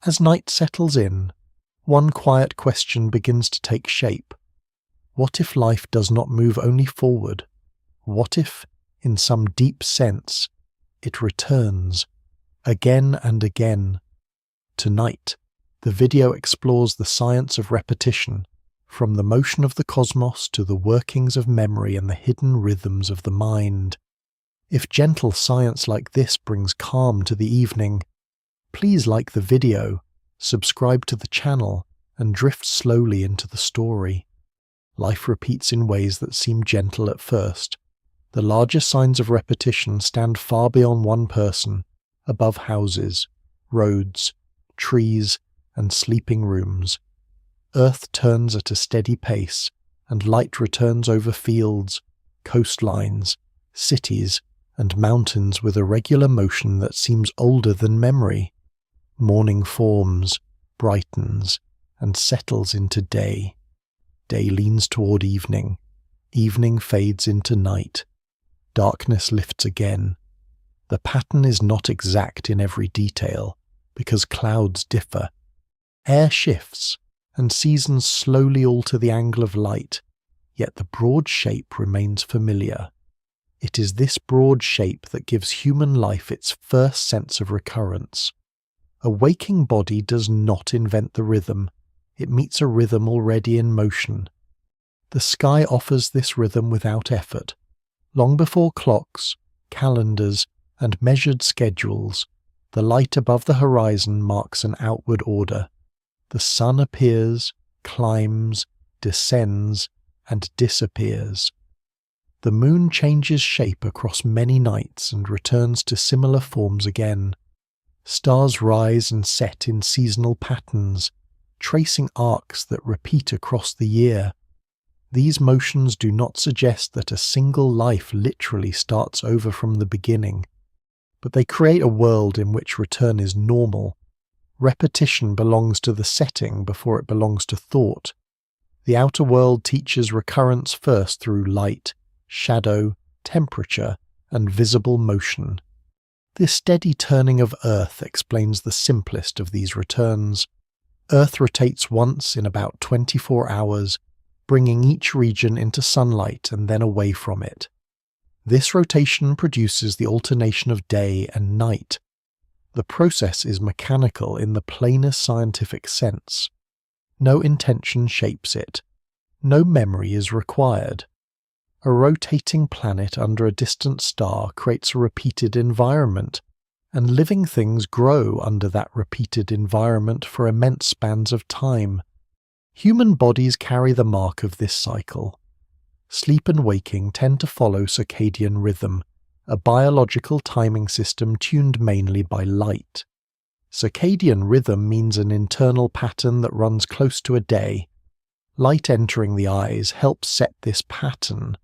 As night settles in, one quiet question begins to take shape. What if life does not move only forward? What if, in some deep sense, it returns, again and again? Tonight, the video explores the science of repetition, from the motion of the cosmos to the workings of memory and the hidden rhythms of the mind. If gentle science like this brings calm to the evening, please like the video, subscribe to the channel, and drift slowly into the story. Life repeats in ways that seem gentle at first. The larger signs of repetition stand far beyond one person, above houses, roads, trees, and sleeping rooms. Earth turns at a steady pace, and light returns over fields, coastlines, cities, and mountains with a regular motion that seems older than memory. Morning forms, brightens, and settles into day. Day leans toward evening. Evening fades into night. Darkness lifts again. The pattern is not exact in every detail, because clouds differ. Air shifts, and seasons slowly alter the angle of light, yet the broad shape remains familiar. It is this broad shape that gives human life its first sense of recurrence. A waking body does not invent the rhythm, it meets a rhythm already in motion. The sky offers this rhythm without effort. Long before clocks, calendars, and measured schedules, the light above the horizon marks an outward order. The sun appears, climbs, descends, and disappears. The moon changes shape across many nights and returns to similar forms again. Stars rise and set in seasonal patterns, tracing arcs that repeat across the year. These motions do not suggest that a single life literally starts over from the beginning, but they create a world in which return is normal. Repetition belongs to the setting before it belongs to thought. The outer world teaches recurrence first through light, shadow, temperature, and visible motion. This steady turning of Earth explains the simplest of these returns. Earth rotates once in about 24 hours, bringing each region into sunlight and then away from it. This rotation produces the alternation of day and night. The process is mechanical in the plainest scientific sense. No intention shapes it. No memory is required. A rotating planet under a distant star creates a repeated environment, and living things grow under that repeated environment for immense spans of time. Human bodies carry the mark of this cycle. Sleep and waking tend to follow circadian rhythm, a biological timing system tuned mainly by light. Circadian rhythm means an internal pattern that runs close to a day. Light entering the eyes helps set this pattern,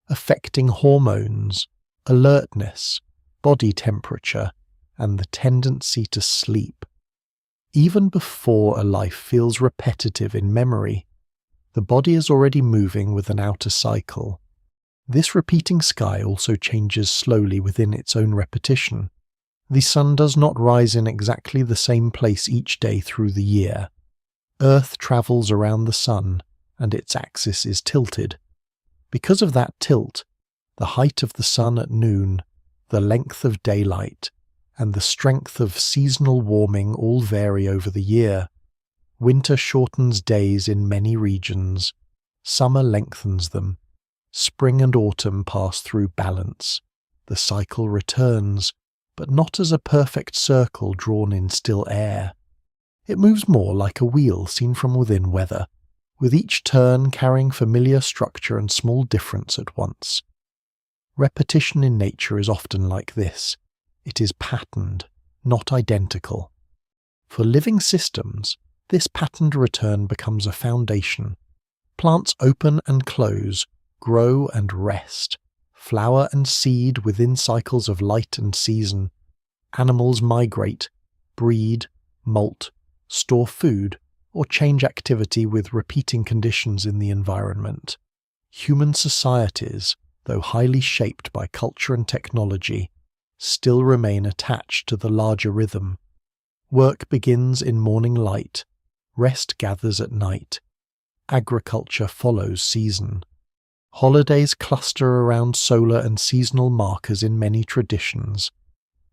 affecting hormones, alertness, body temperature, and the tendency to sleep. Even before a life feels repetitive in memory, the body is already moving with an outer cycle. This repeating sky also changes slowly within its own repetition. The sun does not rise in exactly the same place each day through the year. Earth travels around the sun, and its axis is tilted. Because of that tilt, the height of the sun at noon, the length of daylight, and the strength of seasonal warming all vary over the year. Winter shortens days in many regions. Summer lengthens them. Spring and autumn pass through balance. The cycle returns, but not as a perfect circle drawn in still air. It moves more like a wheel seen from within weather, with each turn carrying familiar structure and small difference at once. Repetition in nature is often like this. It is patterned, not identical. For living systems, this patterned return becomes a foundation. Plants open and close, grow and rest, flower and seed within cycles of light and season. Animals migrate, breed, molt, store food, or change activity with repeating conditions in the environment. Human societies, though highly shaped by culture and technology, still remain attached to the larger rhythm. Work begins in morning light, rest gathers at night. Agriculture follows season. Holidays cluster around solar and seasonal markers in many traditions.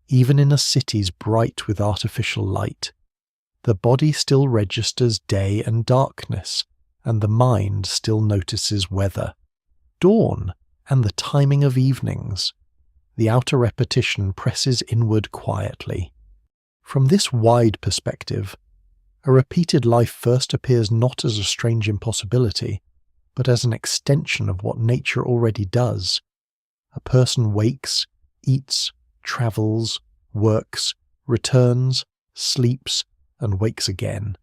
Even in a city's bright with artificial light, the body still registers day and darkness, and the mind still notices weather, dawn, and the timing of evenings. The outer repetition presses inward quietly. From this wide perspective, a repeated life first appears not as a strange impossibility, but as an extension of what nature already does. A person wakes, eats, travels, works, returns, sleeps, and wakes again.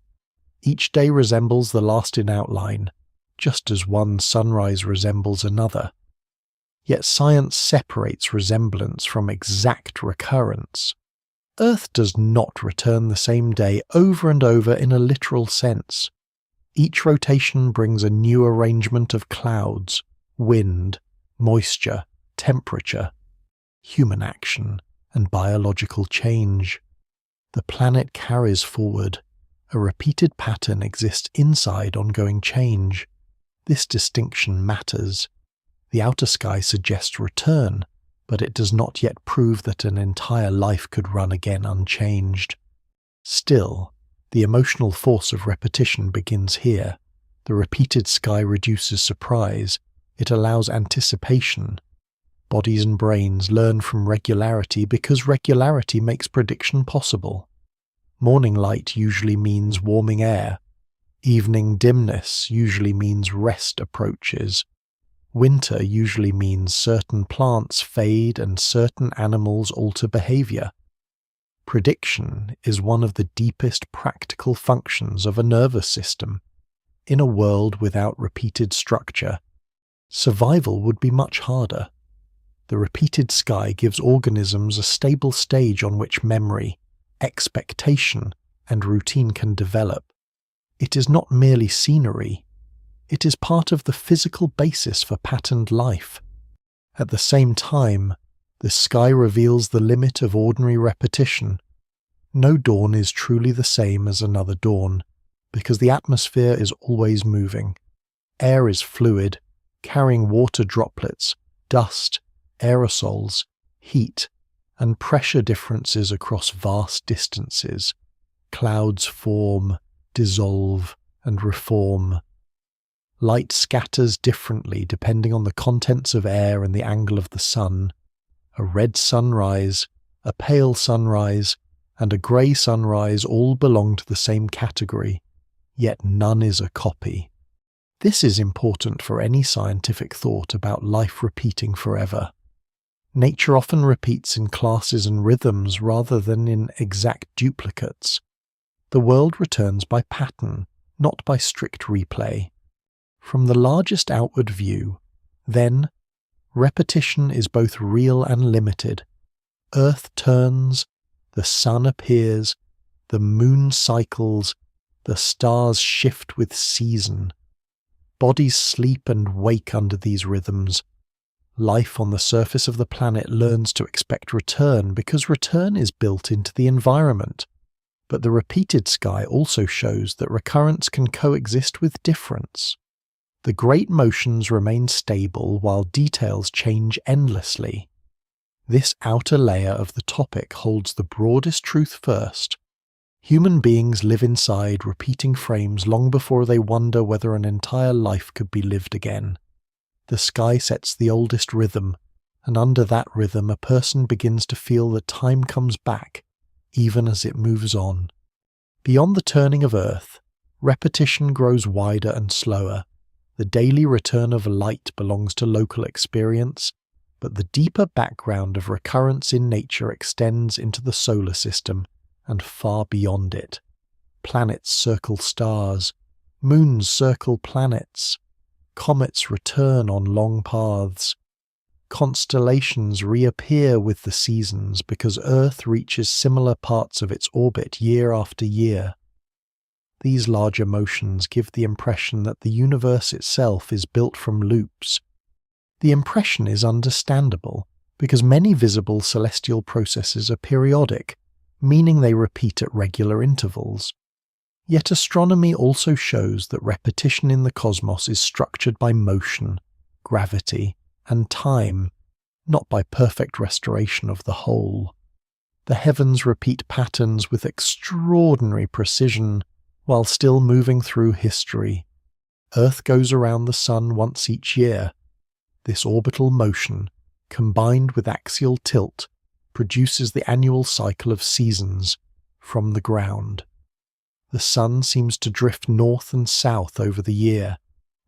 Each day resembles the last in outline, just as one sunrise resembles another. Yet science separates resemblance from exact recurrence. Earth does not return the same day over and over in a literal sense. Each rotation brings a new arrangement of clouds, wind, moisture, temperature, human action, and biological change. The planet carries forward. A repeated pattern exists inside ongoing change. This distinction matters. The outer sky suggests return, but it does not yet prove that an entire life could run again unchanged. Still, the emotional force of repetition begins here. The repeated sky reduces surprise. It allows anticipation. Bodies and brains learn from regularity because regularity makes prediction possible. Morning light usually means warming air. Evening dimness usually means rest approaches. Winter usually means certain plants fade and certain animals alter behavior. Prediction is one of the deepest practical functions of a nervous system. In a world without repeated structure, survival would be much harder. The repeated sky gives organisms a stable stage on which memory, expectation, and routine can develop. It is not merely scenery. It is part of the physical basis for patterned life. At the same time, the sky reveals the limit of ordinary repetition. No dawn is truly the same as another dawn, because the atmosphere is always moving. Air is fluid, carrying water droplets, dust, aerosols, heat, and pressure differences across vast distances. Clouds form, dissolve, and reform. Light scatters differently depending on the contents of air and the angle of the sun. A red sunrise, a pale sunrise, and a grey sunrise all belong to the same category, yet none is a copy. This is important for any scientific thought about life repeating forever. Nature often repeats in classes and rhythms rather than in exact duplicates. The world returns by pattern, not by strict replay. From the largest outward view, then, repetition is both real and limited. Earth turns, the sun appears, the moon cycles, the stars shift with season. Bodies sleep and wake under these rhythms. Life on the surface of the planet learns to expect return because return is built into the environment. But the repeated sky also shows that recurrence can coexist with difference. The great motions remain stable while details change endlessly. This outer layer of the topic holds the broadest truth first. Human beings live inside repeating frames long before they wonder whether an entire life could be lived again. The sky sets the oldest rhythm, and under that rhythm a person begins to feel that time comes back, even as it moves on. Beyond the turning of Earth, repetition grows wider and slower. The daily return of light belongs to local experience, but the deeper background of recurrence in nature extends into the solar system and far beyond it. Planets circle stars, moons circle planets, comets return on long paths. Constellations reappear with the seasons because Earth reaches similar parts of its orbit year after year. These larger motions give the impression that the universe itself is built from loops. The impression is understandable because many visible celestial processes are periodic, meaning they repeat at regular intervals. Yet astronomy also shows that repetition in the cosmos is structured by motion, gravity, and time, not by perfect restoration of the whole. The heavens repeat patterns with extraordinary precision while still moving through history. Earth goes around the Sun once each year. This orbital motion, combined with axial tilt, produces the annual cycle of seasons from the ground. The Sun seems to drift north and south over the year,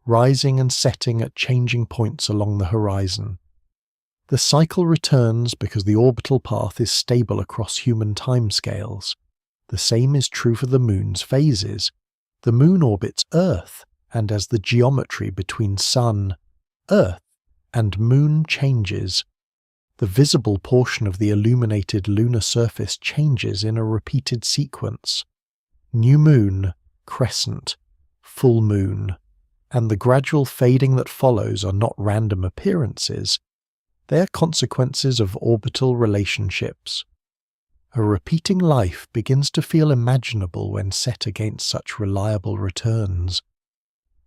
rising and setting at changing points along the horizon. The cycle returns because the orbital path is stable across human timescales. The same is true for the Moon's phases. The Moon orbits Earth, and as the geometry between Sun, Earth, and Moon changes, the visible portion of the illuminated lunar surface changes in a repeated sequence. New moon, crescent, full moon, and the gradual fading that follows are not random appearances. They are consequences of orbital relationships. A repeating life begins to feel imaginable when set against such reliable returns.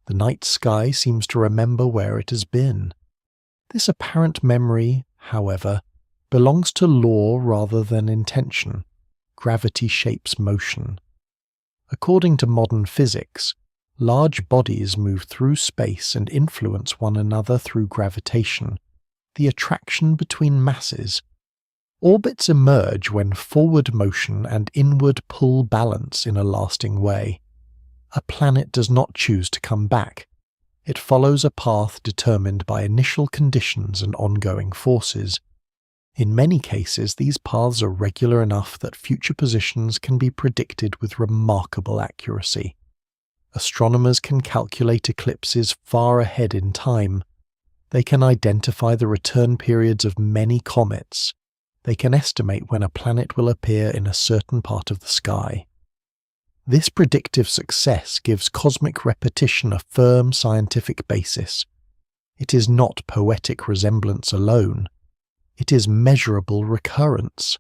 The night sky seems to remember where it has been. This apparent memory, however, belongs to law rather than intention. Gravity shapes motion. According to modern physics, large bodies move through space and influence one another through gravitation, the attraction between masses. Orbits emerge when forward motion and inward pull balance in a lasting way. A planet does not choose to come back. It follows a path determined by initial conditions and ongoing forces. In many cases, these paths are regular enough that future positions can be predicted with remarkable accuracy. Astronomers can calculate eclipses far ahead in time. They can identify the return periods of many comets. They can estimate when a planet will appear in a certain part of the sky. This predictive success gives cosmic repetition a firm scientific basis. It is not poetic resemblance alone. It is measurable recurrence.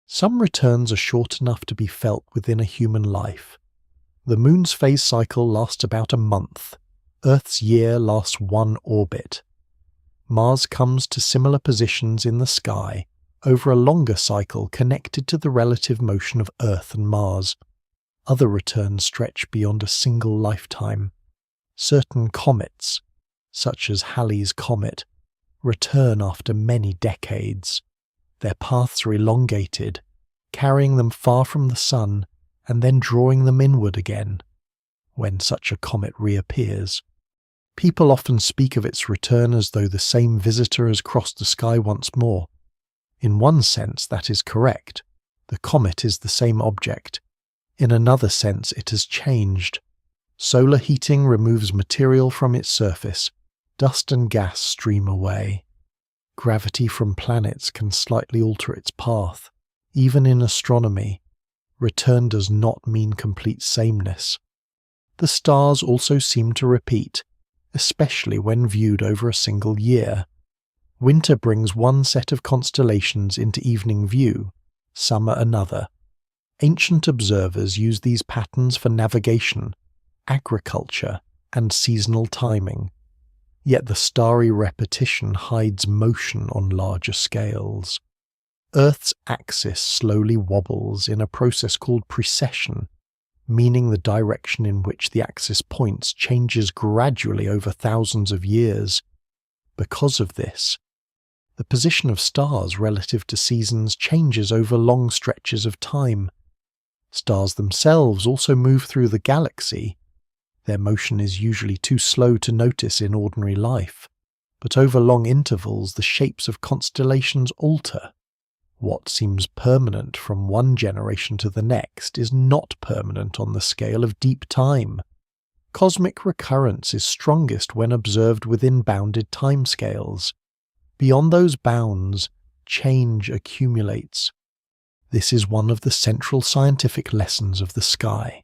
Some returns are short enough to be felt within a human life. The Moon's phase cycle lasts about a month. Earth's year lasts one orbit. Mars comes to similar positions in the sky over a longer cycle connected to the relative motion of Earth and Mars. Other returns stretch beyond a single lifetime. Certain comets, such as Halley's Comet, return after many decades. Their paths are elongated, carrying them far from the Sun and then drawing them inward again. When such a comet reappears, people often speak of its return as though the same visitor has crossed the sky once more. In one sense, that is correct. The comet is the same object. In another sense, it has changed. Solar heating removes material from its surface. Dust and gas stream away. Gravity from planets can slightly alter its path. Even in astronomy, return does not mean complete sameness. The stars also seem to repeat, especially when viewed over a single year. Winter brings one set of constellations into evening view, summer another. Ancient observers use these patterns for navigation, agriculture, and seasonal timing. Yet the starry repetition hides motion on larger scales. Earth's axis slowly wobbles in a process called precession, meaning the direction in which the axis points changes gradually over thousands of years. Because of this, the position of stars relative to seasons changes over long stretches of time. Stars themselves also move through the galaxy. Their motion is usually too slow to notice in ordinary life, but over long intervals the shapes of constellations alter. What seems permanent from one generation to the next is not permanent on the scale of deep time. Cosmic recurrence is strongest when observed within bounded timescales. Beyond those bounds, change accumulates. This is one of the central scientific lessons of the sky.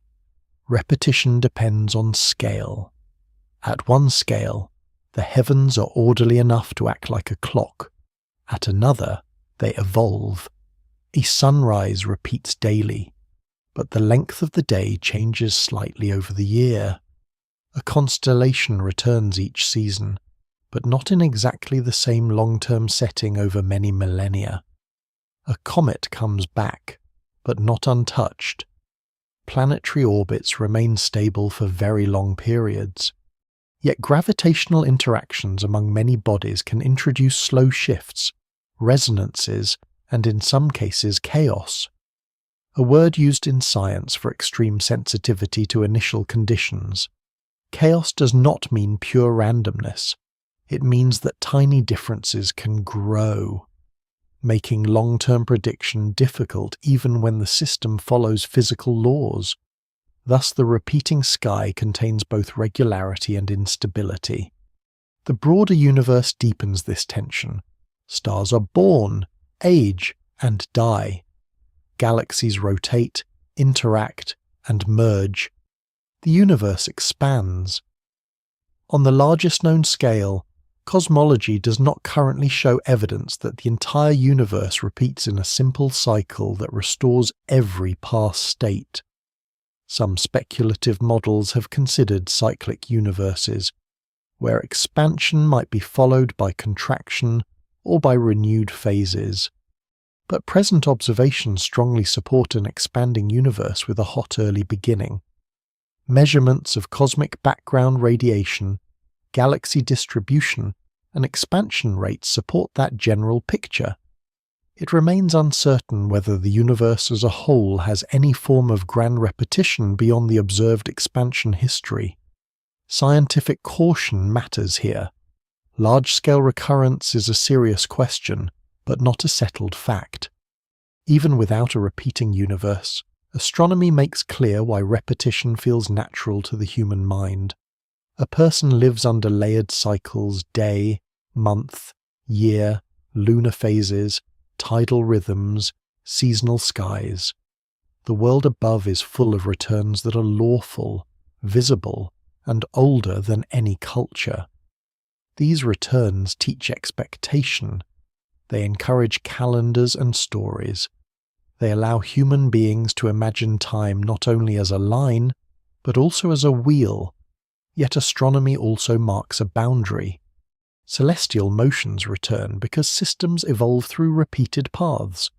Repetition depends on scale. At one scale, the heavens are orderly enough to act like a clock. At another, they evolve. A sunrise repeats daily, but the length of the day changes slightly over the year. A constellation returns each season, but not in exactly the same long-term setting over many millennia. A comet comes back, but not untouched. Planetary orbits remain stable for very long periods. Yet gravitational interactions among many bodies can introduce slow shifts, resonances, and in some cases chaos. A word used in science for extreme sensitivity to initial conditions. Chaos does not mean pure randomness. It means that tiny differences can grow, making long-term prediction difficult even when the system follows physical laws. Thus, the repeating sky contains both regularity and instability. The broader universe deepens this tension. Stars are born, age, and die. Galaxies rotate, interact, and merge. The universe expands. On the largest known scale, cosmology does not currently show evidence that the entire universe repeats in a simple cycle that restores every past state. Some speculative models have considered cyclic universes, where expansion might be followed by contraction or by renewed phases. But present observations strongly support an expanding universe with a hot early beginning. Measurements of cosmic background radiation, galaxy distribution, and expansion rates support that general picture. It remains uncertain whether the universe as a whole has any form of grand repetition beyond the observed expansion history. Scientific caution matters here. Large-scale recurrence is a serious question, but not a settled fact. Even without a repeating universe, astronomy makes clear why repetition feels natural to the human mind. A person lives under layered cycles: day, month, year, lunar phases, tidal rhythms, seasonal skies. The world above is full of returns that are lawful, visible, and older than any culture. These returns teach expectation. They encourage calendars and stories. They allow human beings to imagine time not only as a line, but also as a wheel. Yet astronomy also marks a boundary. Celestial motions return because systems evolve through repeated paths,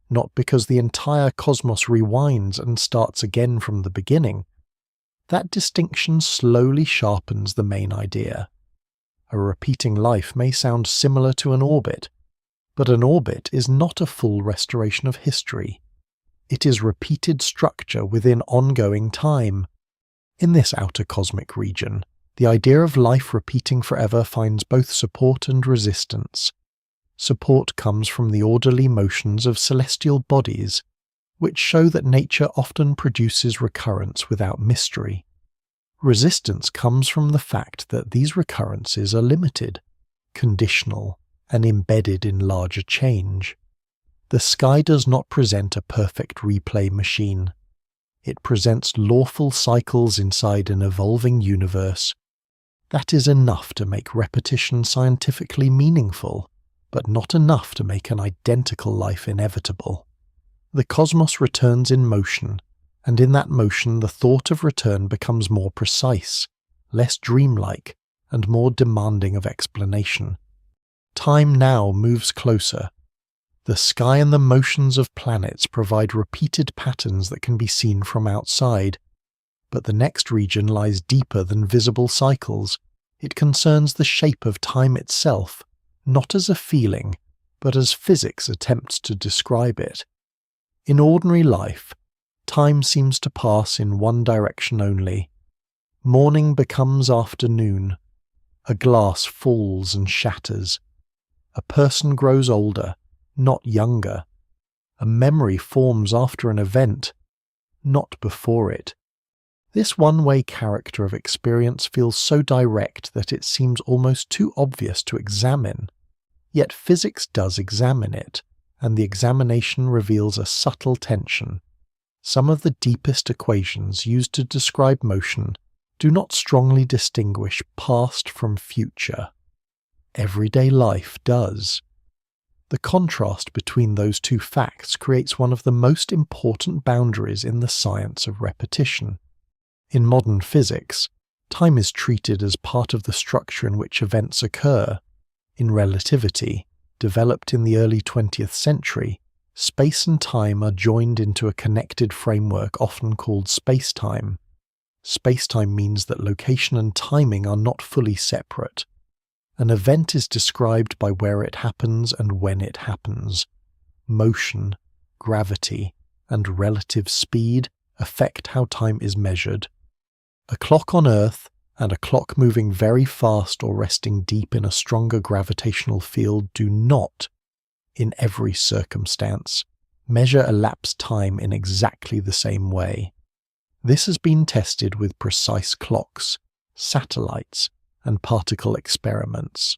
not because the entire cosmos rewinds and starts again from the beginning. That distinction slowly sharpens the main idea. A repeating life may sound similar to an orbit, but an orbit is not a full restoration of history. It is repeated structure within ongoing time. In this outer cosmic region, the idea of life repeating forever finds both support and resistance. Support comes from the orderly motions of celestial bodies, which show that nature often produces recurrence without mystery. Resistance comes from the fact that these recurrences are limited, conditional, and embedded in larger change. The sky does not present a perfect replay machine. It presents lawful cycles inside an evolving universe. That is enough to make repetition scientifically meaningful, but not enough to make an identical life inevitable. The cosmos returns in motion, and in that motion the thought of return becomes more precise, less dreamlike, and more demanding of explanation. Time now moves closer. The sky and the motions of planets provide repeated patterns that can be seen from outside. But the next region lies deeper than visible cycles. It concerns the shape of time itself, not as a feeling, but as physics attempts to describe it. In ordinary life, time seems to pass in one direction only. Morning becomes afternoon. A glass falls and shatters. A person grows older, not younger. A memory forms after an event, not before it. This one-way character of experience feels so direct that it seems almost too obvious to examine. Yet physics does examine it, and the examination reveals a subtle tension. Some of the deepest equations used to describe motion do not strongly distinguish past from future. Everyday life does. The contrast between those two facts creates one of the most important boundaries in the science of repetition. In modern physics, time is treated as part of the structure in which events occur. In relativity, developed in the early 20th century, space and time are joined into a connected framework often called space-time. Space-time means that location and timing are not fully separate. An event is described by where it happens and when it happens. Motion, gravity, and relative speed affect how time is measured. A clock on Earth and a clock moving very fast or resting deep in a stronger gravitational field do not, in every circumstance, measure elapsed time in exactly the same way. This has been tested with precise clocks, satellites, and particle experiments.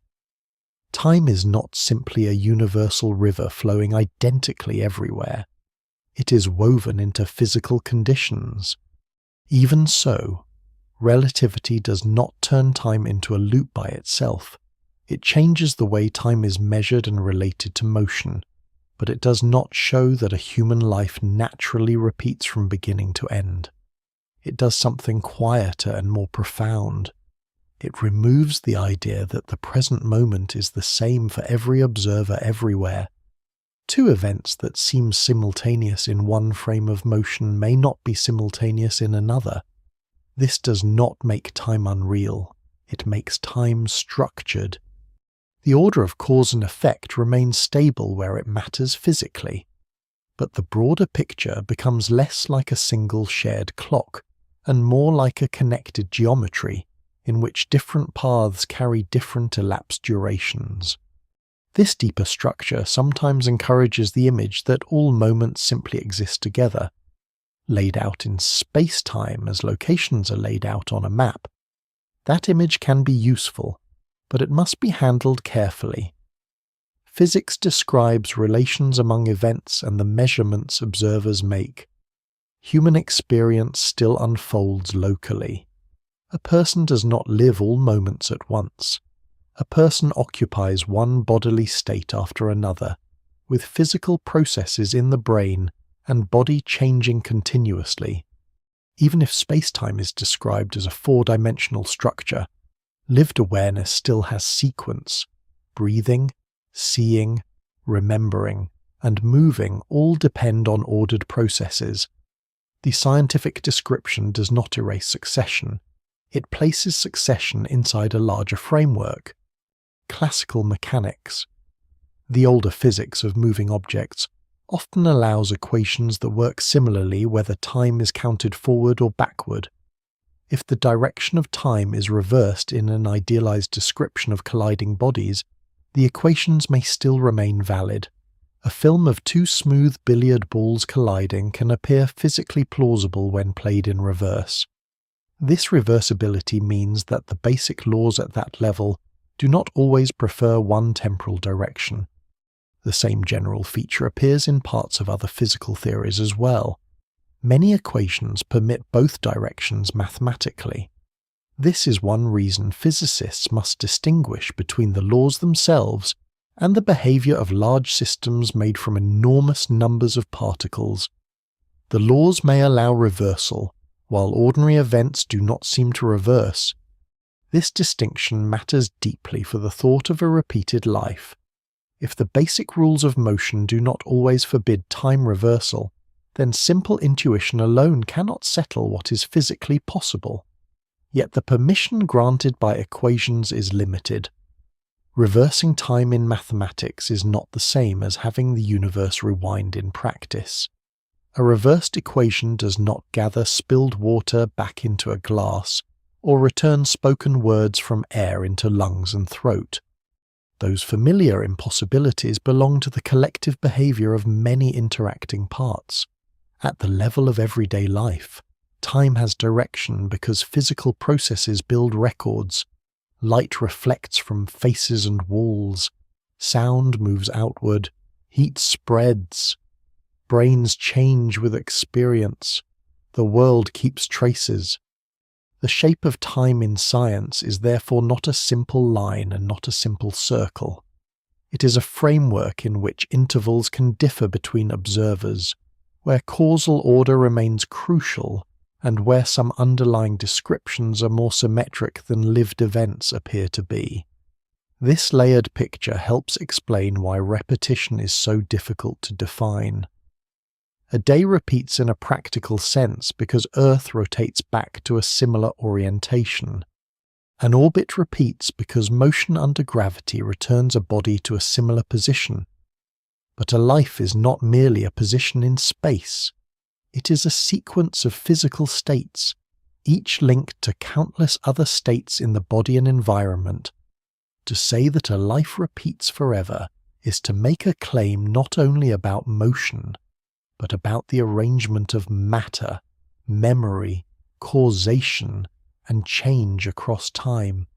Time is not simply a universal river flowing identically everywhere. It is woven into physical conditions. Even so, relativity does not turn time into a loop by itself. It changes the way time is measured and related to motion, but it does not show that a human life naturally repeats from beginning to end. It does something quieter and more profound. It removes the idea that the present moment is the same for every observer everywhere. Two events that seem simultaneous in one frame of motion may not be simultaneous in another. This does not make time unreal. It makes time structured. The order of cause and effect remains stable where it matters physically, but the broader picture becomes less like a single shared clock and more like a connected geometry in which different paths carry different elapsed durations. This deeper structure sometimes encourages the image that all moments simply exist together, laid out in space-time as locations are laid out on a map. That image can be useful, but it must be handled carefully. Physics describes relations among events and the measurements observers make. Human experience still unfolds locally. A person does not live all moments at once. A person occupies one bodily state after another, with physical processes in the brain and body changing continuously. Even if space-time is described as a four-dimensional structure, lived awareness still has sequence. Breathing, seeing, remembering, and moving all depend on ordered processes. The scientific description does not erase succession. It places succession inside a larger framework. Classical mechanics, the older physics of moving objects, often allows equations that work similarly whether time is counted forward or backward. If the direction of time is reversed in an idealized description of colliding bodies, the equations may still remain valid. A film of two smooth billiard balls colliding can appear physically plausible when played in reverse. This reversibility means that the basic laws at that level do not always prefer one temporal direction. The same general feature appears in parts of other physical theories as well. Many equations permit both directions mathematically. This is one reason physicists must distinguish between the laws themselves and the behavior of large systems made from enormous numbers of particles. The laws may allow reversal, while ordinary events do not seem to reverse. This distinction matters deeply for the thought of a repeated life. If the basic rules of motion do not always forbid time reversal, then simple intuition alone cannot settle what is physically possible. Yet the permission granted by equations is limited. Reversing time in mathematics is not the same as having the universe rewind in practice. A reversed equation does not gather spilled water back into a glass, or return spoken words from air into lungs and throat. Those familiar impossibilities belong to the collective behavior of many interacting parts. At the level of everyday life, time has direction because physical processes build records. Light reflects from faces and walls. Sound moves outward. Heat spreads. Brains change with experience. The world keeps traces. The shape of time in science is therefore not a simple line and not a simple circle. It is a framework in which intervals can differ between observers, where causal order remains crucial, and where some underlying descriptions are more symmetric than lived events appear to be. This layered picture helps explain why repetition is so difficult to define. A day repeats in a practical sense because Earth rotates back to a similar orientation. An orbit repeats because motion under gravity returns a body to a similar position. But a life is not merely a position in space. It is a sequence of physical states, each linked to countless other states in the body and environment. To say that a life repeats forever is to make a claim not only about motion, but about the arrangement of matter, memory, causation, and change across time.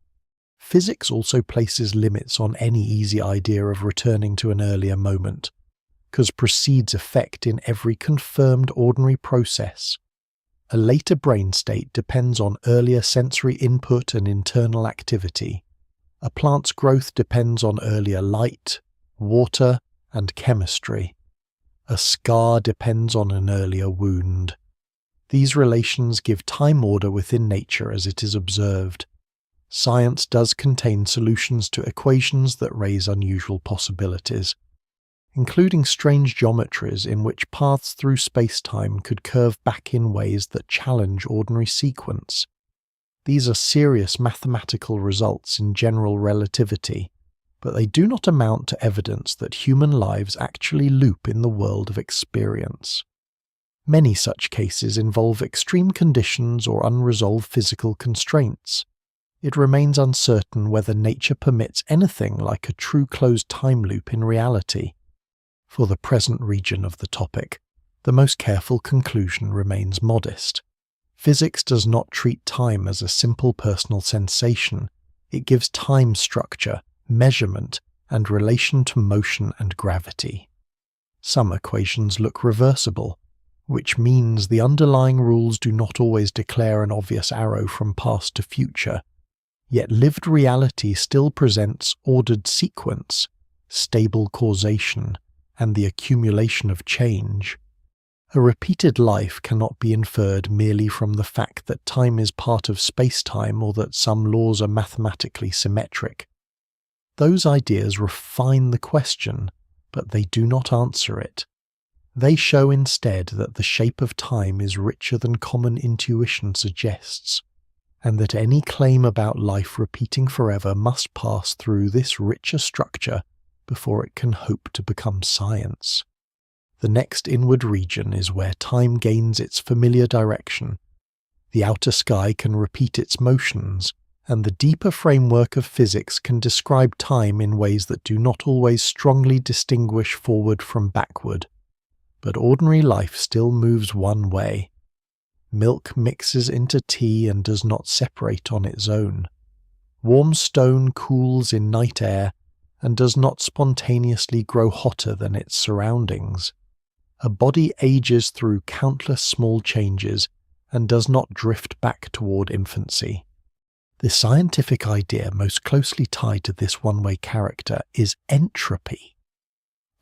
Physics also places limits on any easy idea of returning to an earlier moment, because precedes effect in every confirmed ordinary process. A later brain state depends on earlier sensory input and internal activity. A plant's growth depends on earlier light, water, and chemistry. A scar depends on an earlier wound. These relations give time order within nature as it is observed. Science does contain solutions to equations that raise unusual possibilities, including strange geometries in which paths through space-time could curve back in ways that challenge ordinary sequence. These are serious mathematical results in general relativity, but they do not amount to evidence that human lives actually loop in the world of experience. Many such cases involve extreme conditions or unresolved physical constraints. It remains uncertain whether nature permits anything like a true closed time loop in reality. For the present region of the topic, the most careful conclusion remains modest. Physics does not treat time as a simple personal sensation. It gives time structure, measurement, and relation to motion and gravity. Some equations look reversible, which means the underlying rules do not always declare an obvious arrow from past to future. Yet lived reality still presents ordered sequence, stable causation, and the accumulation of change. A repeated life cannot be inferred merely from the fact that time is part of space-time or that some laws are mathematically symmetric. Those ideas refine the question, but they do not answer it. They show instead that the shape of time is richer than common intuition suggests, and that any claim about life repeating forever must pass through this richer structure before it can hope to become science. The next inward region is where time gains its familiar direction. The outer sky can repeat its motions, and the deeper framework of physics can describe time in ways that do not always strongly distinguish forward from backward. But ordinary life still moves one way. Milk mixes into tea and does not separate on its own. Warm stone cools in night air and does not spontaneously grow hotter than its surroundings. A body ages through countless small changes and does not drift back toward infancy. The scientific idea most closely tied to this one-way character is entropy.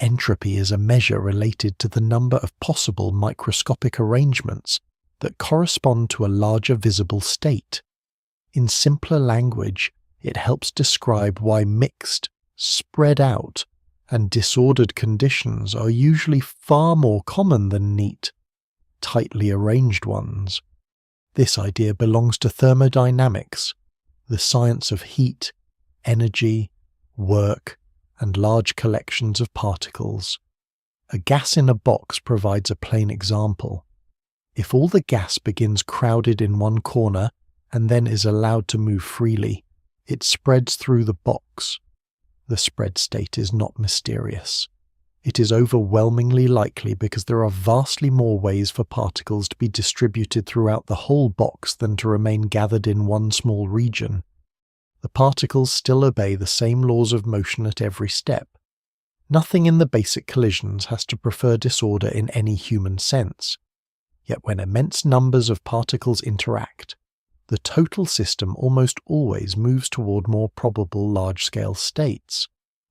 Entropy is a measure related to the number of possible microscopic arrangements that correspond to a larger visible state. In simpler language, it helps describe why mixed, spread out, and disordered conditions are usually far more common than neat, tightly arranged ones. This idea belongs to thermodynamics, the science of heat, energy, work, and large collections of particles. A gas in a box provides a plain example. If all the gas begins crowded in one corner and then is allowed to move freely, it spreads through the box. The spread state is not mysterious. It is overwhelmingly likely because there are vastly more ways for particles to be distributed throughout the whole box than to remain gathered in one small region. The particles still obey the same laws of motion at every step. Nothing in the basic collisions has to prefer disorder in any human sense. Yet when immense numbers of particles interact, the total system almost always moves toward more probable large-scale states.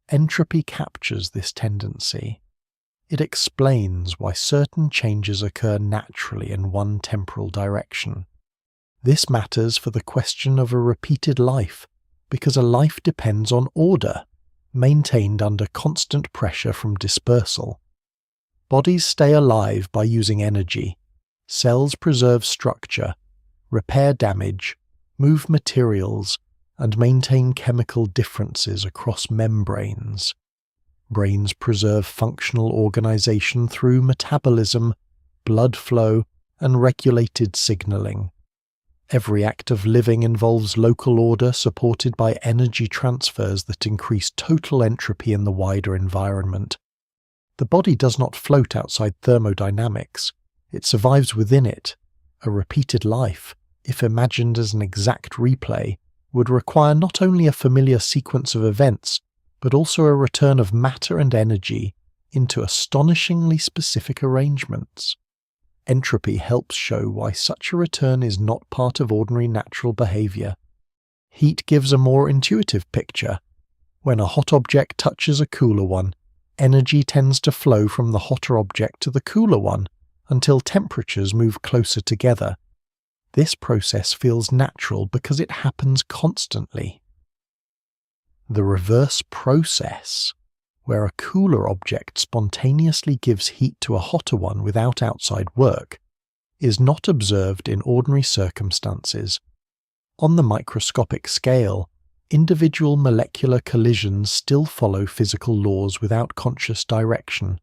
Entropy captures this tendency. It explains why certain changes occur naturally in one temporal direction. This matters for the question of a repeated life, because a life depends on order, maintained under constant pressure from dispersal. Bodies stay alive by using energy. Cells preserve structure, repair damage, move materials, and maintain chemical differences across membranes. Brains preserve functional organization through metabolism, blood flow, and regulated signaling. Every act of living involves local order supported by energy transfers that increase total entropy in the wider environment. The body does not float outside thermodynamics. It survives within it. A repeated life, if imagined as an exact replay, would require not only a familiar sequence of events, but also a return of matter and energy into astonishingly specific arrangements. Entropy helps show why such a return is not part of ordinary natural behavior. Heat gives a more intuitive picture. When a hot object touches a cooler one, energy tends to flow from the hotter object to the cooler one until temperatures move closer together. This process feels natural because it happens constantly. The reverse process, where a cooler object spontaneously gives heat to a hotter one without outside work, is not observed in ordinary circumstances. On the microscopic scale, individual molecular collisions still follow physical laws without conscious direction,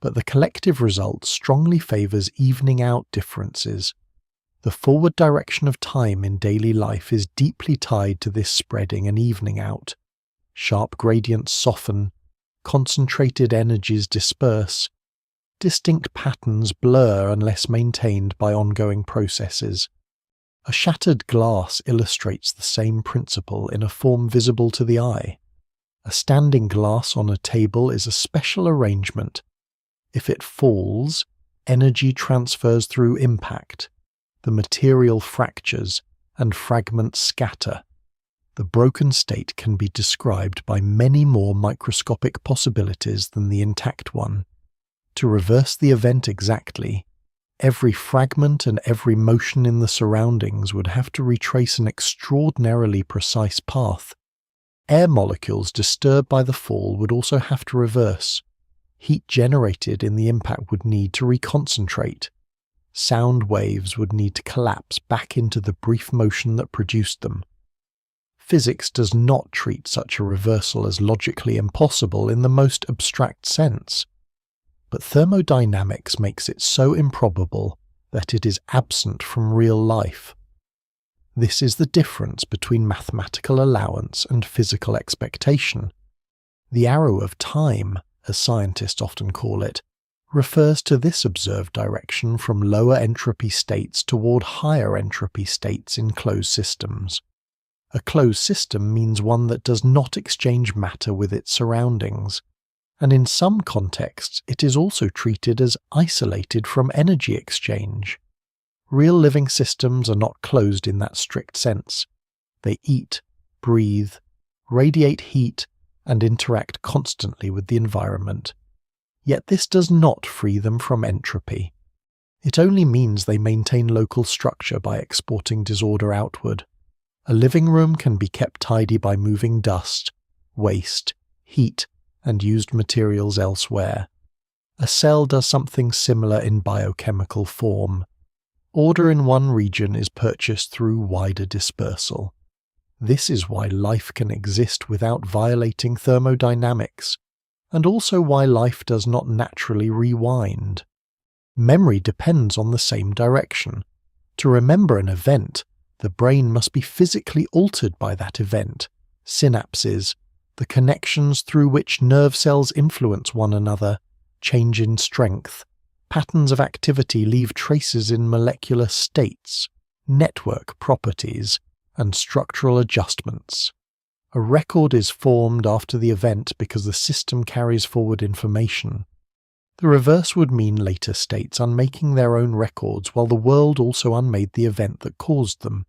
but the collective result strongly favors evening out differences. The forward direction of time in daily life is deeply tied to this spreading and evening out. Sharp gradients soften, concentrated energies disperse, distinct patterns blur unless maintained by ongoing processes. A shattered glass illustrates the same principle in a form visible to the eye. A standing glass on a table is a special arrangement. If it falls, energy transfers through impact. The material fractures and fragments scatter. The broken state can be described by many more microscopic possibilities than the intact one. To reverse the event exactly, every fragment and every motion in the surroundings would have to retrace an extraordinarily precise path. Air molecules disturbed by the fall would also have to reverse. Heat generated in the impact would need to reconcentrate. Sound waves would need to collapse back into the brief motion that produced them. Physics does not treat such a reversal as logically impossible in the most abstract sense, but thermodynamics makes it so improbable that it is absent from real life. This is the difference between mathematical allowance and physical expectation. The arrow of time, as scientists often call it, refers to this observed direction from lower entropy states toward higher entropy states in closed systems. A closed system means one that does not exchange matter with its surroundings, and in some contexts it is also treated as isolated from energy exchange. Real living systems are not closed in that strict sense. They eat, breathe, radiate heat, and interact constantly with the environment. Yet this does not free them from entropy. It only means they maintain local structure by exporting disorder outward. A living room can be kept tidy by moving dust, waste, heat, and used materials elsewhere. A cell does something similar in biochemical form. Order in one region is purchased through wider dispersal. This is why life can exist without violating thermodynamics, and also why life does not naturally rewind. Memory depends on the same direction. To remember an event, the brain must be physically altered by that event. Synapses, the connections through which nerve cells influence one another, change in strength. Patterns of activity leave traces in molecular states, network properties, and structural adjustments. A record is formed after the event because the system carries forward information. The reverse would mean later states unmaking their own records while the world also unmade the event that caused them.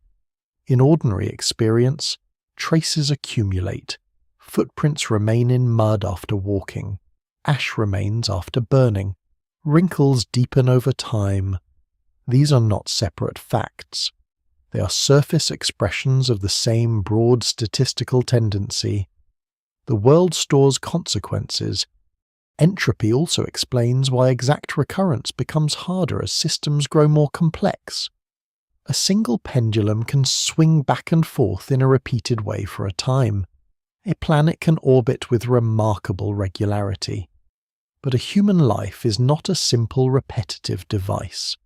In ordinary experience, traces accumulate, Footprints remain in mud after walking. Ash remains after burning. Wrinkles deepen over time. These are not separate facts. They are surface expressions of the same broad statistical tendency. The world stores consequences. Entropy also explains why exact recurrence becomes harder as systems grow more complex. A single pendulum can swing back and forth in a repeated way for a time. A planet can orbit with remarkable regularity. But a human life is not a simple repetitive device.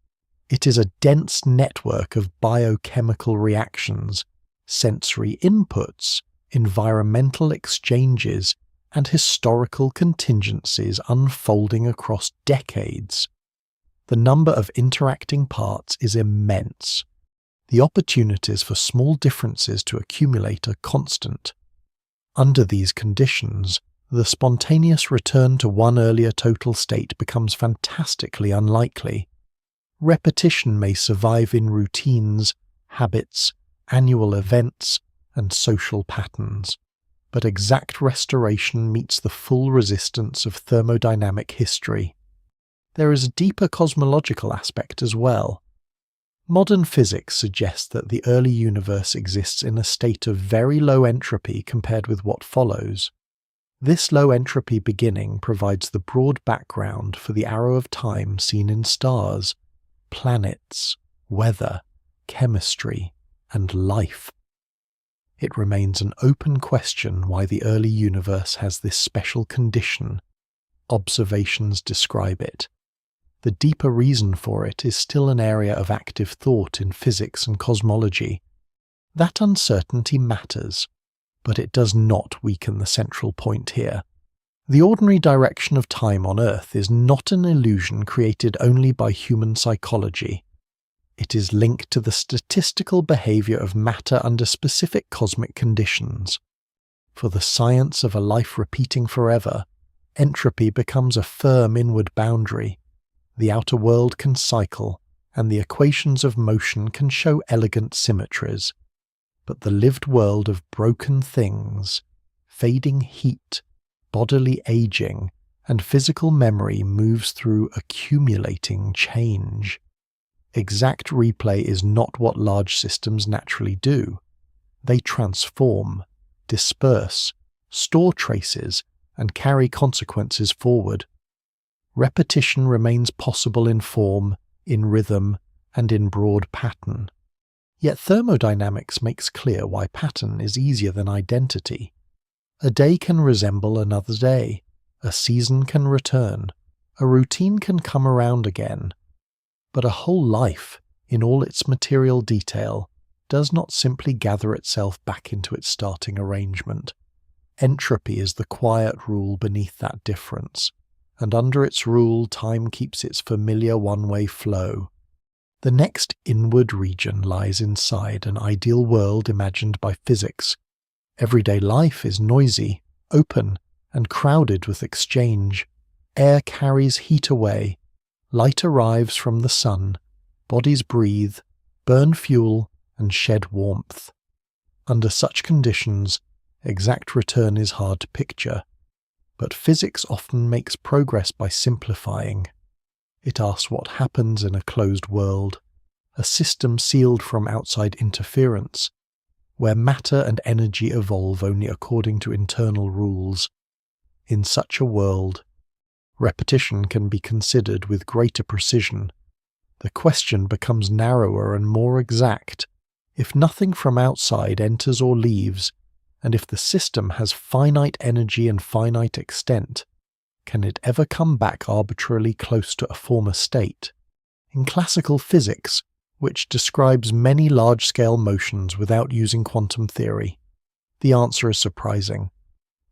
It is a dense network of biochemical reactions, sensory inputs, environmental exchanges, and historical contingencies unfolding across decades. The number of interacting parts is immense. The opportunities for small differences to accumulate are constant. Under these conditions, the spontaneous return to one earlier total state becomes fantastically unlikely. Repetition may survive in routines, habits, annual events, and social patterns, but exact restoration meets the full resistance of thermodynamic history. There is a deeper cosmological aspect as well. Modern physics suggests that the early universe exists in a state of very low entropy compared with what follows. This low entropy beginning provides the broad background for the arrow of time seen in stars, planets, weather, chemistry, and life. It remains an open question why the early universe has this special condition. Observations describe it. The deeper reason for it is still an area of active thought in physics and cosmology. That uncertainty matters, but it does not weaken the central point here. The ordinary direction of time on Earth is not an illusion created only by human psychology. It is linked to the statistical behavior of matter under specific cosmic conditions. For the science of a life repeating forever, entropy becomes a firm inward boundary. The outer world can cycle, and the equations of motion can show elegant symmetries. But the lived world of broken things, fading heat, bodily aging, and physical memory moves through accumulating change. Exact replay is not what large systems naturally do. They transform, disperse, store traces, and carry consequences forward. Repetition remains possible in form, in rhythm, and in broad pattern. Yet thermodynamics makes clear why pattern is easier than identity. A day can resemble another day, a season can return, a routine can come around again. But a whole life, in all its material detail, does not simply gather itself back into its starting arrangement. Entropy is the quiet rule beneath that difference, and under its rule time keeps its familiar one-way flow. The next inward region lies inside an ideal world imagined by physics. Everyday life is noisy, open, and crowded with exchange. Air carries heat away. Light arrives from the sun. Bodies breathe, burn fuel, and shed warmth. Under such conditions, exact return is hard to picture. But physics often makes progress by simplifying. It asks what happens in a closed world, a system sealed from outside interference, where matter and energy evolve only according to internal rules. In such a world, repetition can be considered with greater precision. The question becomes narrower and more exact. If nothing from outside enters or leaves, and if the system has finite energy and finite extent, can it ever come back arbitrarily close to a former state? In classical physics, which describes many large-scale motions without using quantum theory, the answer is surprising.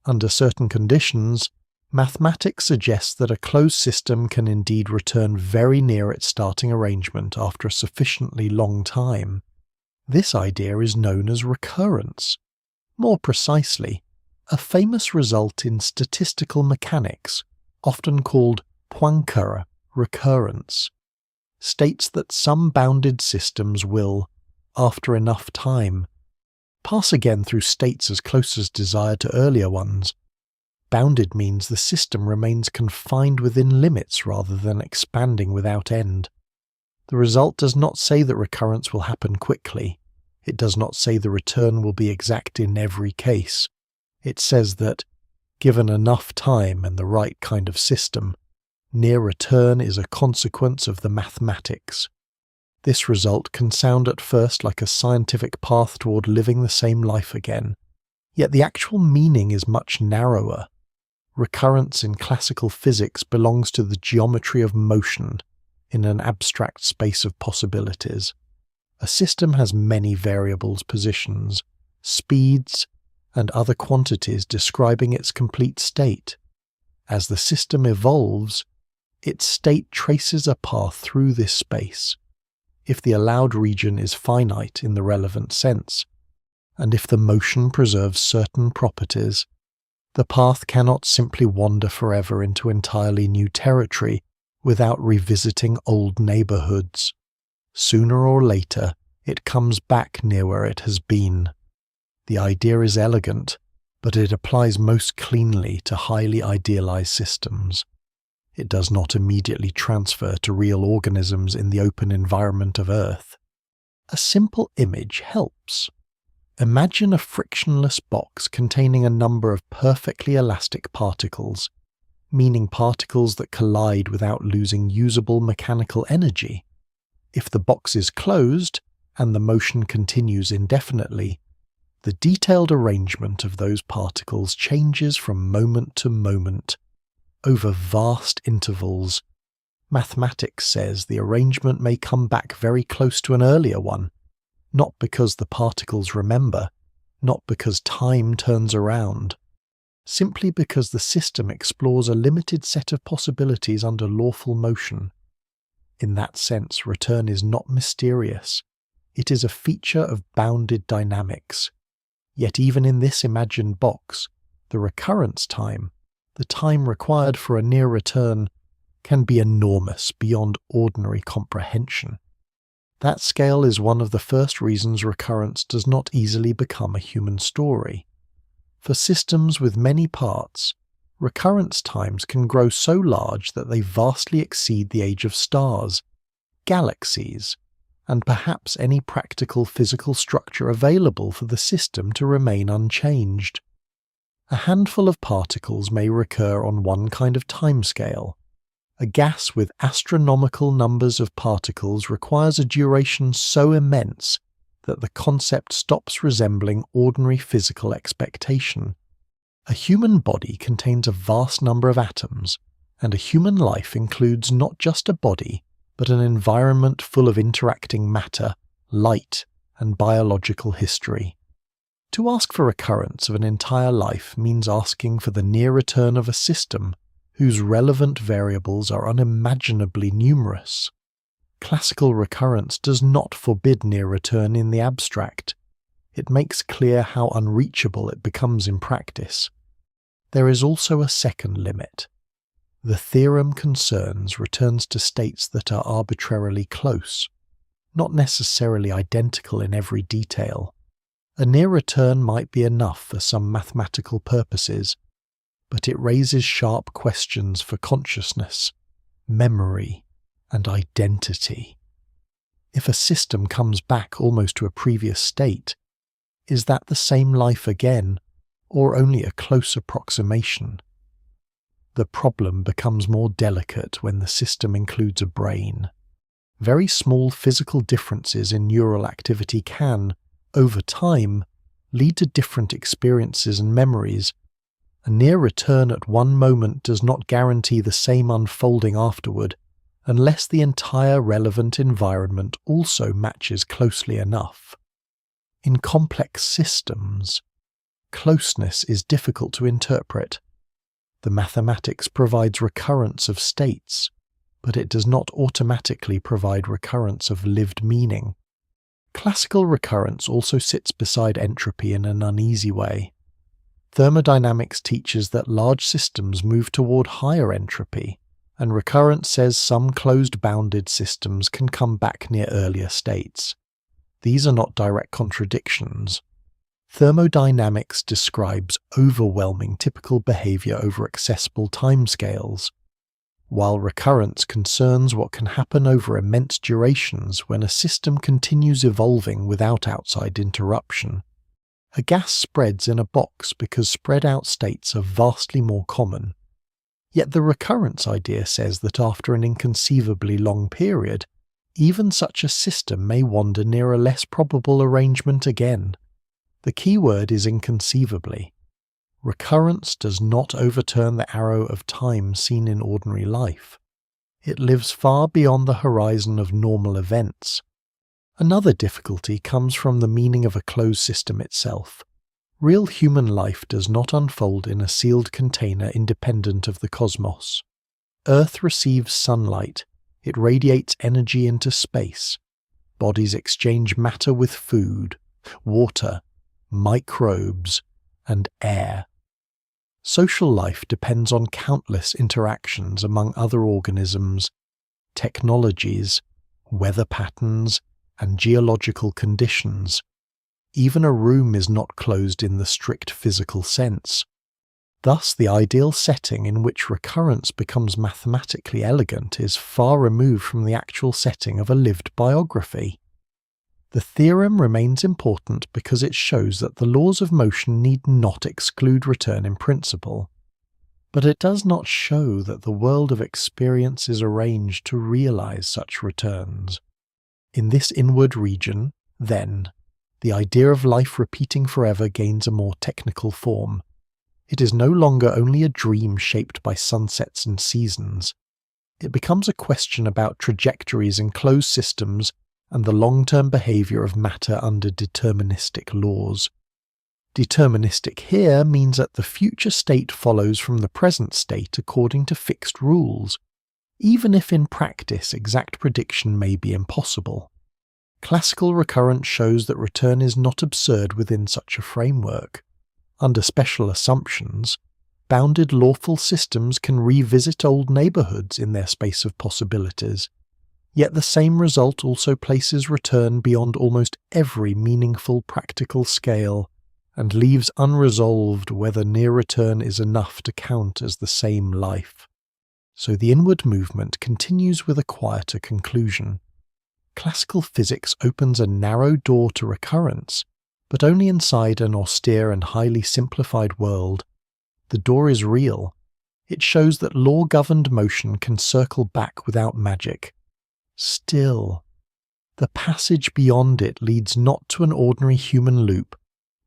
Under certain conditions, mathematics suggests that a closed system can indeed return very near its starting arrangement after a sufficiently long time. This idea is known as recurrence. More precisely, a famous result in statistical mechanics, often called Poincare recurrence, states that some bounded systems will, after enough time, pass again through states as close as desired to earlier ones. Bounded means the system remains confined within limits rather than expanding without end. The result does not say that recurrence will happen quickly. It does not say the return will be exact in every case. It says that, given enough time and the right kind of system, near return is a consequence of the mathematics. This result can sound at first like a scientific path toward living the same life again, yet the actual meaning is much narrower. Recurrence in classical physics belongs to the geometry of motion in an abstract space of possibilities. A system has many variables, positions, speeds, and other quantities describing its complete state. As the system evolves, its state traces a path through this space, if the allowed region is finite in the relevant sense, and if the motion preserves certain properties. The path cannot simply wander forever into entirely new territory without revisiting old neighborhoods. Sooner or later, it comes back near where it has been. The idea is elegant, but it applies most cleanly to highly idealized systems. It does not immediately transfer to real organisms in the open environment of Earth. A simple image helps. Imagine a frictionless box containing a number of perfectly elastic particles, meaning particles that collide without losing usable mechanical energy. If the box is closed and the motion continues indefinitely, the detailed arrangement of those particles changes from moment to moment, over vast intervals. Mathematics says the arrangement may come back very close to an earlier one, not because the particles remember, not because time turns around, simply because the system explores a limited set of possibilities under lawful motion. In that sense, return is not mysterious. It is a feature of bounded dynamics. Yet even in this imagined box, the recurrence time, the time required for a near return, can be enormous beyond ordinary comprehension. That scale is one of the first reasons recurrence does not easily become a human story. For systems with many parts, recurrence times can grow so large that they vastly exceed the age of stars, galaxies, and perhaps any practical physical structure available for the system to remain unchanged. A handful of particles may recur on one kind of timescale. A gas with astronomical numbers of particles requires a duration so immense that the concept stops resembling ordinary physical expectation. A human body contains a vast number of atoms, and a human life includes not just a body, but an environment full of interacting matter, light, and biological history. To ask for recurrence of an entire life means asking for the near return of a system whose relevant variables are unimaginably numerous. Classical recurrence does not forbid near return in the abstract. It makes clear how unreachable it becomes in practice. There is also a second limit. The theorem concerns returns to states that are arbitrarily close, not necessarily identical in every detail. A near return might be enough for some mathematical purposes, but it raises sharp questions for consciousness, memory, and identity. If a system comes back almost to a previous state, is that the same life again, or only a close approximation? The problem becomes more delicate when the system includes a brain. Very small physical differences in neural activity can, over time, lead to different experiences and memories. A near return at one moment does not guarantee the same unfolding afterward, unless the entire relevant environment also matches closely enough. In complex systems, closeness is difficult to interpret. The mathematics provides recurrence of states, but it does not automatically provide recurrence of lived meaning. Classical recurrence also sits beside entropy in an uneasy way. Thermodynamics teaches that large systems move toward higher entropy, and recurrence says some closed-bounded systems can come back near earlier states. These are not direct contradictions. Thermodynamics describes overwhelming typical behavior over accessible timescales, while recurrence concerns what can happen over immense durations when a system continues evolving without outside interruption. A gas spreads in a box because spread-out states are vastly more common. Yet the recurrence idea says that after an inconceivably long period, even such a system may wander near a less probable arrangement again. The key word is inconceivably. Recurrence does not overturn the arrow of time seen in ordinary life. It lives far beyond the horizon of normal events. Another difficulty comes from the meaning of a closed system itself. Real human life does not unfold in a sealed container independent of the cosmos. Earth receives sunlight. It radiates energy into space. Bodies exchange matter with food, water, microbes, and air. Social life depends on countless interactions among other organisms, technologies, weather patterns, and geological conditions. Even a room is not closed in the strict physical sense. Thus, the ideal setting in which recurrence becomes mathematically elegant is far removed from the actual setting of a lived biography. The theorem remains important because it shows that the laws of motion need not exclude return in principle. But it does not show that the world of experience is arranged to realize such returns. In this inward region, then, the idea of life repeating forever gains a more technical form. It is no longer only a dream shaped by sunsets and seasons. It becomes a question about trajectories in closed systems and the long-term behavior of matter under deterministic laws. Deterministic here means that the future state follows from the present state according to fixed rules, even if in practice exact prediction may be impossible. Classical recurrence shows that return is not absurd within such a framework. Under special assumptions, bounded lawful systems can revisit old neighborhoods in their space of possibilities. Yet the same result also places return beyond almost every meaningful practical scale, and leaves unresolved whether near return is enough to count as the same life. So the inward movement continues with a quieter conclusion. Classical physics opens a narrow door to recurrence, but only inside an austere and highly simplified world. The door is real. It shows that law-governed motion can circle back without magic. Still, the passage beyond it leads not to an ordinary human loop,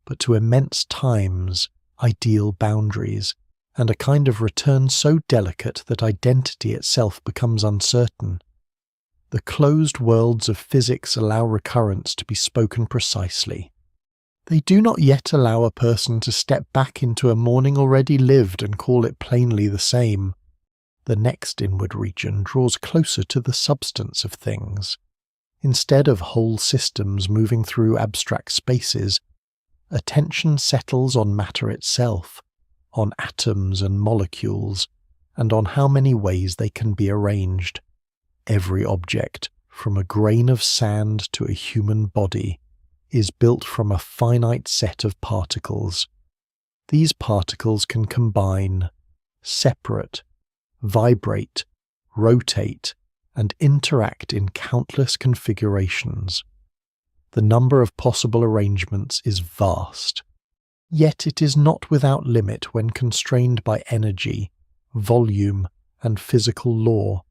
but to immense times, ideal boundaries, and a kind of return so delicate that identity itself becomes uncertain. The closed worlds of physics allow recurrence to be spoken precisely. They do not yet allow a person to step back into a morning already lived and call it plainly the same. The next inward region draws closer to the substance of things. Instead of whole systems moving through abstract spaces, attention settles on matter itself, on atoms and molecules, and on how many ways they can be arranged. Every object, from a grain of sand to a human body, is built from a finite set of particles. These particles can combine, separate, vibrate, rotate, and interact in countless configurations. The number of possible arrangements is vast, yet it is not without limit when constrained by energy, volume, and physical law.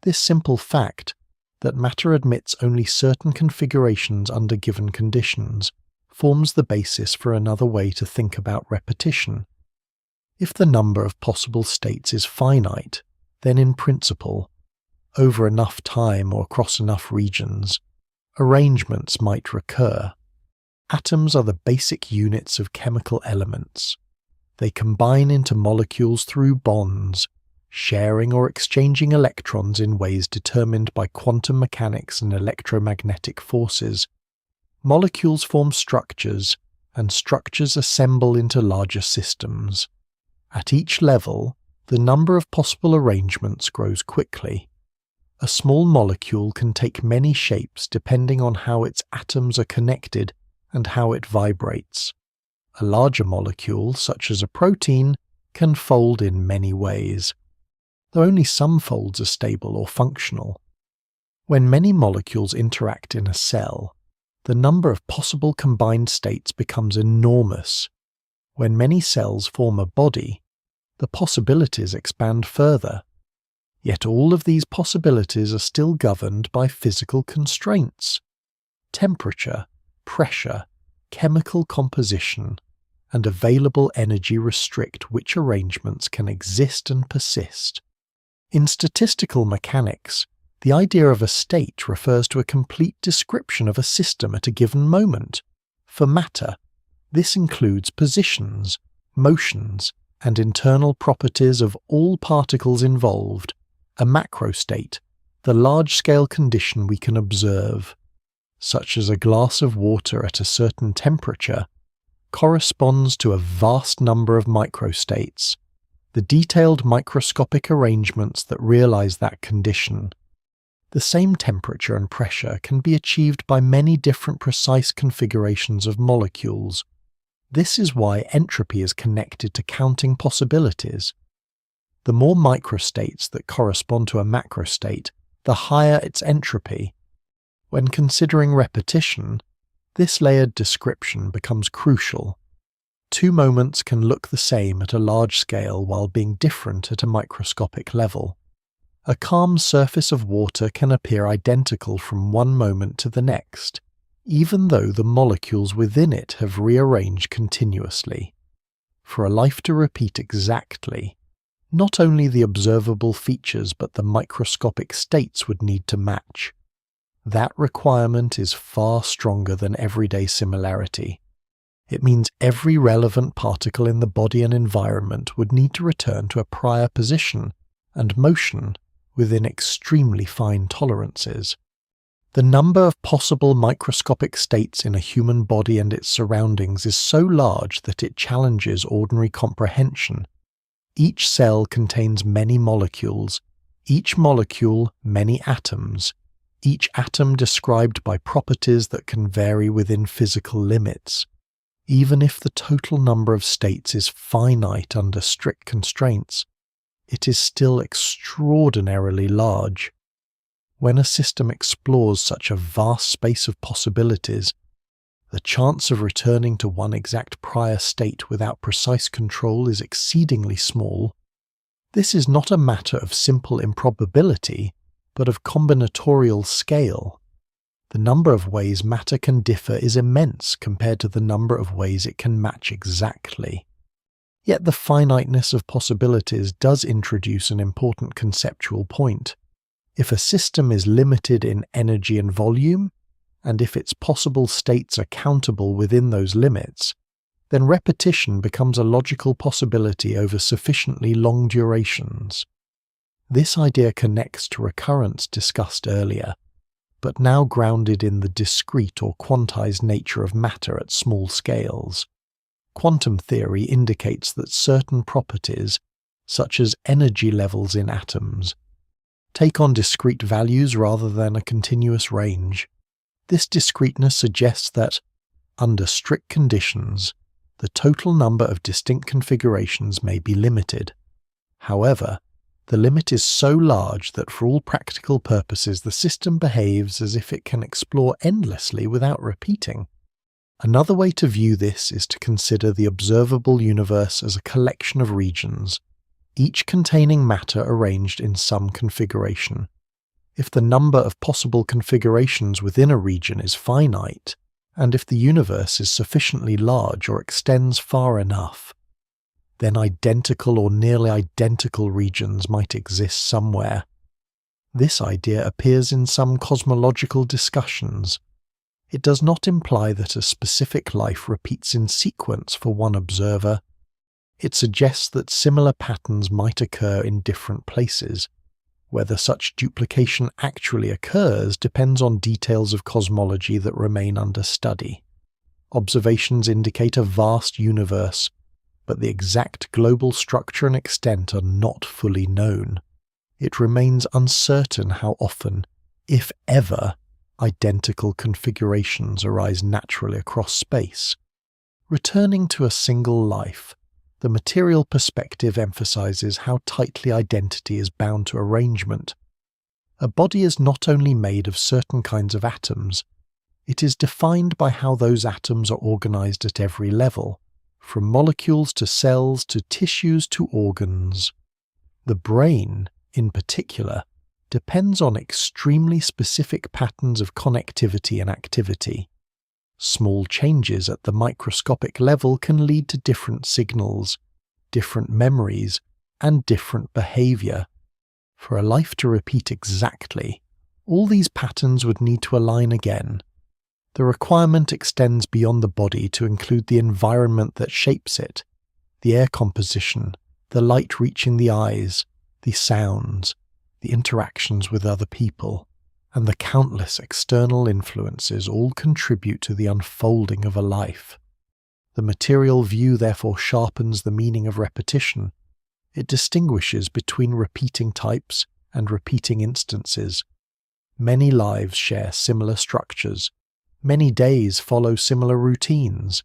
This simple fact, that matter admits only certain configurations under given conditions, forms the basis for another way to think about repetition. If the number of possible states is finite, then in principle, over enough time or across enough regions, arrangements might recur. Atoms are the basic units of chemical elements. They combine into molecules through bonds, sharing or exchanging electrons in ways determined by quantum mechanics and electromagnetic forces. Molecules form structures, and structures assemble into larger systems. At each level, the number of possible arrangements grows quickly. A small molecule can take many shapes depending on how its atoms are connected and how it vibrates. A larger molecule, such as a protein, can fold in many ways, though only some folds are stable or functional. When many molecules interact in a cell, the number of possible combined states becomes enormous. When many cells form a body, the possibilities expand further. Yet all of these possibilities are still governed by physical constraints. Temperature, pressure, chemical composition, and available energy restrict which arrangements can exist and persist. In statistical mechanics, the idea of a state refers to a complete description of a system at a given moment. For matter, this includes positions, motions, and internal properties of all particles involved. A macrostate, the large-scale condition we can observe, such as a glass of water at a certain temperature, corresponds to a vast number of microstates, the detailed microscopic arrangements that realize that condition. The same temperature and pressure can be achieved by many different precise configurations of molecules. This is why entropy is connected to counting possibilities. The more microstates that correspond to a macrostate, the higher its entropy. When considering repetition, this layered description becomes crucial. Two moments can look the same at a large scale while being different at a microscopic level. A calm surface of water can appear identical from one moment to the next, even though the molecules within it have rearranged continuously. For a life to repeat exactly, not only the observable features but the microscopic states would need to match. That requirement is far stronger than everyday similarity. It means every relevant particle in the body and environment would need to return to a prior position and motion within extremely fine tolerances. The number of possible microscopic states in a human body and its surroundings is so large that it challenges ordinary comprehension. Each cell contains many molecules, each molecule many atoms, each atom described by properties that can vary within physical limits. Even if the total number of states is finite under strict constraints, it is still extraordinarily large. When a system explores such a vast space of possibilities, the chance of returning to one exact prior state without precise control is exceedingly small. This is not a matter of simple improbability, but of combinatorial scale. The number of ways matter can differ is immense compared to the number of ways it can match exactly. Yet the finiteness of possibilities does introduce an important conceptual point. If a system is limited in energy and volume, and if its possible states are countable within those limits, then repetition becomes a logical possibility over sufficiently long durations. This idea connects to recurrence discussed earlier, but now grounded in the discrete or quantized nature of matter at small scales. Quantum theory indicates that certain properties, such as energy levels in atoms, take on discrete values rather than a continuous range. This discreteness suggests that, under strict conditions, the total number of distinct configurations may be limited. However, the limit is so large that for all practical purposes the system behaves as if it can explore endlessly without repeating. Another way to view this is to consider the observable universe as a collection of regions, each containing matter arranged in some configuration. If the number of possible configurations within a region is finite, and if the universe is sufficiently large or extends far enough, then identical or nearly identical regions might exist somewhere. This idea appears in some cosmological discussions. It does not imply that a specific life repeats in sequence for one observer. It suggests that similar patterns might occur in different places. Whether such duplication actually occurs depends on details of cosmology that remain under study. Observations indicate a vast universe, but the exact global structure and extent are not fully known. It remains uncertain how often, if ever, identical configurations arise naturally across space. Returning to a single life, the material perspective emphasizes how tightly identity is bound to arrangement. A body is not only made of certain kinds of atoms, it is defined by how those atoms are organized at every level, from molecules to cells to tissues to organs. The brain, in particular, depends on extremely specific patterns of connectivity and activity. Small changes at the microscopic level can lead to different signals, different memories, and different behavior. For a life to repeat exactly, all these patterns would need to align again. The requirement extends beyond the body to include the environment that shapes it, the air composition, the light reaching the eyes, the sounds, the interactions with other people, and the countless external influences all contribute to the unfolding of a life. The material view therefore sharpens the meaning of repetition. It distinguishes between repeating types and repeating instances. Many lives share similar structures. Many days follow similar routines.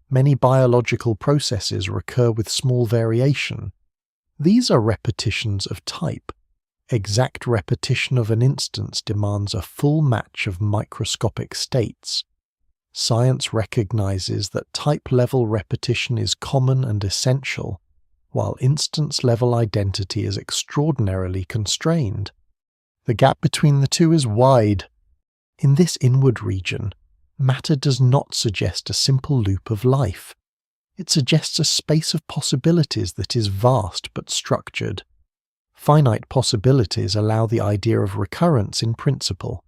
Many biological processes recur with small variation. These are repetitions of type. Exact repetition of an instance demands a full match of microscopic states. Science recognizes that type-level repetition is common and essential, while instance-level identity is extraordinarily constrained. The gap between the two is wide. In this inward region, matter does not suggest a simple loop of life. It suggests a space of possibilities that is vast but structured. Finite possibilities allow the idea of recurrence in principle,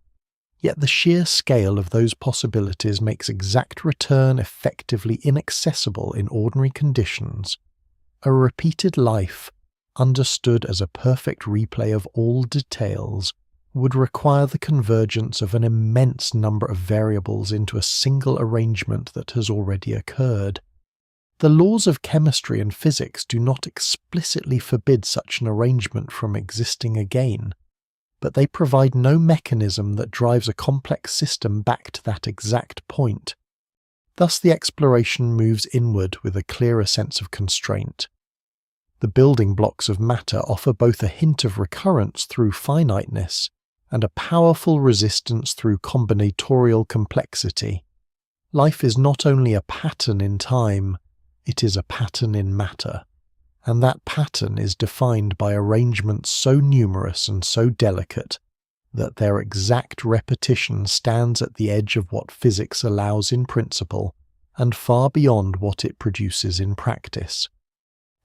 yet the sheer scale of those possibilities makes exact return effectively inaccessible in ordinary conditions. A repeated life, understood as a perfect replay of all details, would require the convergence of an immense number of variables into a single arrangement that has already occurred. The laws of chemistry and physics do not explicitly forbid such an arrangement from existing again, but they provide no mechanism that drives a complex system back to that exact point. Thus the exploration moves inward with a clearer sense of constraint. The building blocks of matter offer both a hint of recurrence through finiteness and a powerful resistance through combinatorial complexity. Life is not only a pattern in time, it is a pattern in matter, and that pattern is defined by arrangements so numerous and so delicate that their exact repetition stands at the edge of what physics allows in principle and far beyond what it produces in practice.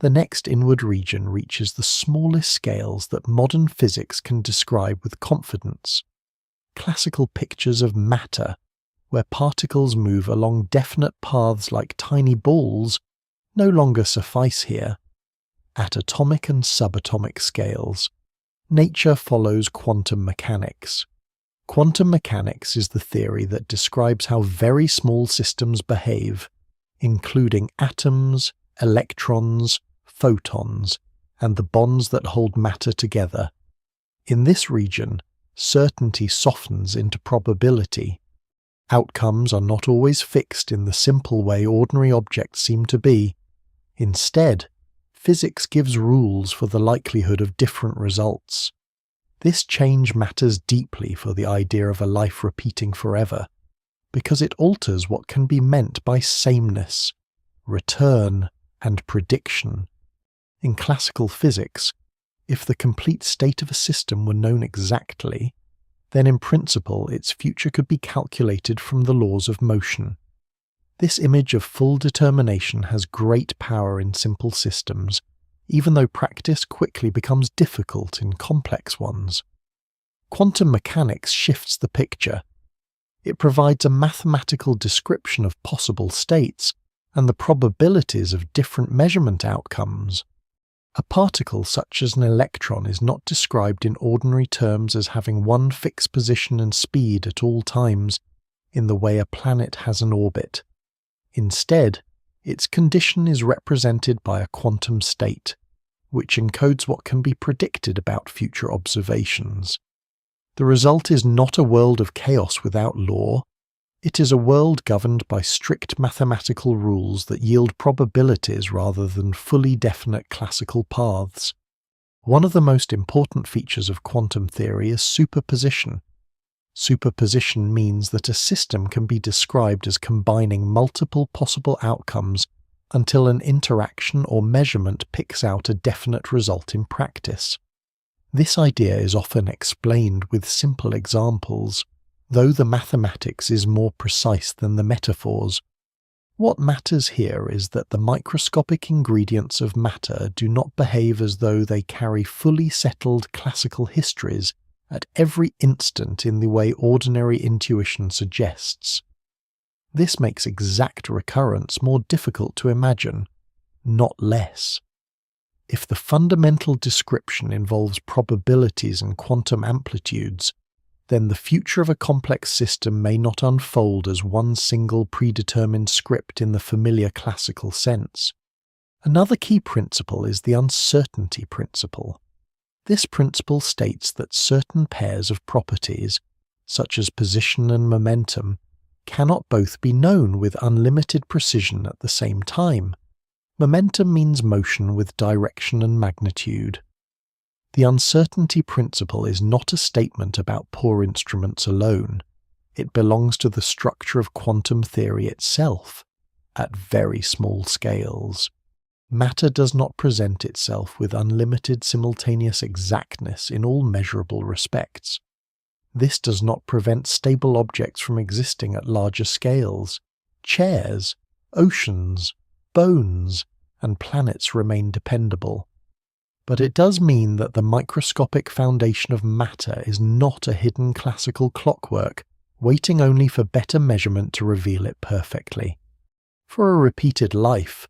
The next inward region reaches the smallest scales that modern physics can describe with confidence. Classical pictures of matter, where particles move along definite paths like tiny balls, no longer suffice here. At atomic and subatomic scales, nature follows quantum mechanics. Quantum mechanics is the theory that describes how very small systems behave, including atoms, electrons, photons, and the bonds that hold matter together. In this region, certainty softens into probability. Outcomes are not always fixed in the simple way ordinary objects seem to be. Instead, physics gives rules for the likelihood of different results. This change matters deeply for the idea of a life repeating forever, because it alters what can be meant by sameness, return, and prediction. In classical physics, if the complete state of a system were known exactly, then in principle its future could be calculated from the laws of motion. This image of full determination has great power in simple systems, even though practice quickly becomes difficult in complex ones. Quantum mechanics shifts the picture. It provides a mathematical description of possible states and the probabilities of different measurement outcomes. A particle such as an electron is not described in ordinary terms as having one fixed position and speed at all times, in the way a planet has an orbit. Instead, its condition is represented by a quantum state, which encodes what can be predicted about future observations. The result is not a world of chaos without law. It is a world governed by strict mathematical rules that yield probabilities rather than fully definite classical paths. One of the most important features of quantum theory is superposition. Superposition means that a system can be described as combining multiple possible outcomes until an interaction or measurement picks out a definite result in practice. This idea is often explained with simple examples, though the mathematics is more precise than the metaphors. What matters here is that the microscopic ingredients of matter do not behave as though they carry fully settled classical histories at every instant in the way ordinary intuition suggests. This makes exact recurrence more difficult to imagine, not less. If the fundamental description involves probabilities and quantum amplitudes, then the future of a complex system may not unfold as one single predetermined script in the familiar classical sense. Another key principle is the uncertainty principle. This principle states that certain pairs of properties, such as position and momentum, cannot both be known with unlimited precision at the same time. Momentum means motion with direction and magnitude. The uncertainty principle is not a statement about poor instruments alone. It belongs to the structure of quantum theory itself, at very small scales. Matter does not present itself with unlimited simultaneous exactness in all measurable respects. This does not prevent stable objects from existing at larger scales. Chairs, oceans, bones, and planets remain dependable. But it does mean that the microscopic foundation of matter is not a hidden classical clockwork, waiting only for better measurement to reveal it perfectly. For a repeated life,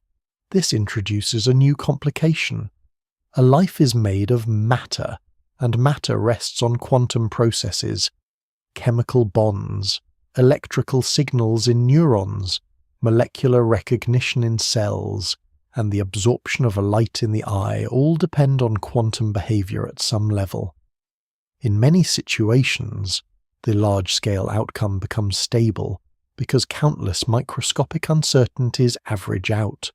this introduces a new complication. A life is made of matter, and matter rests on quantum processes, chemical bonds, electrical signals in neurons, molecular recognition in cells, and the absorption of a light in the eye all depend on quantum behavior at some level. In many situations, the large-scale outcome becomes stable because countless microscopic uncertainties average out.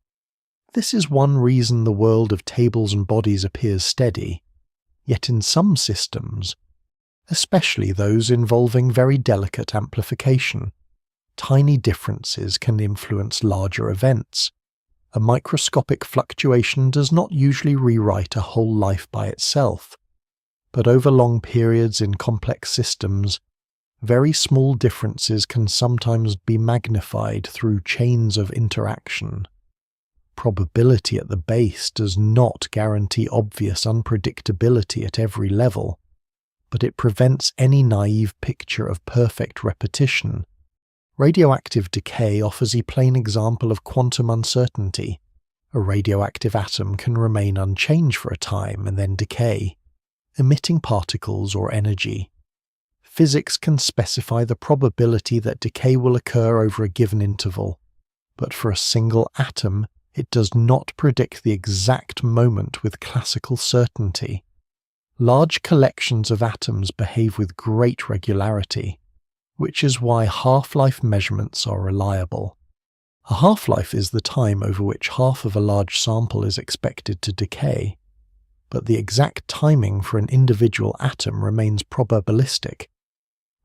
This is one reason the world of tables and bodies appears steady. Yet in some systems, especially those involving very delicate amplification, tiny differences can influence larger events. A microscopic fluctuation does not usually rewrite a whole life by itself, but over long periods in complex systems, very small differences can sometimes be magnified through chains of interaction. Probability at the base does not guarantee obvious unpredictability at every level, but it prevents any naive picture of perfect repetition. Radioactive decay offers a plain example of quantum uncertainty. A radioactive atom can remain unchanged for a time and then decay, emitting particles or energy. Physics can specify the probability that decay will occur over a given interval, but for a single atom, it does not predict the exact moment with classical certainty. Large collections of atoms behave with great regularity, which is why half-life measurements are reliable. A half-life is the time over which half of a large sample is expected to decay, but the exact timing for an individual atom remains probabilistic.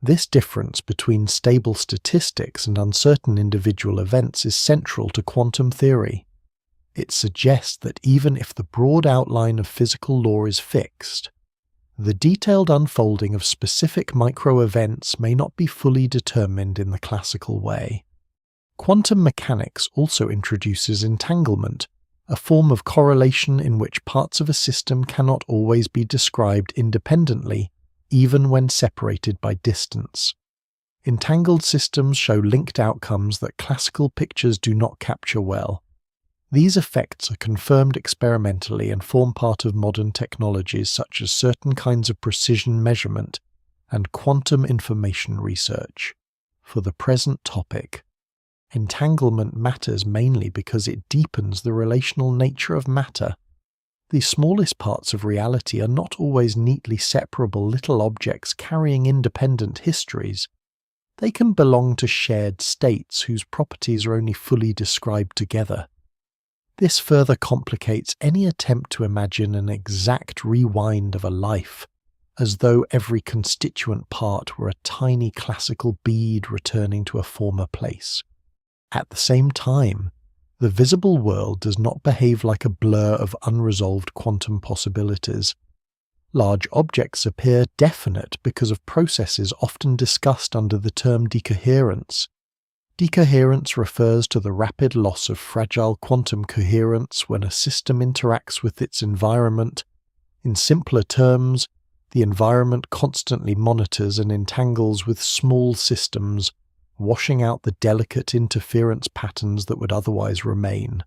This difference between stable statistics and uncertain individual events is central to quantum theory. It suggests that even if the broad outline of physical law is fixed, the detailed unfolding of specific micro-events may not be fully determined in the classical way. Quantum mechanics also introduces entanglement, a form of correlation in which parts of a system cannot always be described independently, even when separated by distance. Entangled systems show linked outcomes that classical pictures do not capture well. These effects are confirmed experimentally and form part of modern technologies such as certain kinds of precision measurement and quantum information research. For the present topic, entanglement matters mainly because it deepens the relational nature of matter. The smallest parts of reality are not always neatly separable little objects carrying independent histories. They can belong to shared states whose properties are only fully described together. This further complicates any attempt to imagine an exact rewind of a life, as though every constituent part were a tiny classical bead returning to a former place. At the same time, the visible world does not behave like a blur of unresolved quantum possibilities. Large objects appear definite because of processes often discussed under the term decoherence. Decoherence refers to the rapid loss of fragile quantum coherence when a system interacts with its environment. In simpler terms, the environment constantly monitors and entangles with small systems, washing out the delicate interference patterns that would otherwise remain.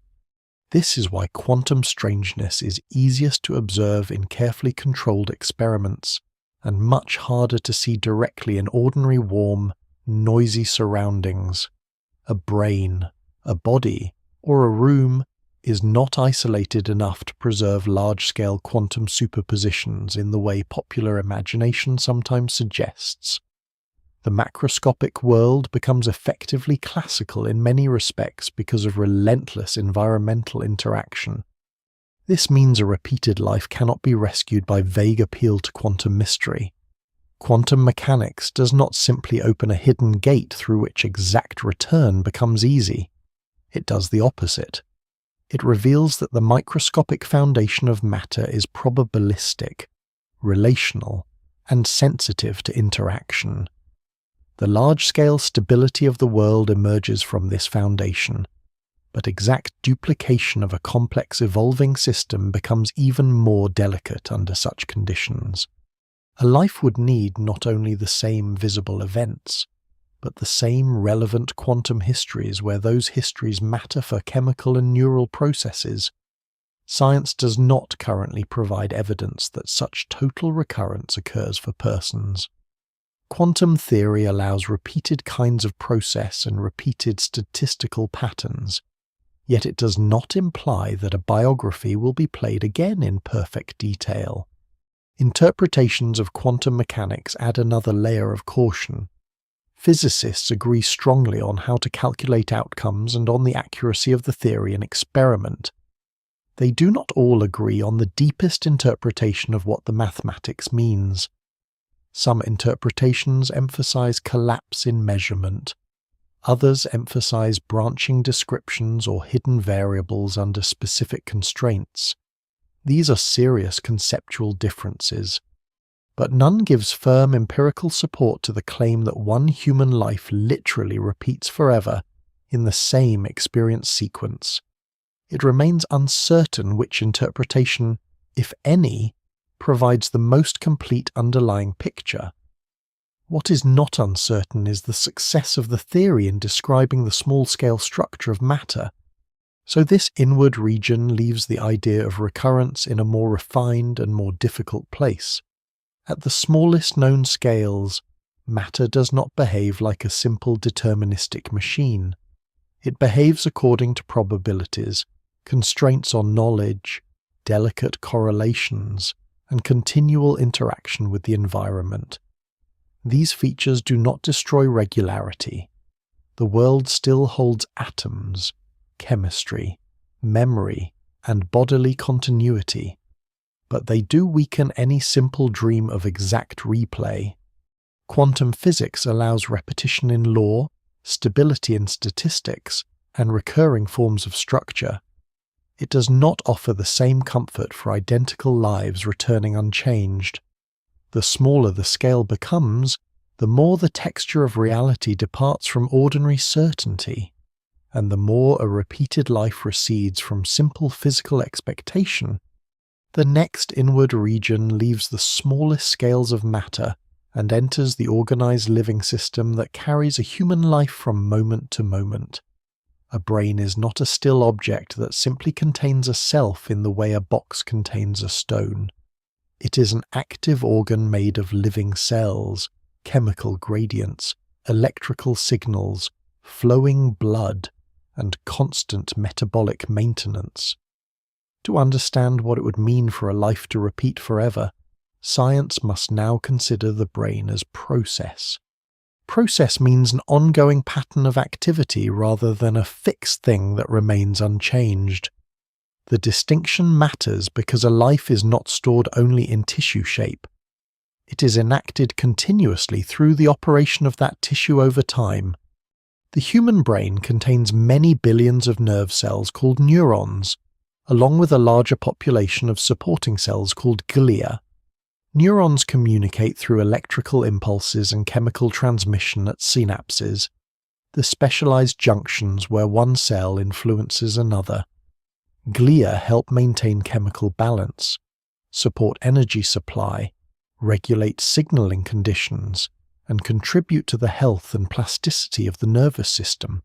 This is why quantum strangeness is easiest to observe in carefully controlled experiments, and much harder to see directly in ordinary warm, noisy surroundings. A brain, a body, or a room is not isolated enough to preserve large-scale quantum superpositions in the way popular imagination sometimes suggests. The macroscopic world becomes effectively classical in many respects because of relentless environmental interaction. This means a repeated life cannot be rescued by vague appeal to quantum mystery. Quantum mechanics does not simply open a hidden gate through which exact return becomes easy. It does the opposite. It reveals that the microscopic foundation of matter is probabilistic, relational, and sensitive to interaction. The large-scale stability of the world emerges from this foundation, but exact duplication of a complex evolving system becomes even more delicate under such conditions. A life would need not only the same visible events, but the same relevant quantum histories where those histories matter for chemical and neural processes. Science does not currently provide evidence that such total recurrence occurs for persons. Quantum theory allows repeated kinds of process and repeated statistical patterns, yet it does not imply that a biography will be played again in perfect detail. Interpretations of quantum mechanics add another layer of caution. Physicists agree strongly on how to calculate outcomes and on the accuracy of the theory and experiment. They do not all agree on the deepest interpretation of what the mathematics means. Some interpretations emphasize collapse in measurement. Others emphasize branching descriptions or hidden variables under specific constraints. These are serious conceptual differences, but none gives firm empirical support to the claim that one human life literally repeats forever in the same experience sequence. It remains uncertain which interpretation, if any, provides the most complete underlying picture. What is not uncertain is the success of the theory in describing the small-scale structure of matter. So this inward region leaves the idea of recurrence in a more refined and more difficult place. At the smallest known scales, matter does not behave like a simple deterministic machine. It behaves according to probabilities, constraints on knowledge, delicate correlations, and continual interaction with the environment. These features do not destroy regularity. The world still holds atoms, chemistry, memory, and bodily continuity, but they do weaken any simple dream of exact replay. Quantum physics allows repetition in law, stability in statistics, and recurring forms of structure. It does not offer the same comfort for identical lives returning unchanged. The smaller the scale becomes, the more the texture of reality departs from ordinary certainty, and the more a repeated life recedes from simple physical expectation. The next inward region leaves the smallest scales of matter and enters the organized living system that carries a human life from moment to moment. A brain is not a still object that simply contains a self in the way a box contains a stone. It is an active organ made of living cells, chemical gradients, electrical signals, flowing blood, and constant metabolic maintenance. To understand what it would mean for a life to repeat forever, science must now consider the brain as process. Process means an ongoing pattern of activity rather than a fixed thing that remains unchanged. The distinction matters because a life is not stored only in tissue shape. It is enacted continuously through the operation of that tissue over time. The human brain contains many billions of nerve cells called neurons, along with a larger population of supporting cells called glia. Neurons communicate through electrical impulses and chemical transmission at synapses, the specialized junctions where one cell influences another. Glia help maintain chemical balance, support energy supply, regulate signaling conditions, and contribute to the health and plasticity of the nervous system.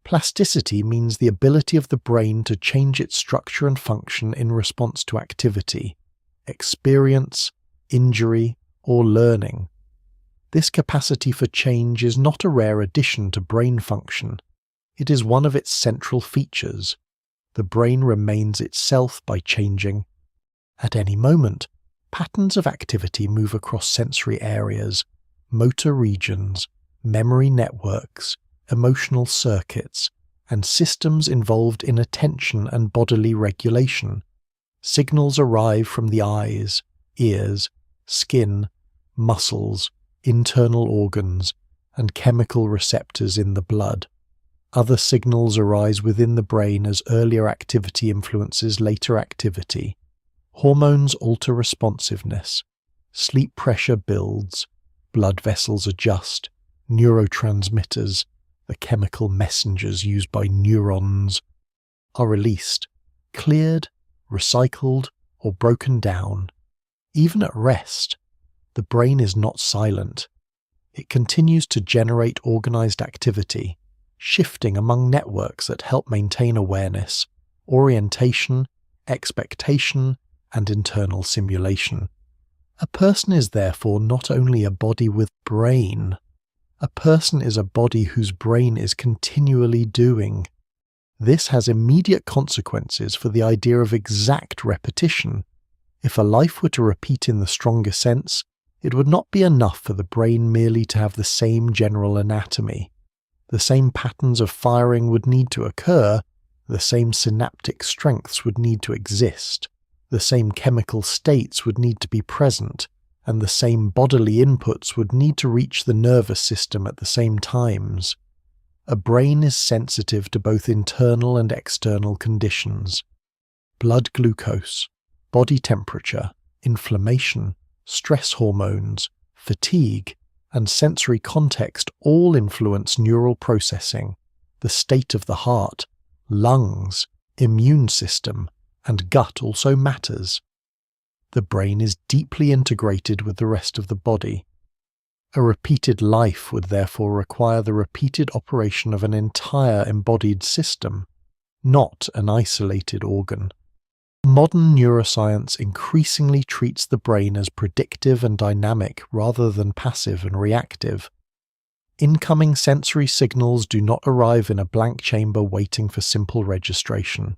Plasticity means the ability of the brain to change its structure and function in response to activity, experience, injury, or learning. This capacity for change is not a rare addition to brain function. It is one of its central features. The brain remains itself by changing. At any moment, patterns of activity move across sensory areas, motor regions, memory networks, emotional circuits, and systems involved in attention and bodily regulation. Signals arrive from the eyes, ears, skin, muscles, internal organs, and chemical receptors in the blood. Other signals arise within the brain as earlier activity influences later activity. Hormones alter responsiveness. Sleep pressure builds. Blood vessels adjust. Neurotransmitters, the chemical messengers used by neurons, are released, cleared, recycled, or broken down. Even at rest, the brain is not silent. It continues to generate organized activity, shifting among networks that help maintain awareness, orientation, expectation, and internal simulation. A person is therefore not only a body with brain. A person is a body whose brain is continually doing. This has immediate consequences for the idea of exact repetition. If a life were to repeat in the stronger sense, it would not be enough for the brain merely to have the same general anatomy. The same patterns of firing would need to occur, the same synaptic strengths would need to exist, the same chemical states would need to be present, and the same bodily inputs would need to reach the nervous system at the same times. A brain is sensitive to both internal and external conditions. Blood glucose, body temperature, inflammation, stress hormones, fatigue, and sensory context all influence neural processing, the state of the heart, lungs, immune system, and gut also matters. The brain is deeply integrated with the rest of the body. A repeated life would therefore require the repeated operation of an entire embodied system, not an isolated organ. Modern neuroscience increasingly treats the brain as predictive and dynamic rather than passive and reactive. Incoming sensory signals do not arrive in a blank chamber waiting for simple registration.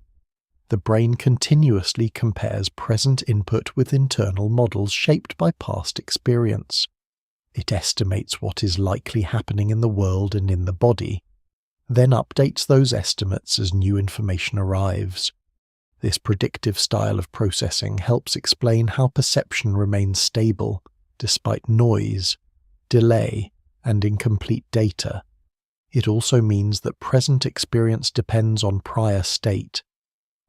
The brain continuously compares present input with internal models shaped by past experience. It estimates what is likely happening in the world and in the body, then updates those estimates as new information arrives. This predictive style of processing helps explain how perception remains stable despite noise, delay, and incomplete data. It also means that present experience depends on prior state.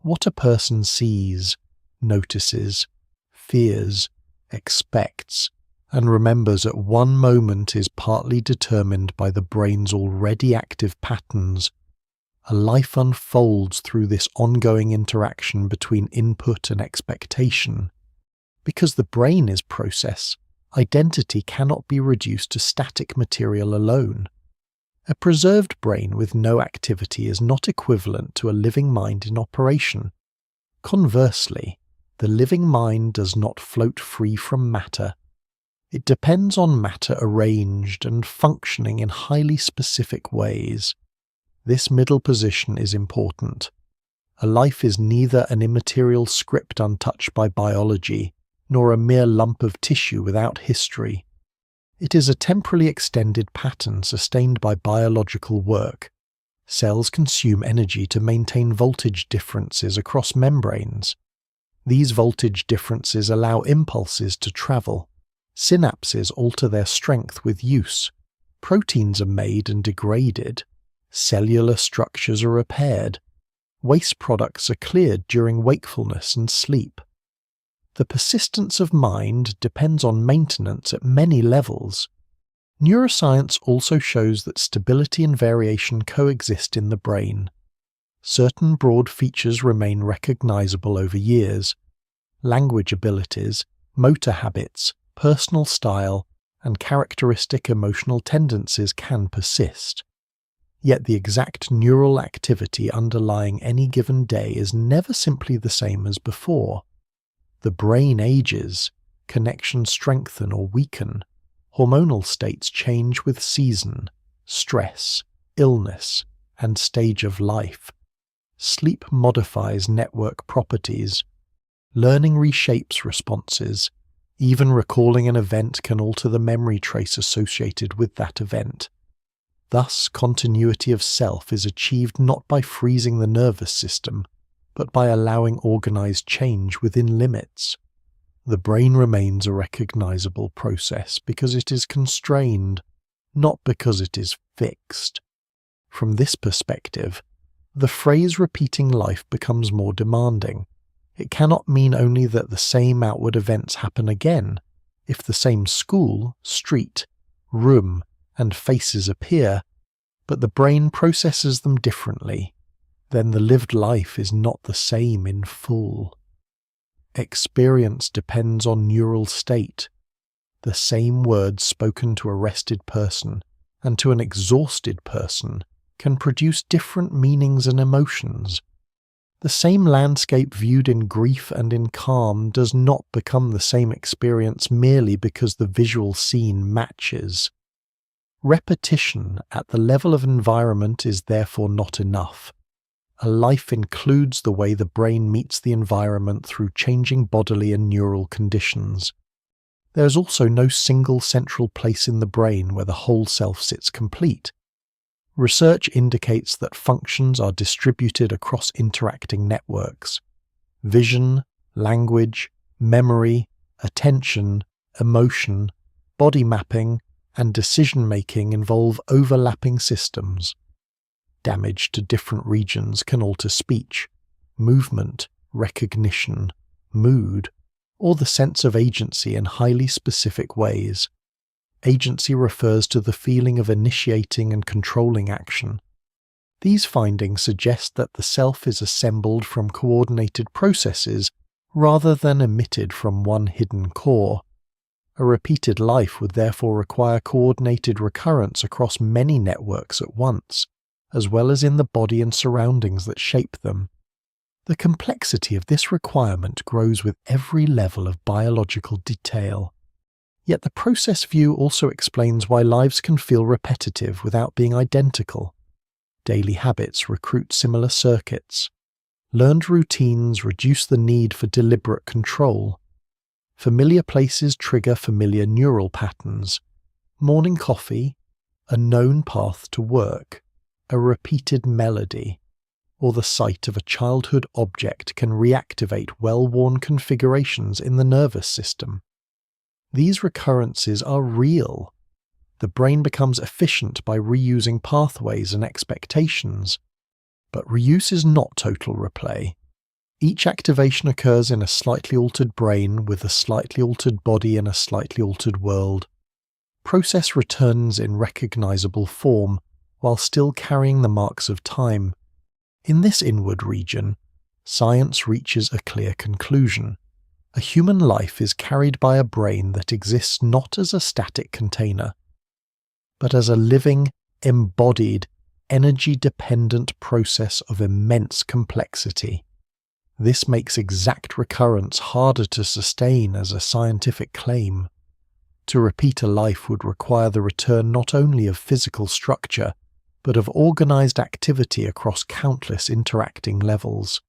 What a person sees, notices, fears, expects, and remembers at one moment is partly determined by the brain's already active patterns. A life unfolds through this ongoing interaction between input and expectation. Because the brain is process, identity cannot be reduced to static material alone. A preserved brain with no activity is not equivalent to a living mind in operation. Conversely, the living mind does not float free from matter. It depends on matter arranged and functioning in highly specific ways. This middle position is important. A life is neither an immaterial script untouched by biology, nor a mere lump of tissue without history. It is a temporally extended pattern sustained by biological work. Cells consume energy to maintain voltage differences across membranes. These voltage differences allow impulses to travel. Synapses alter their strength with use. Proteins are made and degraded. Cellular structures are repaired. Waste products are cleared during wakefulness and sleep. The persistence of mind depends on maintenance at many levels. Neuroscience also shows that stability and variation coexist in the brain. Certain broad features remain recognizable over years. Language abilities, motor habits, personal style, and characteristic emotional tendencies can persist. Yet the exact neural activity underlying any given day is never simply the same as before. The brain ages, connections strengthen or weaken, hormonal states change with season, stress, illness, and stage of life. Sleep modifies network properties. Learning reshapes responses. Even recalling an event can alter the memory trace associated with that event. Thus, continuity of self is achieved not by freezing the nervous system, but by allowing organized change within limits. The brain remains a recognizable process because it is constrained, not because it is fixed. From this perspective, the phrase repeating life becomes more demanding. It cannot mean only that the same outward events happen again. If the same school, street, room, and faces appear, but the brain processes them differently, then the lived life is not the same in full. Experience depends on neural state. The same words spoken to a rested person and to an exhausted person can produce different meanings and emotions. The same landscape viewed in grief and in calm does not become the same experience merely because the visual scene matches. Repetition at the level of environment is therefore not enough. A life includes the way the brain meets the environment through changing bodily and neural conditions. There is also no single central place in the brain where the whole self sits complete. Research indicates that functions are distributed across interacting networks. Vision, language, memory, attention, emotion, body mapping, and decision-making involve overlapping systems. Damage to different regions can alter speech, movement, recognition, mood, or the sense of agency in highly specific ways. Agency refers to the feeling of initiating and controlling action. These findings suggest that the self is assembled from coordinated processes rather than emitted from one hidden core. A repeated life would therefore require coordinated recurrence across many networks at once, as well as in the body and surroundings that shape them. The complexity of this requirement grows with every level of biological detail. Yet the process view also explains why lives can feel repetitive without being identical. Daily habits recruit similar circuits. Learned routines reduce the need for deliberate control. Familiar places trigger familiar neural patterns. Morning coffee, a known path to work, a repeated melody, or the sight of a childhood object can reactivate well-worn configurations in the nervous system. These recurrences are real. The brain becomes efficient by reusing pathways and expectations. But reuse is not total replay. Each activation occurs in a slightly altered brain with a slightly altered body in a slightly altered world. Process returns in recognizable form while still carrying the marks of time. In this inward region, science reaches a clear conclusion. A human life is carried by a brain that exists not as a static container, but as a living, embodied, energy-dependent process of immense complexity. This makes exact recurrence harder to sustain as a scientific claim. To repeat a life would require the return not only of physical structure, but of organized activity across countless interacting levels.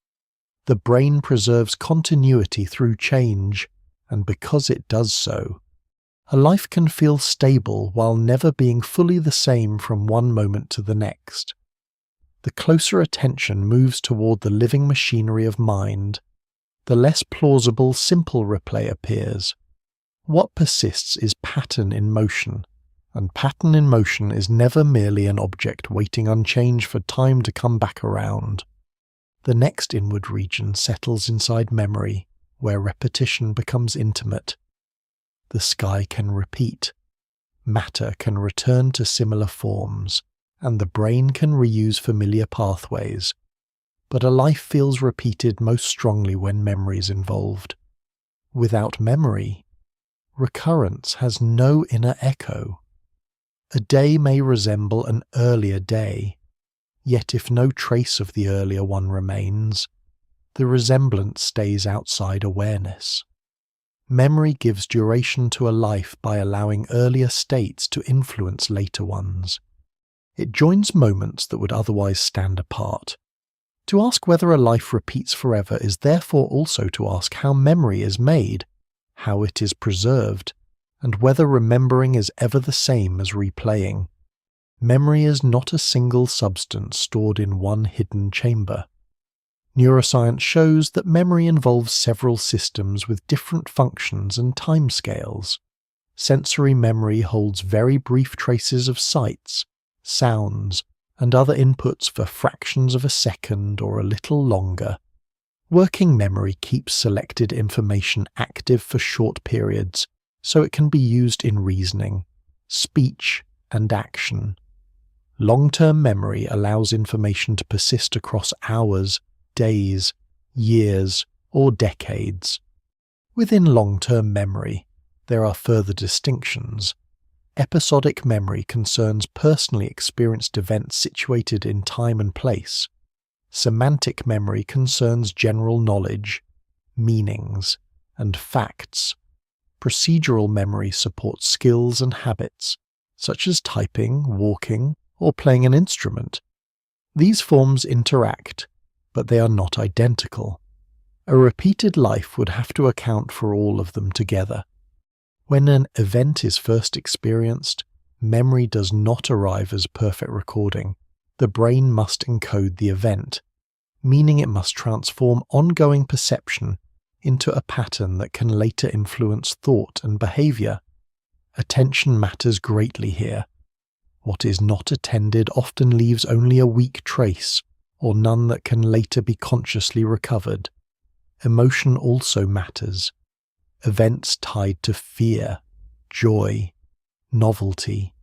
The brain preserves continuity through change, and because it does so, a life can feel stable while never being fully the same from one moment to the next. The closer attention moves toward the living machinery of mind, the less plausible simple replay appears. What persists is pattern in motion, and pattern in motion is never merely an object waiting unchanged for time to come back around. The next inward region settles inside memory, where repetition becomes intimate. The sky can repeat, matter can return to similar forms, and the brain can reuse familiar pathways. But a life feels repeated most strongly when memory is involved. Without memory, recurrence has no inner echo. A day may resemble an earlier day, yet if no trace of the earlier one remains, the resemblance stays outside awareness. Memory gives duration to a life by allowing earlier states to influence later ones. It joins moments that would otherwise stand apart. To ask whether a life repeats forever is therefore also to ask how memory is made, how it is preserved, and whether remembering is ever the same as replaying. Memory is not a single substance stored in one hidden chamber. Neuroscience shows that memory involves several systems with different functions and timescales. Sensory memory holds very brief traces of sights, sounds, and other inputs for fractions of a second or a little longer. Working memory keeps selected information active for short periods, so it can be used in reasoning, speech, and action. Long-term memory allows information to persist across hours, days, years, or decades. Within long-term memory, there are further distinctions. Episodic memory concerns personally experienced events situated in time and place. Semantic memory concerns general knowledge, meanings, and facts. Procedural memory supports skills and habits, such as typing, walking, or playing an instrument. These forms interact, but they are not identical. A repeated life would have to account for all of them together. When an event is first experienced, memory does not arrive as perfect recording. The brain must encode the event, meaning it must transform ongoing perception into a pattern that can later influence thought and behavior. Attention matters greatly here. What is not attended often leaves only a weak trace, or none that can later be consciously recovered. Emotion also matters. Events tied to fear, joy, novelty,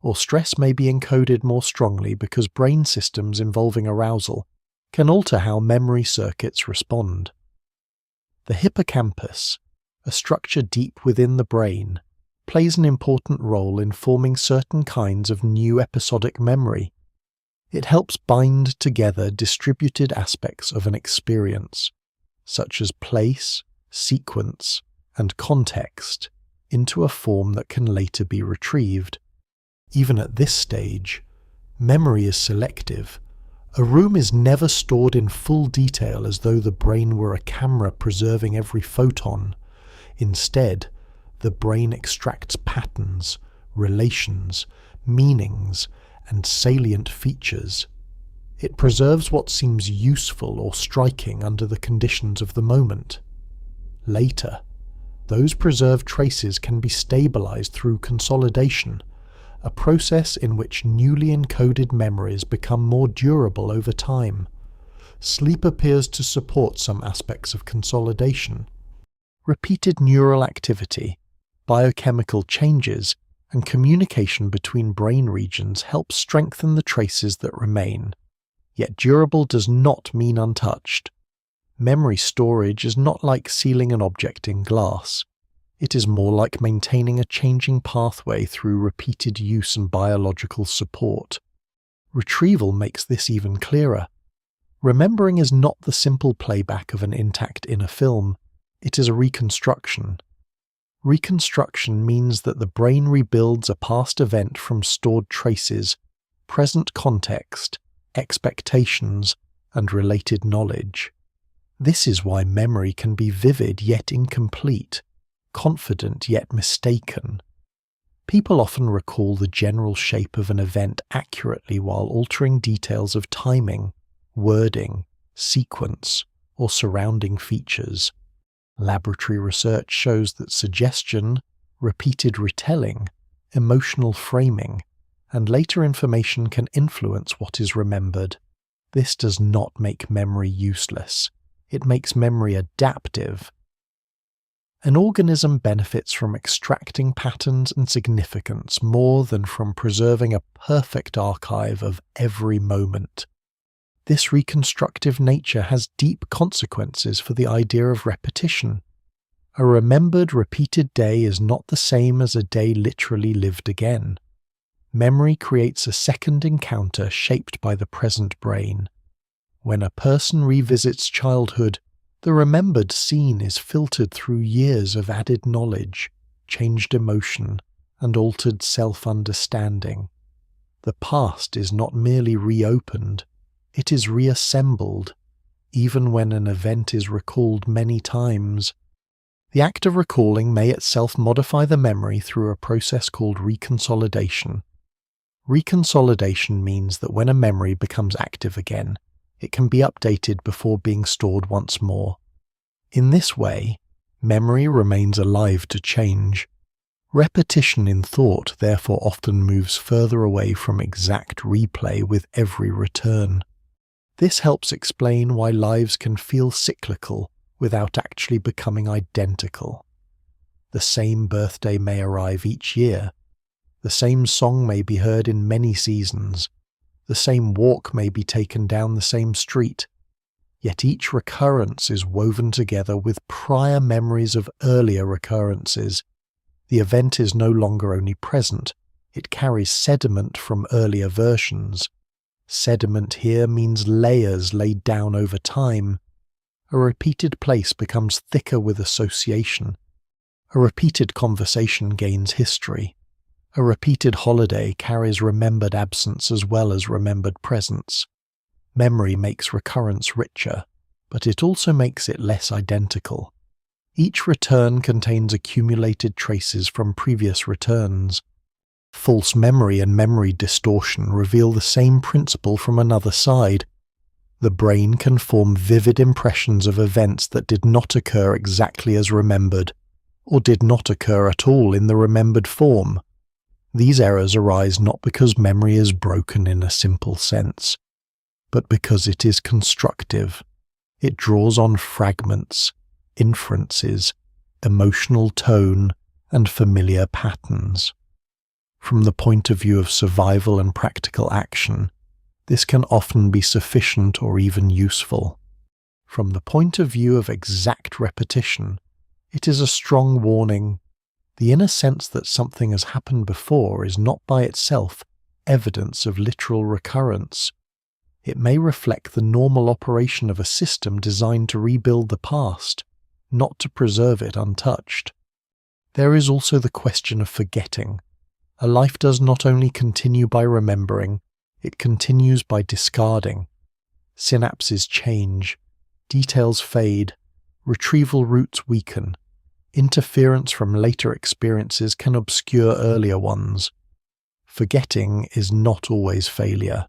or stress may be encoded more strongly because brain systems involving arousal can alter how memory circuits respond. The hippocampus, a structure deep within the brain, plays an important role in forming certain kinds of new episodic memory. It helps bind together distributed aspects of an experience, such as place, sequence, and context, into a form that can later be retrieved. Even at this stage, memory is selective. A room is never stored in full detail as though the brain were a camera preserving every photon. Instead, the brain extracts patterns, relations, meanings, and salient features. It preserves what seems useful or striking under the conditions of the moment. Later, those preserved traces can be stabilized through consolidation, a process in which newly encoded memories become more durable over time. Sleep appears to support some aspects of consolidation. Repeated neural activity, biochemical changes, and communication between brain regions help strengthen the traces that remain. Yet durable does not mean untouched. Memory storage is not like sealing an object in glass. It is more like maintaining a changing pathway through repeated use and biological support. Retrieval makes this even clearer. Remembering is not the simple playback of an intact inner film. It is a reconstruction. Reconstruction means that the brain rebuilds a past event from stored traces, present context, expectations, and related knowledge. This is why memory can be vivid yet incomplete, confident yet mistaken. People often recall the general shape of an event accurately while altering details of timing, wording, sequence, or surrounding features. Laboratory research shows that suggestion, repeated retelling, emotional framing, and later information can influence what is remembered. This does not make memory useless. It makes memory adaptive. An organism benefits from extracting patterns and significance more than from preserving a perfect archive of every moment. This reconstructive nature has deep consequences for the idea of repetition. A remembered, repeated day is not the same as a day literally lived again. Memory creates a second encounter shaped by the present brain. When a person revisits childhood, the remembered scene is filtered through years of added knowledge, changed emotion, and altered self-understanding. The past is not merely reopened, it is reassembled, even when an event is recalled many times. The act of recalling may itself modify the memory through a process called reconsolidation. Reconsolidation means that when a memory becomes active again, it can be updated before being stored once more. In this way, memory remains alive to change. Repetition in thought therefore often moves further away from exact replay with every return. This helps explain why lives can feel cyclical without actually becoming identical. The same birthday may arrive each year. The same song may be heard in many seasons. The same walk may be taken down the same street. Yet each recurrence is woven together with prior memories of earlier recurrences. The event is no longer only present, it carries sediment from earlier versions. Sediment here means layers laid down over time. A repeated place becomes thicker with association. A repeated conversation gains history. A repeated holiday carries remembered absence as well as remembered presence. Memory makes recurrence richer, but it also makes it less identical. Each return contains accumulated traces from previous returns. False memory and memory distortion reveal the same principle from another side. The brain can form vivid impressions of events that did not occur exactly as remembered, or did not occur at all in the remembered form. These errors arise not because memory is broken in a simple sense, but because it is constructive. It draws on fragments, inferences, emotional tone, and familiar patterns. From the point of view of survival and practical action, this can often be sufficient or even useful. From the point of view of exact repetition, it is a strong warning. The inner sense that something has happened before is not by itself evidence of literal recurrence. It may reflect the normal operation of a system designed to rebuild the past, not to preserve it untouched. There is also the question of forgetting. A life does not only continue by remembering, it continues by discarding. Synapses change, details fade, retrieval routes weaken. Interference from later experiences can obscure earlier ones. Forgetting is not always failure.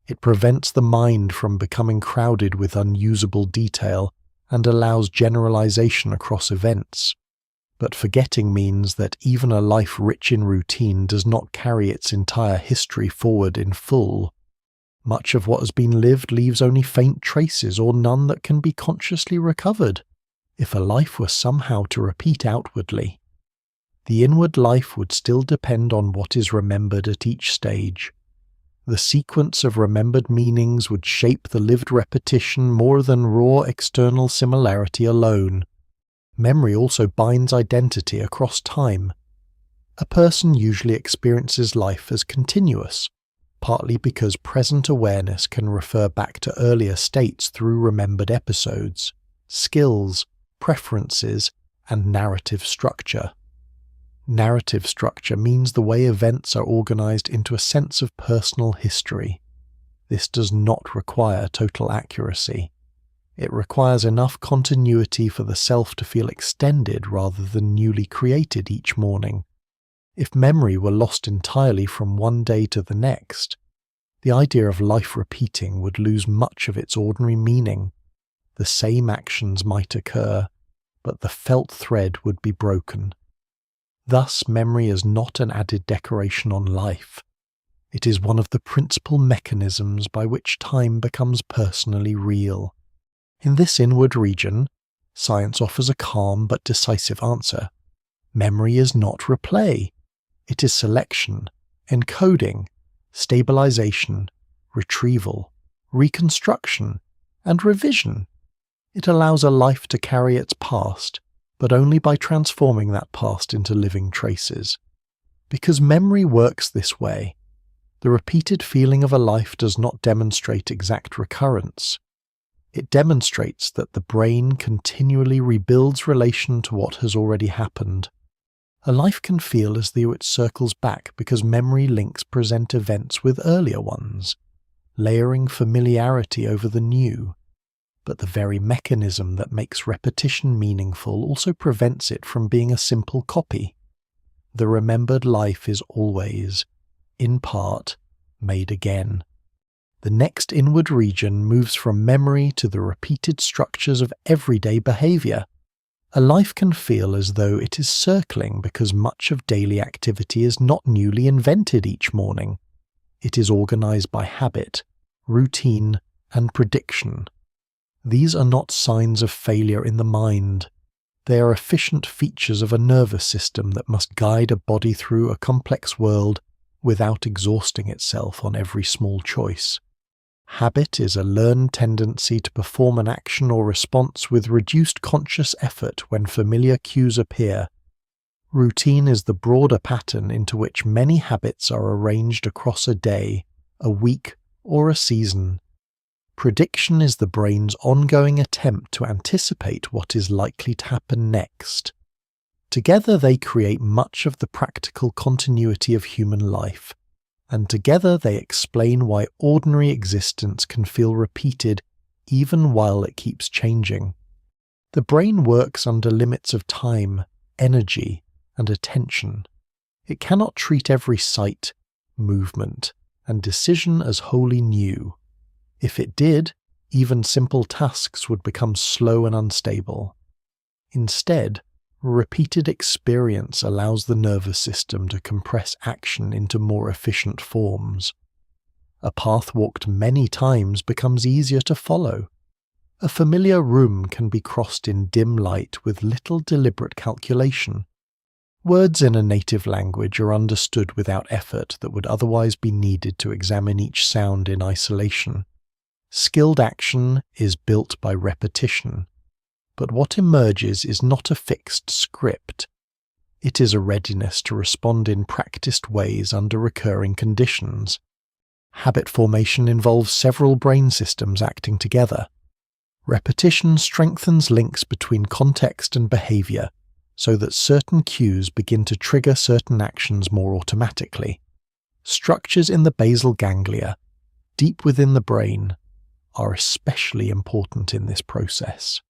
It prevents the mind from becoming crowded with unusable detail and allows generalization across events. But forgetting means that even a life rich in routine does not carry its entire history forward in full. Much of what has been lived leaves only faint traces or none that can be consciously recovered. If a life were somehow to repeat outwardly, the inward life would still depend on what is remembered at each stage. The sequence of remembered meanings would shape the lived repetition more than raw external similarity alone. Memory also binds identity across time. A person usually experiences life as continuous, partly because present awareness can refer back to earlier states through remembered episodes, skills, preferences, and narrative structure. Narrative structure means the way events are organized into a sense of personal history. This does not require total accuracy. It requires enough continuity for the self to feel extended rather than newly created each morning. If memory were lost entirely from one day to the next, the idea of life repeating would lose much of its ordinary meaning. The same actions might occur, but the felt thread would be broken. Thus, memory is not an added decoration on life. It is one of the principal mechanisms by which time becomes personally real. In this inward region, science offers a calm but decisive answer. Memory is not replay. It is selection, encoding, stabilization, retrieval, reconstruction, and revision. It allows a life to carry its past, but only by transforming that past into living traces. Because memory works this way, the repeated feeling of a life does not demonstrate exact recurrence. It demonstrates that the brain continually rebuilds relation to what has already happened. A life can feel as though it circles back because memory links present events with earlier ones, layering familiarity over the new. But the very mechanism that makes repetition meaningful also prevents it from being a simple copy. The remembered life is always, in part, made again. The next inward region moves from memory to the repeated structures of everyday behavior. A life can feel as though it is circling because much of daily activity is not newly invented each morning. It is organized by habit, routine, and prediction. These are not signs of failure in the mind. They are efficient features of a nervous system that must guide a body through a complex world without exhausting itself on every small choice. Habit is a learned tendency to perform an action or response with reduced conscious effort when familiar cues appear. Routine is the broader pattern into which many habits are arranged across a day, a week, or a season. Prediction is the brain's ongoing attempt to anticipate what is likely to happen next. Together they create much of the practical continuity of human life, and together they explain why ordinary existence can feel repeated even while it keeps changing. The brain works under limits of time, energy, and attention. It cannot treat every sight, movement, and decision as wholly new. If it did, even simple tasks would become slow and unstable. Instead, repeated experience allows the nervous system to compress action into more efficient forms. A path walked many times becomes easier to follow. A familiar room can be crossed in dim light with little deliberate calculation. Words in a native language are understood without effort that would otherwise be needed to examine each sound in isolation. Skilled action is built by repetition, but what emerges is not a fixed script. It is a readiness to respond in practiced ways under recurring conditions. Habit formation involves several brain systems acting together. Repetition strengthens links between context and behavior, so that certain cues begin to trigger certain actions more automatically. Structures in the basal ganglia, deep within the brain, are especially important in this process.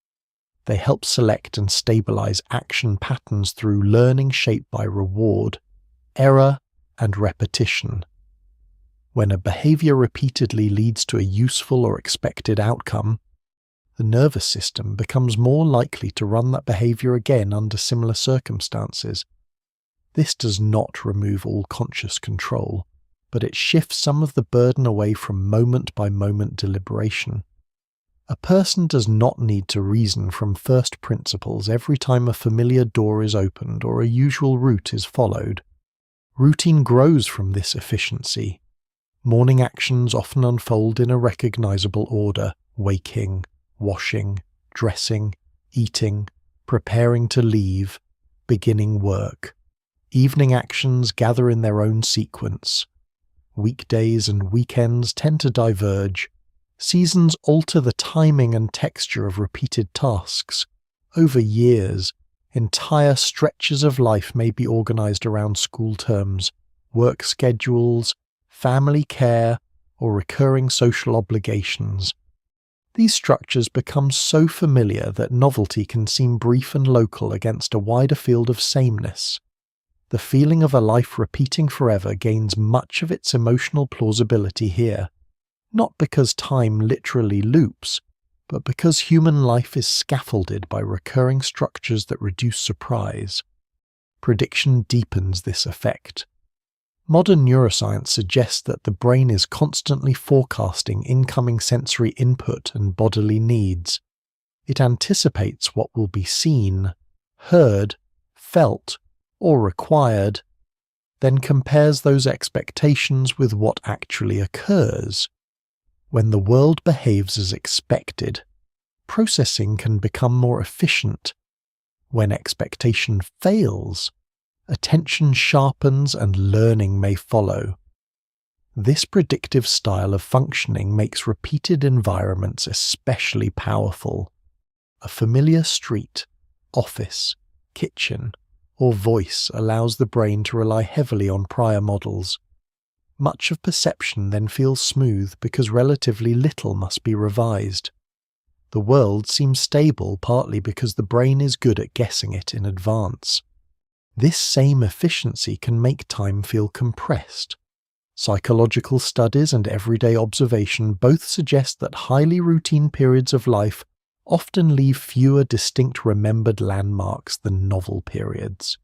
They help select and stabilize action patterns through learning shaped by reward, error, and repetition. When a behavior repeatedly leads to a useful or expected outcome, the nervous system becomes more likely to run that behavior again under similar circumstances. This does not remove all conscious control, but it shifts some of the burden away from moment-by-moment deliberation. A person does not need to reason from first principles every time a familiar door is opened or a usual route is followed. Routine grows from this efficiency. Morning actions often unfold in a recognizable order: waking, washing, dressing, eating, preparing to leave, beginning work. Evening actions gather in their own sequence. Weekdays and weekends tend to diverge. Seasons alter the timing and texture of repeated tasks. Over years, entire stretches of life may be organized around school terms, work schedules, family care, or recurring social obligations. These structures become so familiar that novelty can seem brief and local against a wider field of sameness. The feeling of a life repeating forever gains much of its emotional plausibility here, not because time literally loops, but because human life is scaffolded by recurring structures that reduce surprise. Prediction deepens this effect. Modern neuroscience suggests that the brain is constantly forecasting incoming sensory input and bodily needs. It anticipates what will be seen, heard, felt, or required, then compares those expectations with what actually occurs. When the world behaves as expected, processing can become more efficient. When expectation fails, attention sharpens and learning may follow. This predictive style of functioning makes repeated environments especially powerful. A familiar street, office, kitchen, or voice allows the brain to rely heavily on prior models. Much of perception then feels smooth because relatively little must be revised. The world seems stable partly because the brain is good at guessing it in advance. This same efficiency can make time feel compressed. Psychological studies and everyday observation both suggest that highly routine periods of life often leave fewer distinct remembered landmarks than novel periods.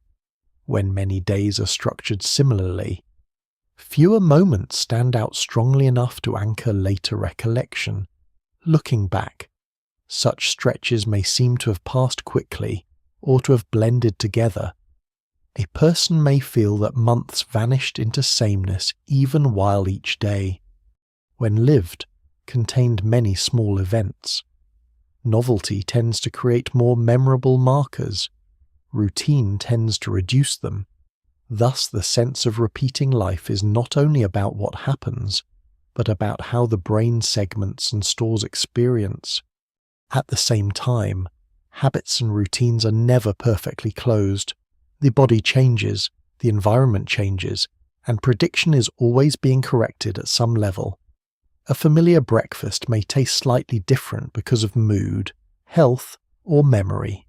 When many days are structured similarly, fewer moments stand out strongly enough to anchor later recollection. Looking back, such stretches may seem to have passed quickly or to have blended together. A person may feel that months vanished into sameness even while each day, when lived, contained many small events. Novelty tends to create more memorable markers. Routine tends to reduce them. Thus, the sense of repeating life is not only about what happens, but about how the brain segments and stores experience. At the same time, habits and routines are never perfectly closed. The body changes, the environment changes, and prediction is always being corrected at some level. A familiar breakfast may taste slightly different because of mood, health, or memory.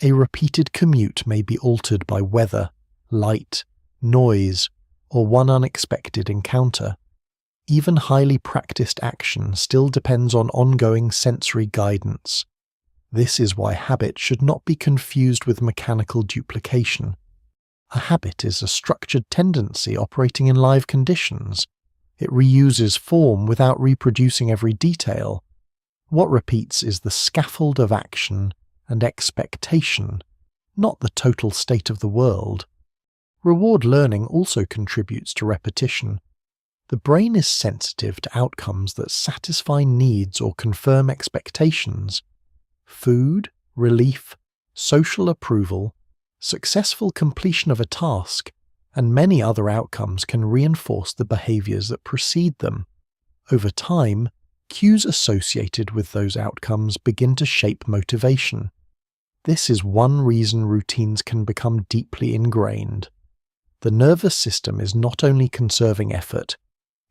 A repeated commute may be altered by weather, light, noise, or one unexpected encounter. Even highly practiced action still depends on ongoing sensory guidance. This is why habit should not be confused with mechanical duplication. A habit is a structured tendency operating in live conditions. It reuses form without reproducing every detail. What repeats is the scaffold of action and expectation, not the total state of the world. Reward learning also contributes to repetition. The brain is sensitive to outcomes that satisfy needs or confirm expectations. Food, relief, social approval, successful completion of a task, and many other outcomes can reinforce the behaviors that precede them. Over time, cues associated with those outcomes begin to shape motivation. This is one reason routines can become deeply ingrained. The nervous system is not only conserving effort,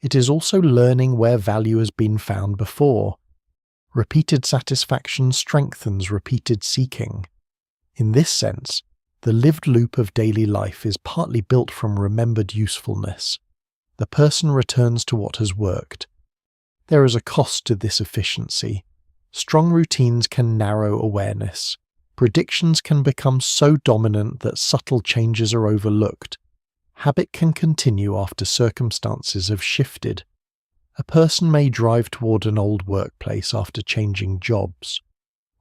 it is also learning where value has been found before. Repeated satisfaction strengthens repeated seeking. In this sense, the lived loop of daily life is partly built from remembered usefulness. The person returns to what has worked. There is a cost to this efficiency. Strong routines can narrow awareness. Predictions can become so dominant that subtle changes are overlooked. Habit can continue after circumstances have shifted. A person may drive toward an old workplace after changing jobs,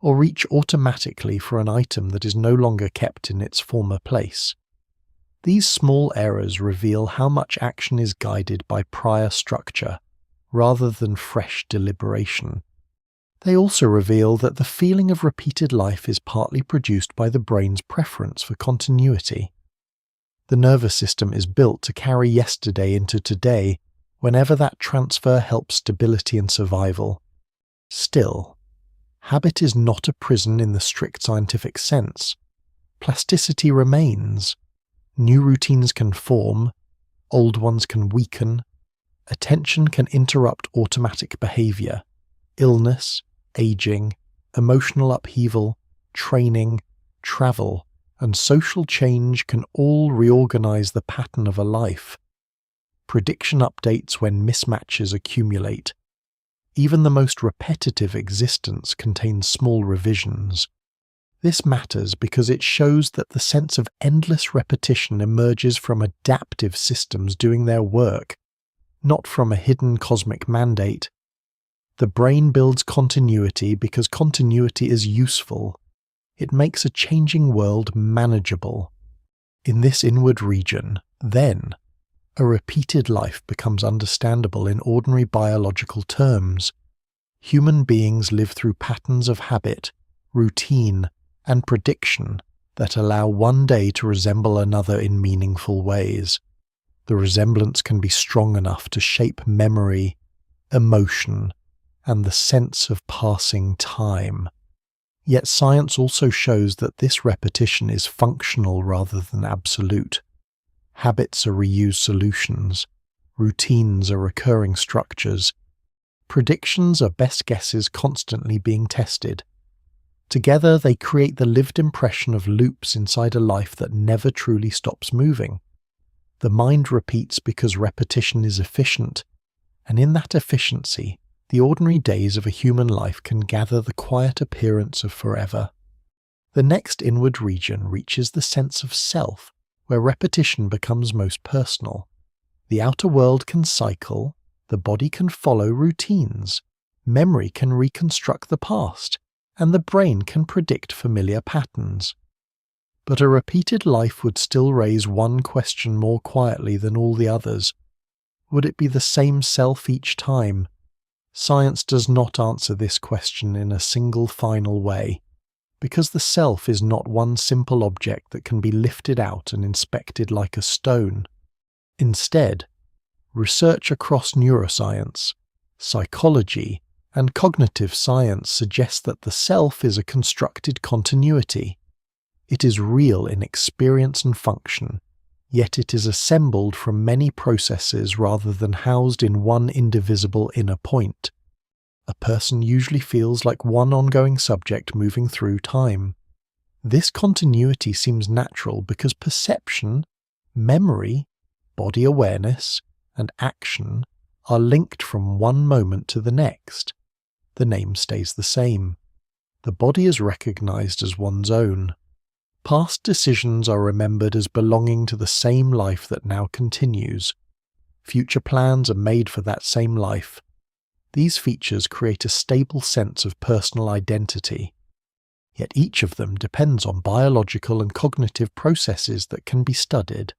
or reach automatically for an item that is no longer kept in its former place. These small errors reveal how much action is guided by prior structure, rather than fresh deliberation. They also reveal that the feeling of repeated life is partly produced by the brain's preference for continuity. The nervous system is built to carry yesterday into today, whenever that transfer helps stability and survival. Still, habit is not a prison in the strict scientific sense. Plasticity remains. New routines can form, old ones can weaken, attention can interrupt automatic behavior. Illness, aging, emotional upheaval, training, travel, and social change can all reorganize the pattern of a life. Prediction updates when mismatches accumulate. Even the most repetitive existence contains small revisions. This matters because it shows that the sense of endless repetition emerges from adaptive systems doing their work, not from a hidden cosmic mandate. The brain builds continuity because continuity is useful. It makes a changing world manageable. In this inward region, then, a repeated life becomes understandable in ordinary biological terms. Human beings live through patterns of habit, routine, and prediction that allow one day to resemble another in meaningful ways. The resemblance can be strong enough to shape memory, emotion, and the sense of passing time. Yet science also shows that this repetition is functional rather than absolute. Habits are reused solutions. Routines are recurring structures. Predictions are best guesses constantly being tested. Together they create the lived impression of loops inside a life that never truly stops moving. The mind repeats because repetition is efficient, and in that efficiency, the ordinary days of a human life can gather the quiet appearance of forever. The next inward region reaches the sense of self, where repetition becomes most personal. The outer world can cycle, the body can follow routines, memory can reconstruct the past, and the brain can predict familiar patterns. But a repeated life would still raise one question more quietly than all the others. Would it be the same self each time? Science does not answer this question in a single final way, because the self is not one simple object that can be lifted out and inspected like a stone. Instead, research across neuroscience, psychology, and cognitive science suggests that the self is a constructed continuity. It is real in experience and function, yet it is assembled from many processes rather than housed in one indivisible inner point. A person usually feels like one ongoing subject moving through time. This continuity seems natural because perception, memory, body awareness, and action are linked from one moment to the next. The name stays the same. The body is recognized as one's own. Past decisions are remembered as belonging to the same life that now continues. Future plans are made for that same life. These features create a stable sense of personal identity. Yet each of them depends on biological and cognitive processes that can be studied.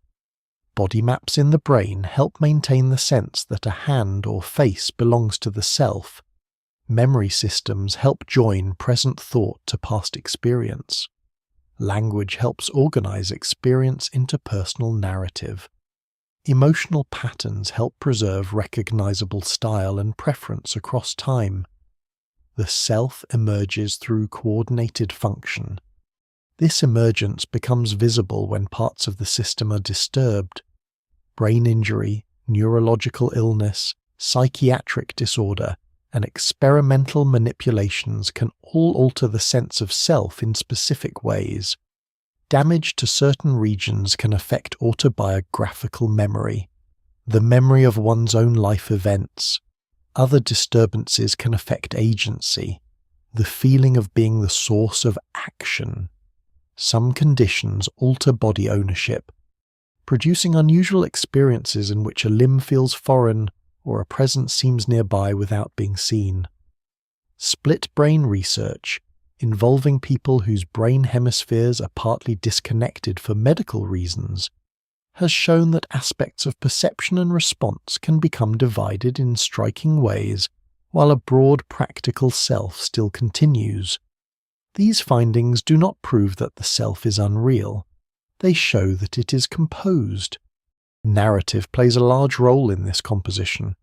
Body maps in the brain help maintain the sense that a hand or face belongs to the self. Memory systems help join present thought to past experience. Language helps organize experience into personal narrative. Emotional patterns help preserve recognizable style and preference across time. The self emerges through coordinated function. This emergence becomes visible when parts of the system are disturbed. Brain injury, neurological illness, psychiatric disorder, and experimental manipulations can all alter the sense of self in specific ways. Damage to certain regions can affect autobiographical memory, the memory of one's own life events. Other disturbances can affect agency, the feeling of being the source of action. Some conditions alter body ownership, producing unusual experiences in which a limb feels foreign or a presence seems nearby without being seen. Split brain research, involving people whose brain hemispheres are partly disconnected for medical reasons, has shown that aspects of perception and response can become divided in striking ways, while a broad practical self still continues. These findings do not prove that the self is unreal. They show that it is composed. Narrative plays a large role in this composition.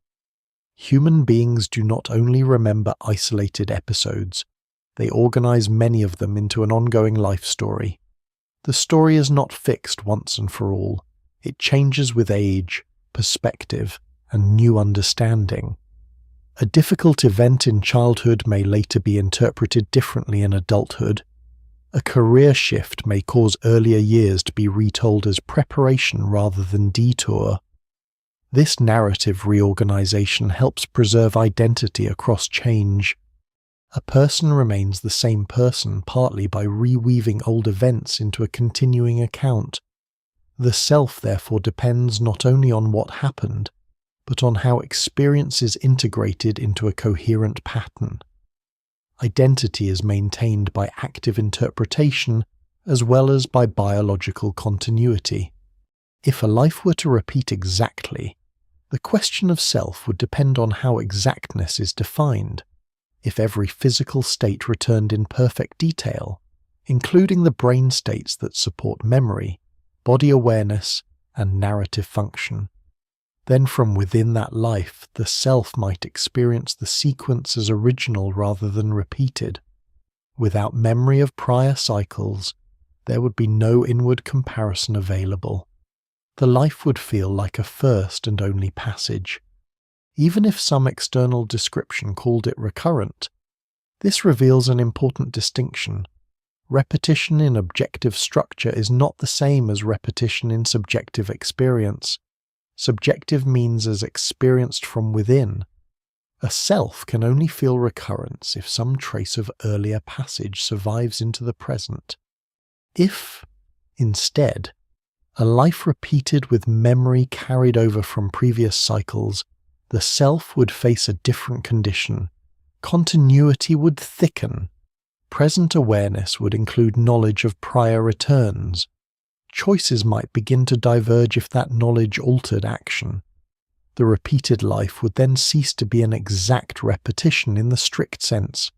Human beings do not only remember isolated episodes, they organize many of them into an ongoing life story. The story is not fixed once and for all. It changes with age, perspective, and new understanding. A difficult event in childhood may later be interpreted differently in adulthood. A career shift may cause earlier years to be retold as preparation rather than detour. This narrative reorganization helps preserve identity across change. A person remains the same person partly by reweaving old events into a continuing account. The self therefore depends not only on what happened, but on how experience is integrated into a coherent pattern. Identity is maintained by active interpretation as well as by biological continuity. If a life were to repeat exactly, the question of self would depend on how exactness is defined. If every physical state returned in perfect detail, including the brain states that support memory, body awareness, and narrative function, then from within that life the self might experience the sequence as original rather than repeated. Without memory of prior cycles, there would be no inward comparison available. The life would feel like a first and only passage. Even if some external description called it recurrent, this reveals an important distinction. Repetition in objective structure is not the same as repetition in subjective experience. Subjective means as experienced from within. A self can only feel recurrence if some trace of earlier passage survives into the present. If, instead, a life repeated with memory carried over from previous cycles, the self would face a different condition. Continuity would thicken. Present awareness would include knowledge of prior returns. Choices might begin to diverge if that knowledge altered action. The repeated life would then cease to be an exact repetition in the strict sense,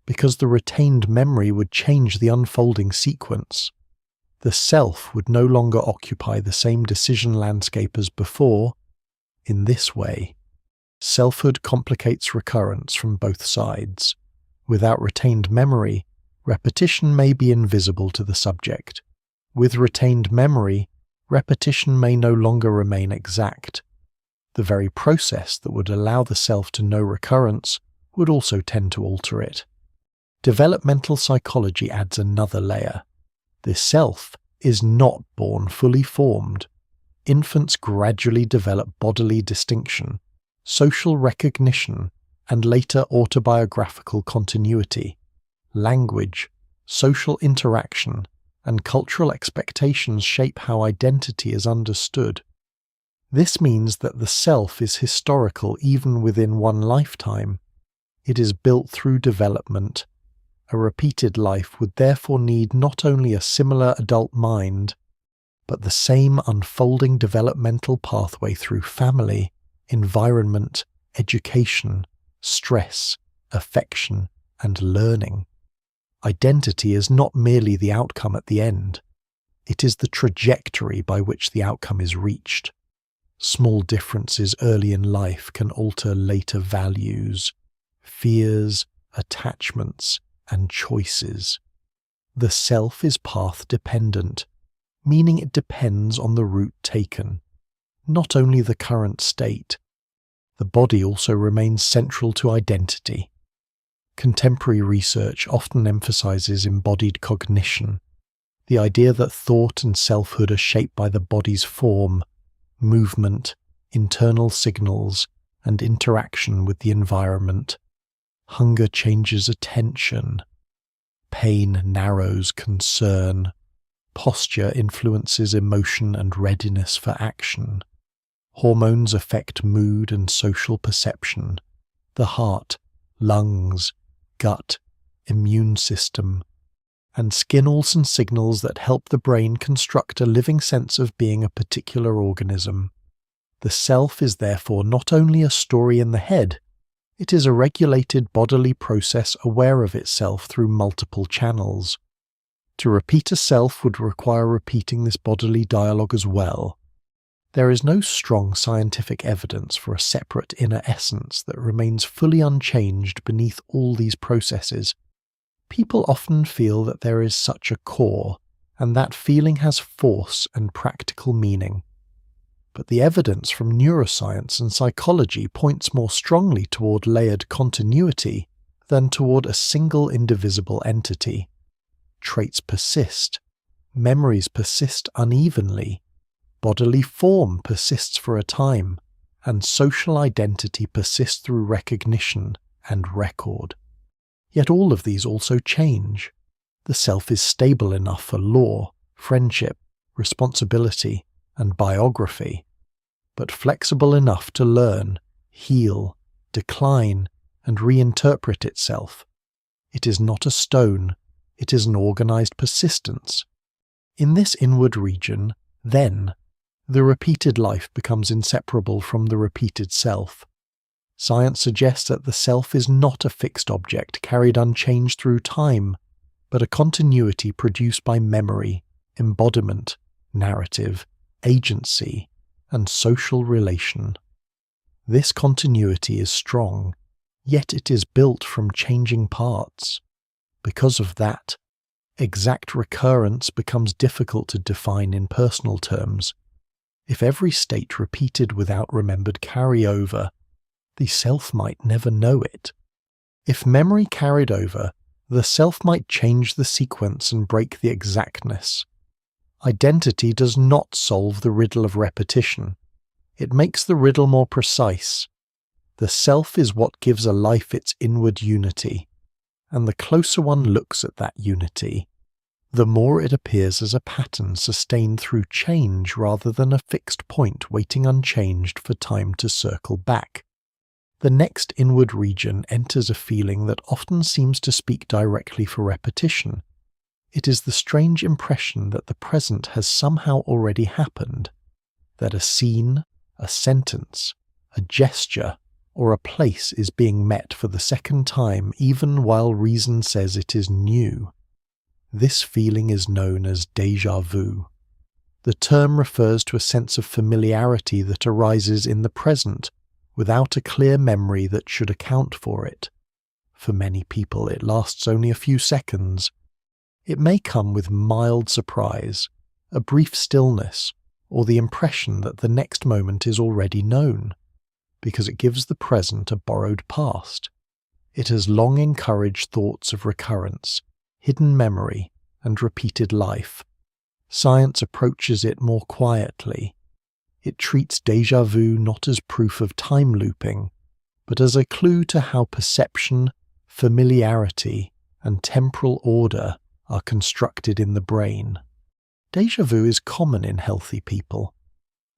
because the retained memory would change the unfolding sequence. The self would no longer occupy the same decision landscape as before. In this way, selfhood complicates recurrence from both sides. Without retained memory, repetition may be invisible to the subject. With retained memory, repetition may no longer remain exact. The very process that would allow the self to know recurrence would also tend to alter it. Developmental psychology adds another layer. The self is not born fully formed. Infants gradually develop bodily distinction, social recognition, and later autobiographical continuity. Language, social interaction, and cultural expectations shape how identity is understood. This means that the self is historical even within one lifetime. It is built through development. A repeated life would therefore need not only a similar adult mind, but the same unfolding developmental pathway through family, environment, education, stress, affection, and learning. Identity is not merely the outcome at the end. It is the trajectory by which the outcome is reached. Small differences early in life can alter later values, fears, attachments, and choices. The self is path-dependent, meaning it depends on the route taken, not only the current state. The body also remains central to identity. Contemporary research often emphasizes embodied cognition, the idea that thought and selfhood are shaped by the body's form, movement, internal signals, and interaction with the environment. Hunger changes attention. Pain narrows concern. Posture influences emotion and readiness for action. Hormones affect mood and social perception. The heart, lungs, gut, immune system, and skin all send signals that help the brain construct a living sense of being a particular organism. The self is therefore not only a story in the head, it is a regulated bodily process aware of itself through multiple channels. To repeat a self would require repeating this bodily dialogue as well. There is no strong scientific evidence for a separate inner essence that remains fully unchanged beneath all these processes. People often feel that there is such a core, and that feeling has force and practical meaning. but the evidence from neuroscience and psychology points more strongly toward layered continuity than toward a single indivisible entity. Traits persist, memories persist unevenly, bodily form persists for a time, and social identity persists through recognition and record. Yet all of these also change. The self is stable enough for law, friendship, responsibility, and biography, but flexible enough to learn, heal, decline, and reinterpret itself. It is not a stone, it is an organized persistence. In this inward region, then, the repeated life becomes inseparable from the repeated self. Science suggests that the self is not a fixed object carried unchanged through time, but a continuity produced by memory, embodiment, narrative, agency, and social relation. This continuity is strong, yet it is built from changing parts. Because of that, exact recurrence becomes difficult to define in personal terms. If every state repeated without remembered carryover, the self might never know it. If memory carried over, the self might change the sequence and break the exactness. Identity does not solve the riddle of repetition. It makes the riddle more precise. The self is what gives a life its inward unity, and the closer one looks at that unity, the more it appears as a pattern sustained through change rather than a fixed point waiting unchanged for time to circle back. The next inward region enters a feeling that often seems to speak directly for repetition. It is the strange impression that the present has somehow already happened, that a scene, a sentence, a gesture, or a place is being met for the second time even while reason says it is new. This feeling is known as déjà vu. The term refers to a sense of familiarity that arises in the present without a clear memory that should account for it. For many people, it lasts only a few seconds. It may come with mild surprise, a brief stillness, or the impression that the next moment is already known, because it gives the present a borrowed past. It has long encouraged thoughts of recurrence, hidden memory, and repeated life. Science approaches it more quietly. It treats déjà vu not as proof of time looping, but as a clue to how perception, familiarity, and temporal order are constructed in the brain. Déjà vu is common in healthy people.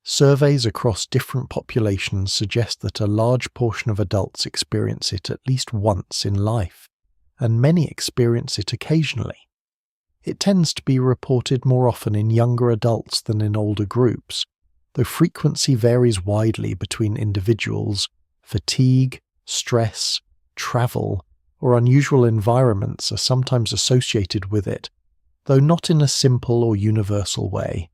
Surveys across different populations suggest that a large portion of adults experience it at least once in life, and many experience it occasionally. It tends to be reported more often in younger adults than in older groups, though frequency varies widely between individuals. Fatigue, stress, travel, or unusual environments are sometimes associated with it, though not in a simple or universal way.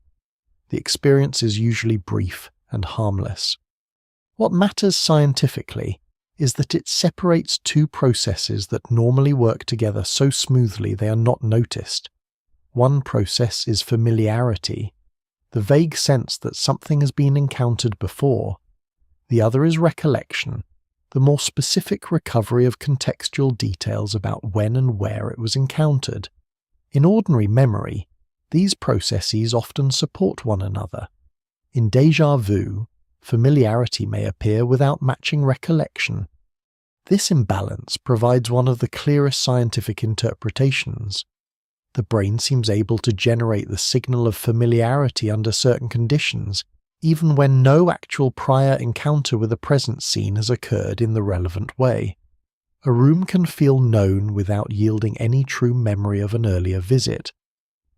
The experience is usually brief and harmless. What matters scientifically is that it separates two processes that normally work together so smoothly they are not noticed. One process is familiarity, the vague sense that something has been encountered before. The other is recollection, the more specific recovery of contextual details about when and where it was encountered. In ordinary memory, these processes often support one another. In déjà vu, familiarity may appear without matching recollection. This imbalance provides one of the clearest scientific interpretations. The brain seems able to generate the signal of familiarity under certain conditions, even when no actual prior encounter with a present scene has occurred in the relevant way. A room can feel known without yielding any true memory of an earlier visit.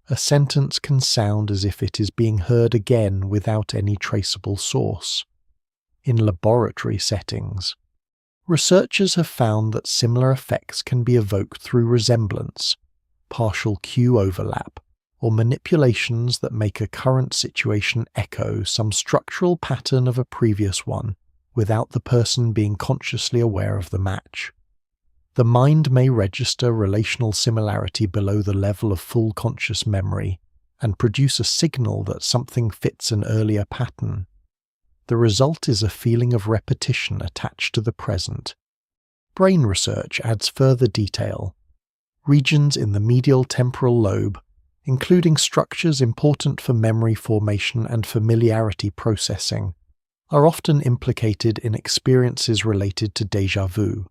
A sentence can sound as if it is being heard again without any traceable source. In laboratory settings, researchers have found that similar effects can be evoked through resemblance, partial cue overlap, or manipulations that make a current situation echo some structural pattern of a previous one without the person being consciously aware of the match. The mind may register relational similarity below the level of full conscious memory and produce a signal that something fits an earlier pattern. The result is a feeling of repetition attached to the present. Brain research adds further detail. Regions in the medial temporal lobe, including structures important for memory formation and familiarity processing, are often implicated in experiences related to déjà vu.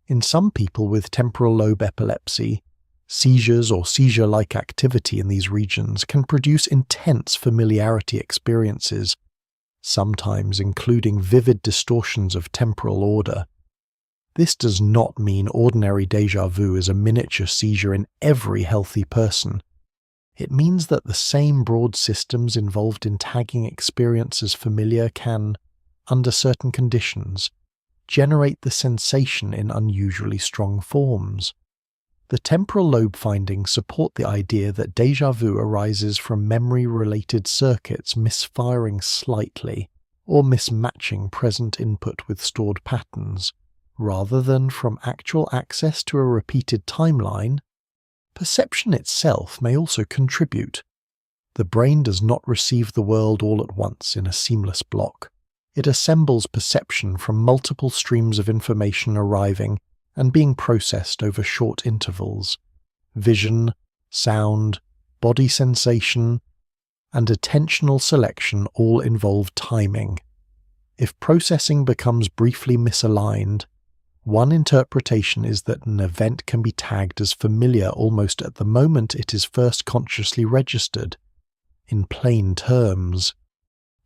In some people with temporal lobe epilepsy, seizures or seizure-like activity in these regions can produce intense familiarity experiences, sometimes including vivid distortions of temporal order. This does not mean ordinary déjà vu is a miniature seizure in every healthy person. It means that the same broad systems involved in tagging experience as familiar can, under certain conditions, generate the sensation in unusually strong forms. The temporal lobe findings support the idea that déjà vu arises from memory-related circuits misfiring slightly or mismatching present input with stored patterns, rather than from actual access to a repeated timeline. Perception itself may also contribute. The brain does not receive the world all at once in a seamless block. It assembles perception from multiple streams of information arriving and being processed over short intervals. Vision, sound, body sensation, and attentional selection all involve timing. If processing becomes briefly misaligned, one interpretation is that an event can be tagged as familiar almost at the moment it is first consciously registered. In plain terms,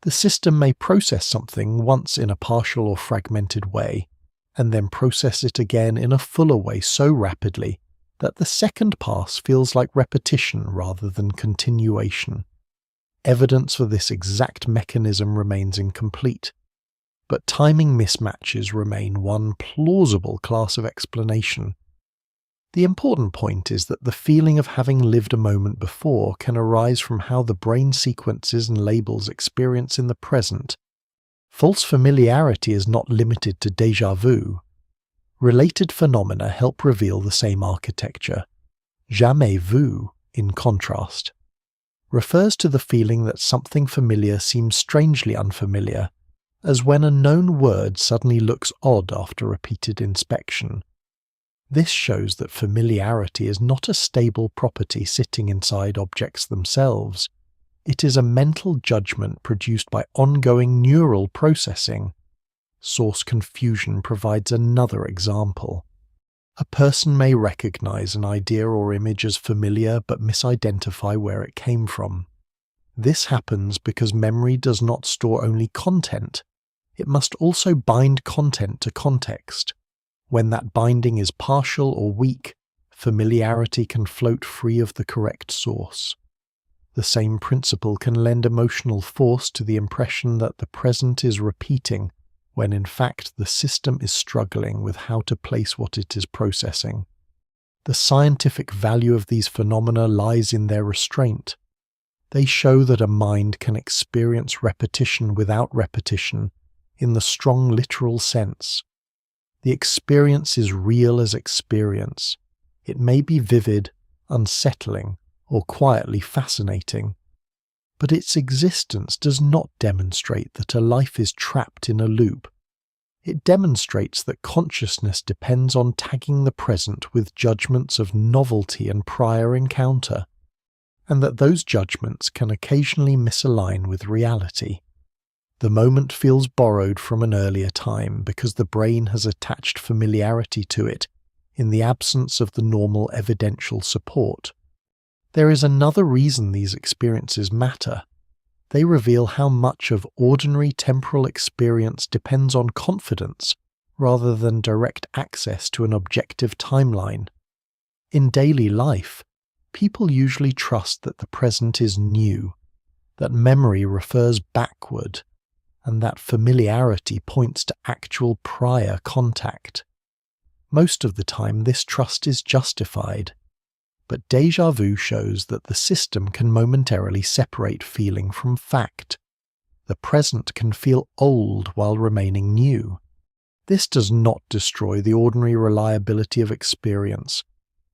the system may process something once in a partial or fragmented way, and then process it again in a fuller way so rapidly that the second pass feels like repetition rather than continuation. Evidence for this exact mechanism remains incomplete, but timing mismatches remain one plausible class of explanation. The important point is that the feeling of having lived a moment before can arise from how the brain sequences and labels experience in the present. False familiarity is not limited to déjà vu. Related phenomena help reveal the same architecture. Jamais vu, in contrast, refers to the feeling that something familiar seems strangely unfamiliar, as when a known word suddenly looks odd after repeated inspection. This shows that familiarity is not a stable property sitting inside objects themselves. It is a mental judgment produced by ongoing neural processing. Source confusion provides another example. A person may recognize an idea or image as familiar but misidentify where it came from. This happens because memory does not store only content. It must also bind content to context. When that binding is partial or weak, familiarity can float free of the correct source. The same principle can lend emotional force to the impression that the present is repeating, when in fact the system is struggling with how to place what it is processing. The scientific value of these phenomena lies in their restraint. They show that a mind can experience repetition without repetition, in the strong literal sense. The experience is real as experience. It may be vivid, unsettling, or quietly fascinating. But its existence does not demonstrate that a life is trapped in a loop. It demonstrates that consciousness depends on tagging the present with judgments of novelty and prior encounter, and that those judgments can occasionally misalign with reality. The moment feels borrowed from an earlier time because the brain has attached familiarity to it in the absence of the normal evidential support. There is another reason these experiences matter. They reveal how much of ordinary temporal experience depends on confidence rather than direct access to an objective timeline. In daily life, people usually trust that the present is new, that memory refers backward, and that familiarity points to actual prior contact. Most of the time this trust is justified, but déjà vu shows that the system can momentarily separate feeling from fact. The present can feel old while remaining new. This does not destroy the ordinary reliability of experience,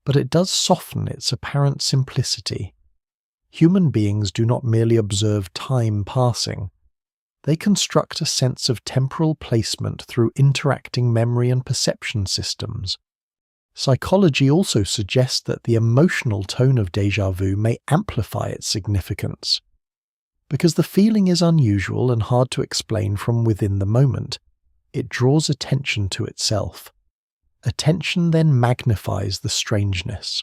but it does soften its apparent simplicity. Human beings do not merely observe time passing. They construct a sense of temporal placement through interacting memory and perception systems. Psychology also suggests that the emotional tone of déjà vu may amplify its significance. Because the feeling is unusual and hard to explain from within the moment, it draws attention to itself. Attention then magnifies the strangeness.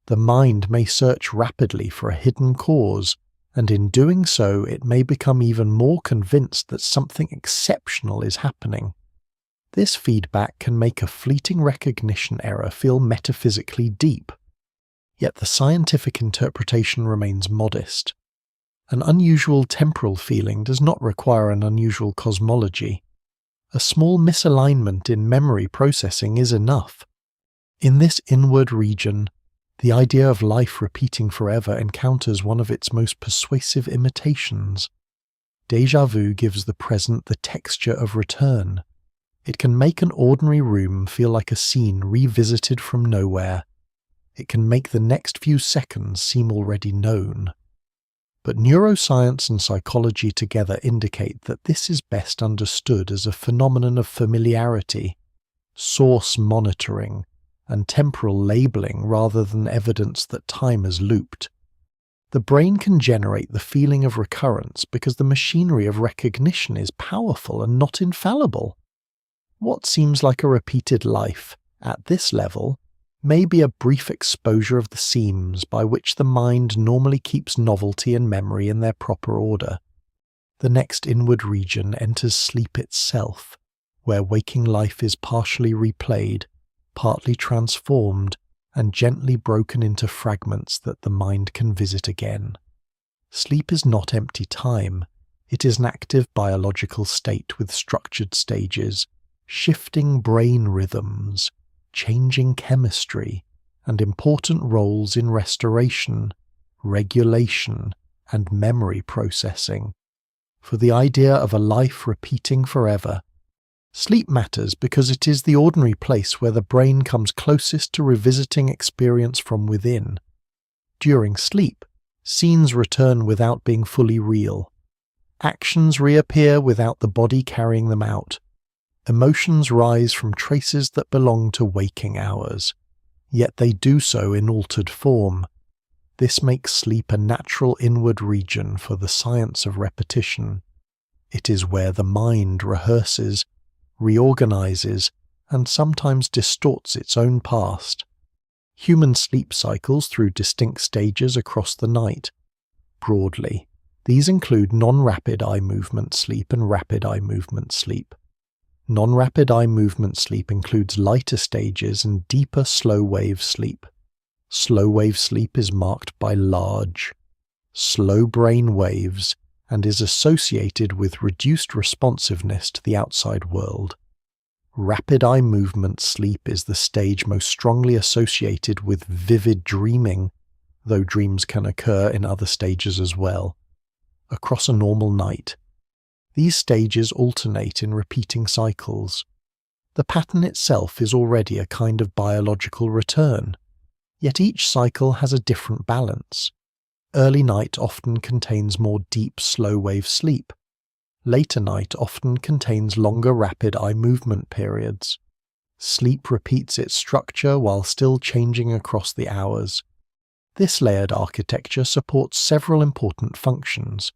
The mind may search rapidly for a hidden cause, and in doing so it may become even more convinced that something exceptional is happening. This feedback can make a fleeting recognition error feel metaphysically deep, yet the scientific interpretation remains modest. An unusual temporal feeling does not require an unusual cosmology. A small misalignment in memory processing is enough. In this inward region, the idea of life repeating forever encounters one of its most persuasive imitations. Déjà vu gives the present the texture of return. It can make an ordinary room feel like a scene revisited from nowhere. It can make the next few seconds seem already known. But neuroscience and psychology together indicate that this is best understood as a phenomenon of familiarity, source monitoring, and temporal labeling rather than evidence that time has looped. The brain can generate the feeling of recurrence because the machinery of recognition is powerful and not infallible. What seems like a repeated life, at this level, may be a brief exposure of the seams by which the mind normally keeps novelty and memory in their proper order. The next inward region enters sleep itself, where waking life is partially replayed, partly transformed, and gently broken into fragments that the mind can visit again. Sleep is not empty time. It is an active biological state with structured stages, shifting brain rhythms, changing chemistry, and important roles in restoration, regulation, and memory processing. For the idea of a life repeating forever, sleep matters because it is the ordinary place where the brain comes closest to revisiting experience from within. During sleep, scenes return without being fully real. Actions reappear without the body carrying them out. Emotions rise from traces that belong to waking hours, yet they do so in altered form. This makes sleep a natural inward region for the science of repetition. It is where the mind rehearses, reorganizes, and sometimes distorts its own past. Human sleep cycles through distinct stages across the night. Broadly, these include non-rapid eye movement sleep and rapid eye movement sleep. Non-rapid eye movement sleep includes lighter stages and deeper slow-wave sleep. Slow-wave sleep is marked by large, slow brain waves and is associated with reduced responsiveness to the outside world. Rapid eye movement sleep is the stage most strongly associated with vivid dreaming, though dreams can occur in other stages as well. Across a normal night, these stages alternate in repeating cycles. The pattern itself is already a kind of biological return, yet each cycle has a different balance. Early night often contains more deep slow-wave sleep. Later night often contains longer rapid eye movement periods. Sleep repeats its structure while still changing across the hours. This layered architecture supports several important functions.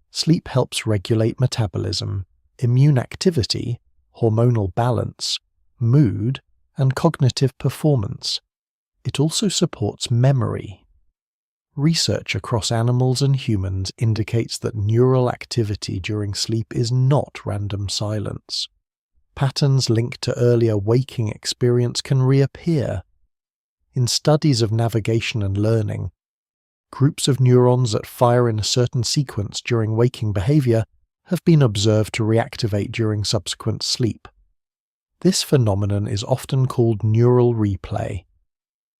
Sleep helps regulate metabolism, immune activity, hormonal balance, mood, and cognitive performance. It also supports memory. Research across animals and humans indicates that neural activity during sleep is not random silence. Patterns linked to earlier waking experience can reappear. In studies of navigation and learning, groups of neurons that fire in a certain sequence during waking behavior have been observed to reactivate during subsequent sleep. This phenomenon is often called neural replay.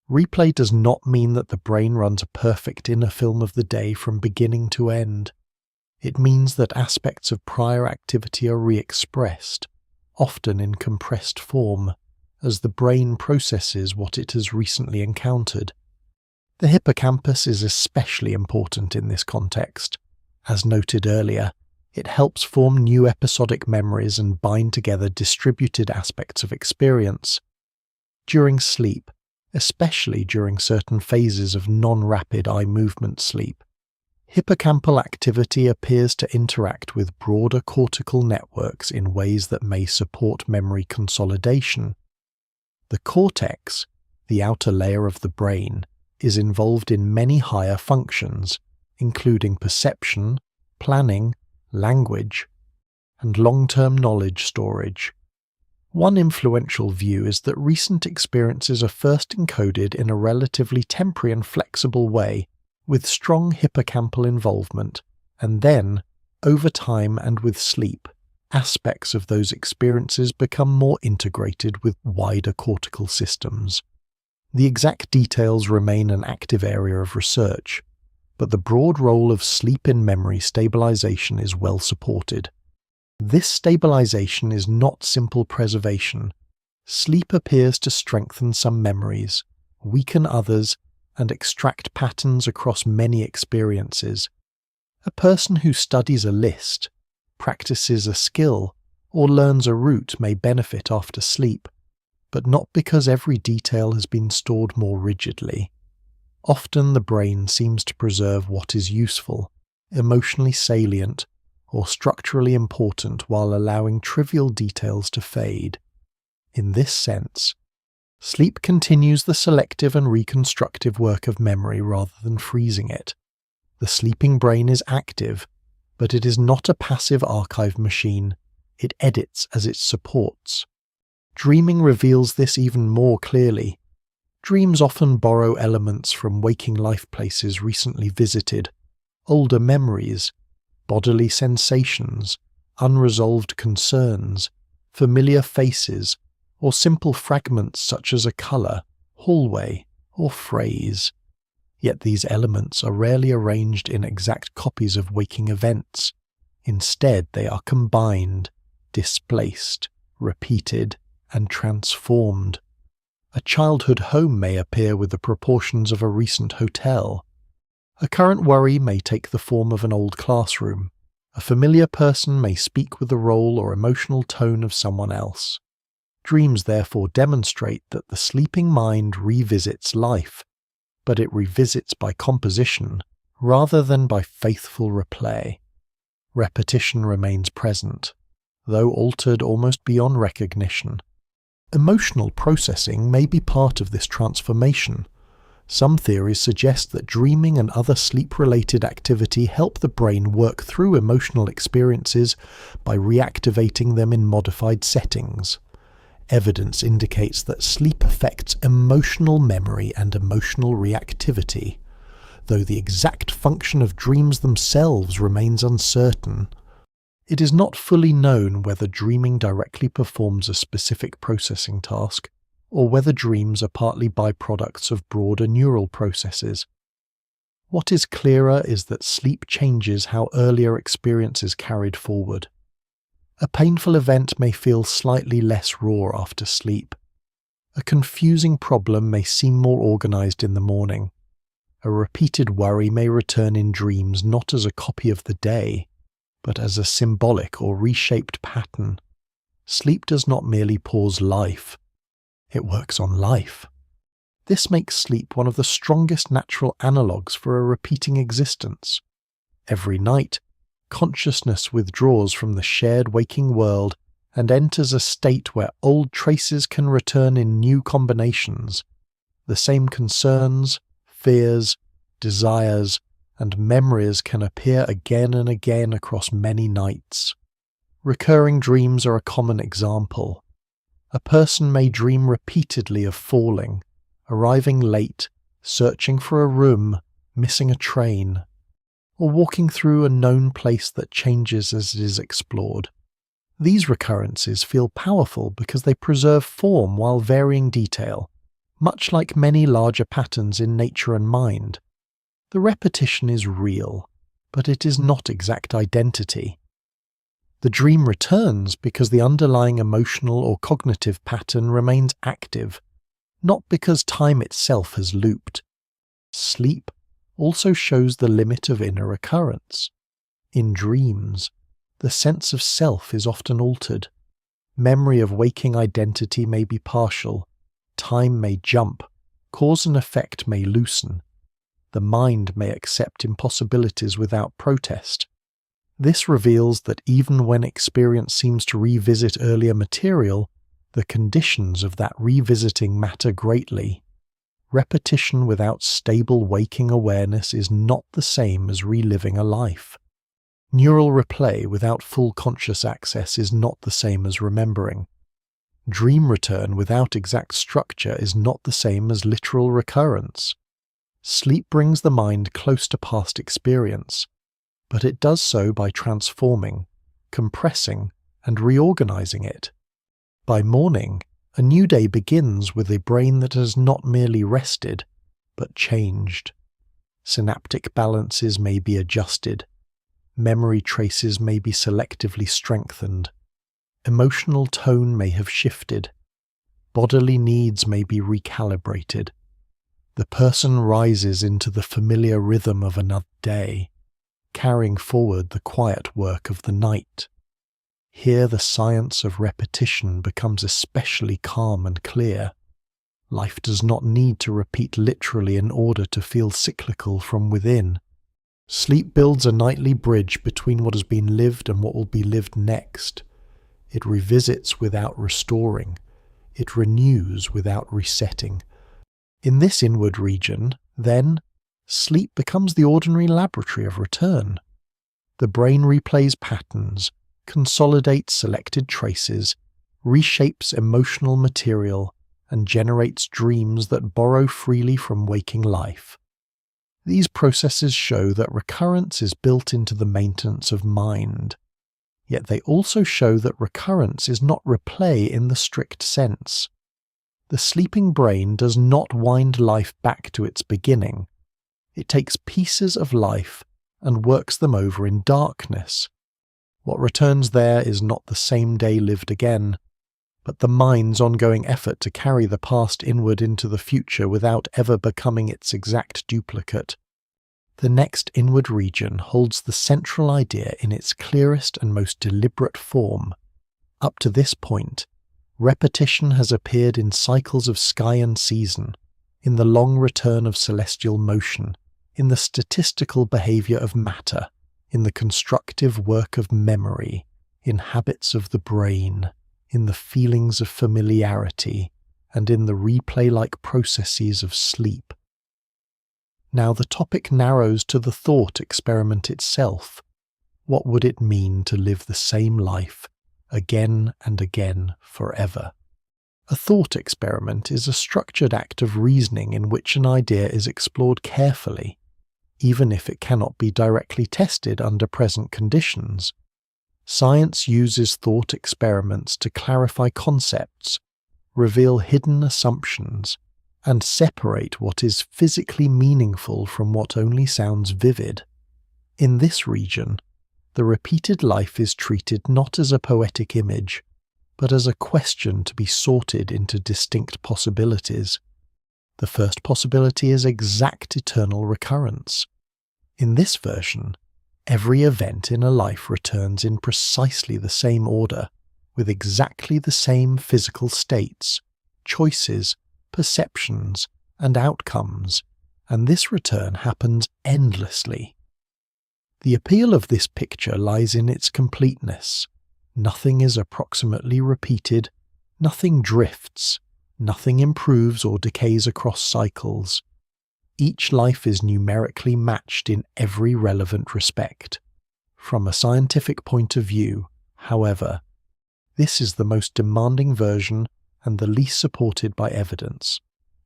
Replay does not mean that the brain runs a perfect inner film of the day from beginning to end. It means that aspects of prior activity are re-expressed, often in compressed form, as the brain processes what it has recently encountered. The hippocampus is especially important in this context. As noted earlier, It helps form new episodic memories and bind together distributed aspects of experience. During sleep, especially during certain phases of non-rapid eye movement sleep, hippocampal activity appears to interact with broader cortical networks in ways that may support memory consolidation. The cortex, the outer layer of the brain, is involved in many higher functions, including perception, planning, language, and long-term knowledge storage. One influential view is that recent experiences are first encoded in a relatively temporary and flexible way, with strong hippocampal involvement, and then, over time and with sleep, aspects of those experiences become more integrated with wider cortical systems. The exact details remain an active area of research, but the broad role of sleep in memory stabilization is well supported. This stabilization is not simple preservation. Sleep appears to strengthen some memories, weaken others, and extract patterns across many experiences. A person who studies a list, practices a skill, or learns a route may benefit after sleep, but not because every detail has been stored more rigidly. Often the brain seems to preserve what is useful, emotionally salient, or structurally important while allowing trivial details to fade. In this sense, sleep continues the selective and reconstructive work of memory rather than freezing it. The sleeping brain is active, but it is not a passive archive machine. It edits as it supports. Dreaming reveals this even more clearly. Dreams often borrow elements from waking life places recently visited, older memories, bodily sensations, unresolved concerns, familiar faces, or simple fragments such as a colour, hallway, or phrase. Yet these elements are rarely arranged in exact copies of waking events. Instead, they are combined, displaced, repeated, and transformed. A childhood home may appear with the proportions of a recent hotel. A current worry may take the form of an old classroom. A familiar person may speak with the role or emotional tone of someone else. Dreams therefore demonstrate that the sleeping mind revisits life, but it revisits by composition rather than by faithful replay. Repetition remains present, though altered almost beyond recognition. Emotional processing may be part of this transformation. Some theories suggest that dreaming and other sleep-related activity help the brain work through emotional experiences by reactivating them in modified settings. Evidence indicates that sleep affects emotional memory and emotional reactivity, though the exact function of dreams themselves remains uncertain. It is not fully known whether dreaming directly performs a specific processing task, or whether dreams are partly byproducts of broader neural processes. What is clearer is that sleep changes how earlier experience is carried forward. A painful event may feel slightly less raw after sleep. A confusing problem may seem more organized in the morning. A repeated worry may return in dreams not as a copy of the day, but as a symbolic or reshaped pattern. Sleep does not merely pause life. It works on life. This makes sleep one of the strongest natural analogues for a repeating existence. Every night, consciousness withdraws from the shared waking world and enters a state where old traces can return in new combinations. The same concerns, fears, desires, and memories can appear again and again across many nights. Recurring dreams are a common example. A person may dream repeatedly of falling, arriving late, searching for a room, missing a train, or walking through a known place that changes as it is explored. These recurrences feel powerful because they preserve form while varying detail, much like many larger patterns in nature and mind. The repetition is real, but it is not exact identity. The dream returns because the underlying emotional or cognitive pattern remains active, not because time itself has looped. Sleep also shows the limit of inner recurrence. In dreams, the sense of self is often altered. Memory of waking identity may be partial. Time may jump. Cause and effect may loosen. The mind may accept impossibilities without protest. This reveals that even when experience seems to revisit earlier material, the conditions of that revisiting matter greatly. Repetition without stable waking awareness is not the same as reliving a life. Neural replay without full conscious access is not the same as remembering. Dream return without exact structure is not the same as literal recurrence. Sleep brings the mind close to past experience, but it does so by transforming, compressing, and reorganizing it. By morning, a new day begins with a brain that has not merely rested, but changed. Synaptic balances may be adjusted. Memory traces may be selectively strengthened. Emotional tone may have shifted. Bodily needs may be recalibrated. The person rises into the familiar rhythm of another day, carrying forward the quiet work of the night. Here the science of repetition becomes especially calm and clear. Life does not need to repeat literally in order to feel cyclical from within. Sleep builds a nightly bridge between what has been lived and what will be lived next. It revisits without restoring. It renews without resetting. In this inward region, then, sleep becomes the ordinary laboratory of return. The brain replays patterns, consolidates selected traces, reshapes emotional material, and generates dreams that borrow freely from waking life. These processes show that recurrence is built into the maintenance of mind. Yet they also show that recurrence is not replay in the strict sense. The sleeping brain does not wind life back to its beginning. It takes pieces of life and works them over in darkness. What returns there is not the same day lived again, but the mind's ongoing effort to carry the past inward into the future without ever becoming its exact duplicate. The next inward region holds the central idea in its clearest and most deliberate form. Up to this point, repetition has appeared in cycles of sky and season, in the long return of celestial motion, in the statistical behavior of matter, in the constructive work of memory, in habits of the brain, in the feelings of familiarity, and in the replay-like processes of sleep. Now the topic narrows to the thought experiment itself. What would it mean to live the same life, again and again, forever? A thought experiment is a structured act of reasoning in which an idea is explored carefully, even if it cannot be directly tested under present conditions. Science uses thought experiments to clarify concepts, reveal hidden assumptions, and separate what is physically meaningful from what only sounds vivid. In this region, the repeated life is treated not as a poetic image, but as a question to be sorted into distinct possibilities. The first possibility is exact eternal recurrence. In this version, every event in a life returns in precisely the same order, with exactly the same physical states, choices, perceptions, and outcomes, and this return happens endlessly. The appeal of this picture lies in its completeness. Nothing is approximately repeated, nothing drifts, nothing improves or decays across cycles. Each life is numerically matched in every relevant respect. From a scientific point of view, however, this is the most demanding version and the least supported by evidence.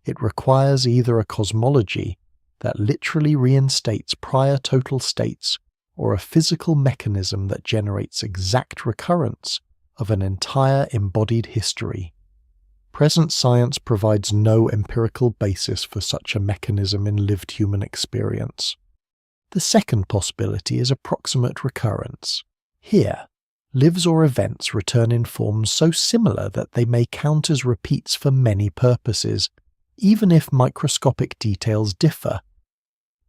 It requires either a cosmology that literally reinstates prior total states or a physical mechanism that generates exact recurrence of an entire embodied history. Present science provides no empirical basis for such a mechanism in lived human experience. The second possibility is approximate recurrence. Here, lives or events return in forms so similar that they may count as repeats for many purposes, even if microscopic details differ.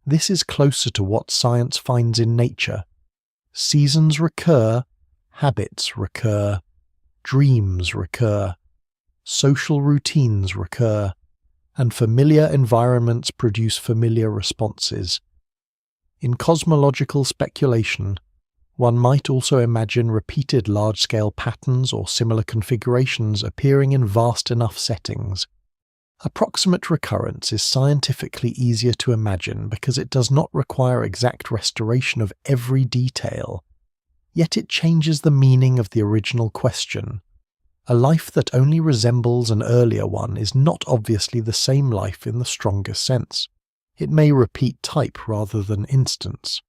This is closer to what science finds in nature. Seasons recur habits recur, dreams recur, social routines recur, and familiar environments produce familiar responses. In cosmological speculation, one might also imagine repeated large-scale patterns or similar configurations appearing in vast enough settings. Approximate recurrence is scientifically easier to imagine because it does not require exact restoration of every detail, yet it changes the meaning of the original question. A life that only resembles an earlier one is not obviously the same life in the strongest sense. It may repeat type rather than instance.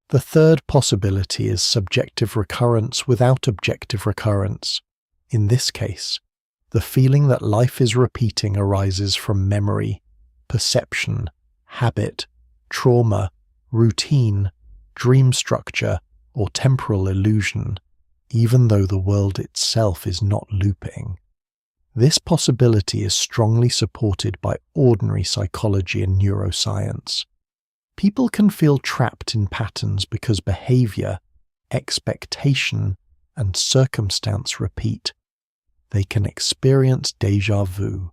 The third possibility is subjective recurrence without objective recurrence. In this case, the feeling that life is repeating arises from memory, perception, habit, trauma, routine, dream structure, or temporal illusion, even though the world itself is not looping. This possibility is strongly supported by ordinary psychology and neuroscience. People can feel trapped in patterns because behavior, expectation, and circumstance repeat. They can experience déjà vu.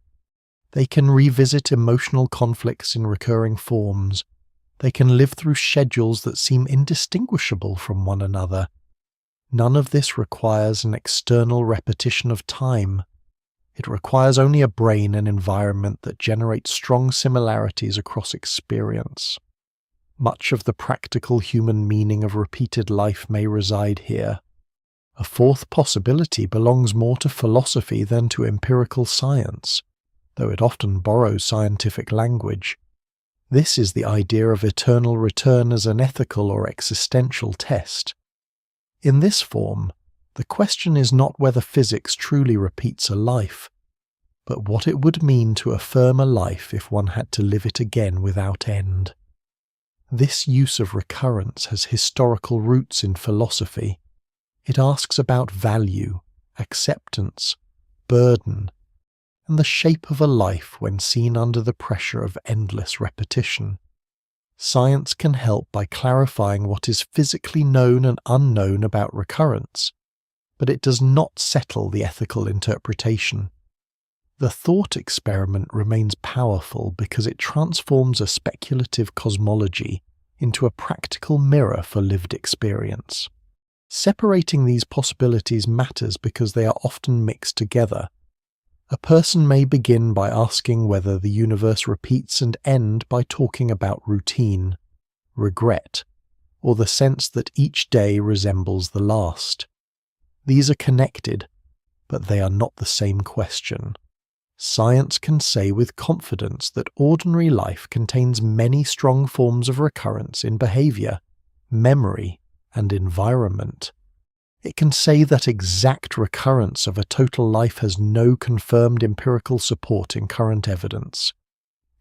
They can revisit emotional conflicts in recurring forms. They can live through schedules that seem indistinguishable from one another. None of this requires an external repetition of time. It requires only a brain and environment that generate strong similarities across experience. Much of the practical human meaning of repeated life may reside here. A fourth possibility belongs more to philosophy than to empirical science, though it often borrows scientific language. This is the idea of eternal return as an ethical or existential test. In this form, the question is not whether physics truly repeats a life, but what it would mean to affirm a life if one had to live it again without end. This use of recurrence has historical roots in philosophy. It asks about value, acceptance, burden, and the shape of a life when seen under the pressure of endless repetition. Science can help by clarifying what is physically known and unknown about recurrence, but it does not settle the ethical interpretation. The thought experiment remains powerful because it transforms a speculative cosmology into a practical mirror for lived experience. Separating these possibilities matters because they are often mixed together. A person may begin by asking whether the universe repeats and end by talking about routine, regret, or the sense that each day resembles the last. These are connected, but they are not the same question. Science can say with confidence that ordinary life contains many strong forms of recurrence in behavior, memory, and environment. It can say that exact recurrence of a total life has no confirmed empirical support in current evidence.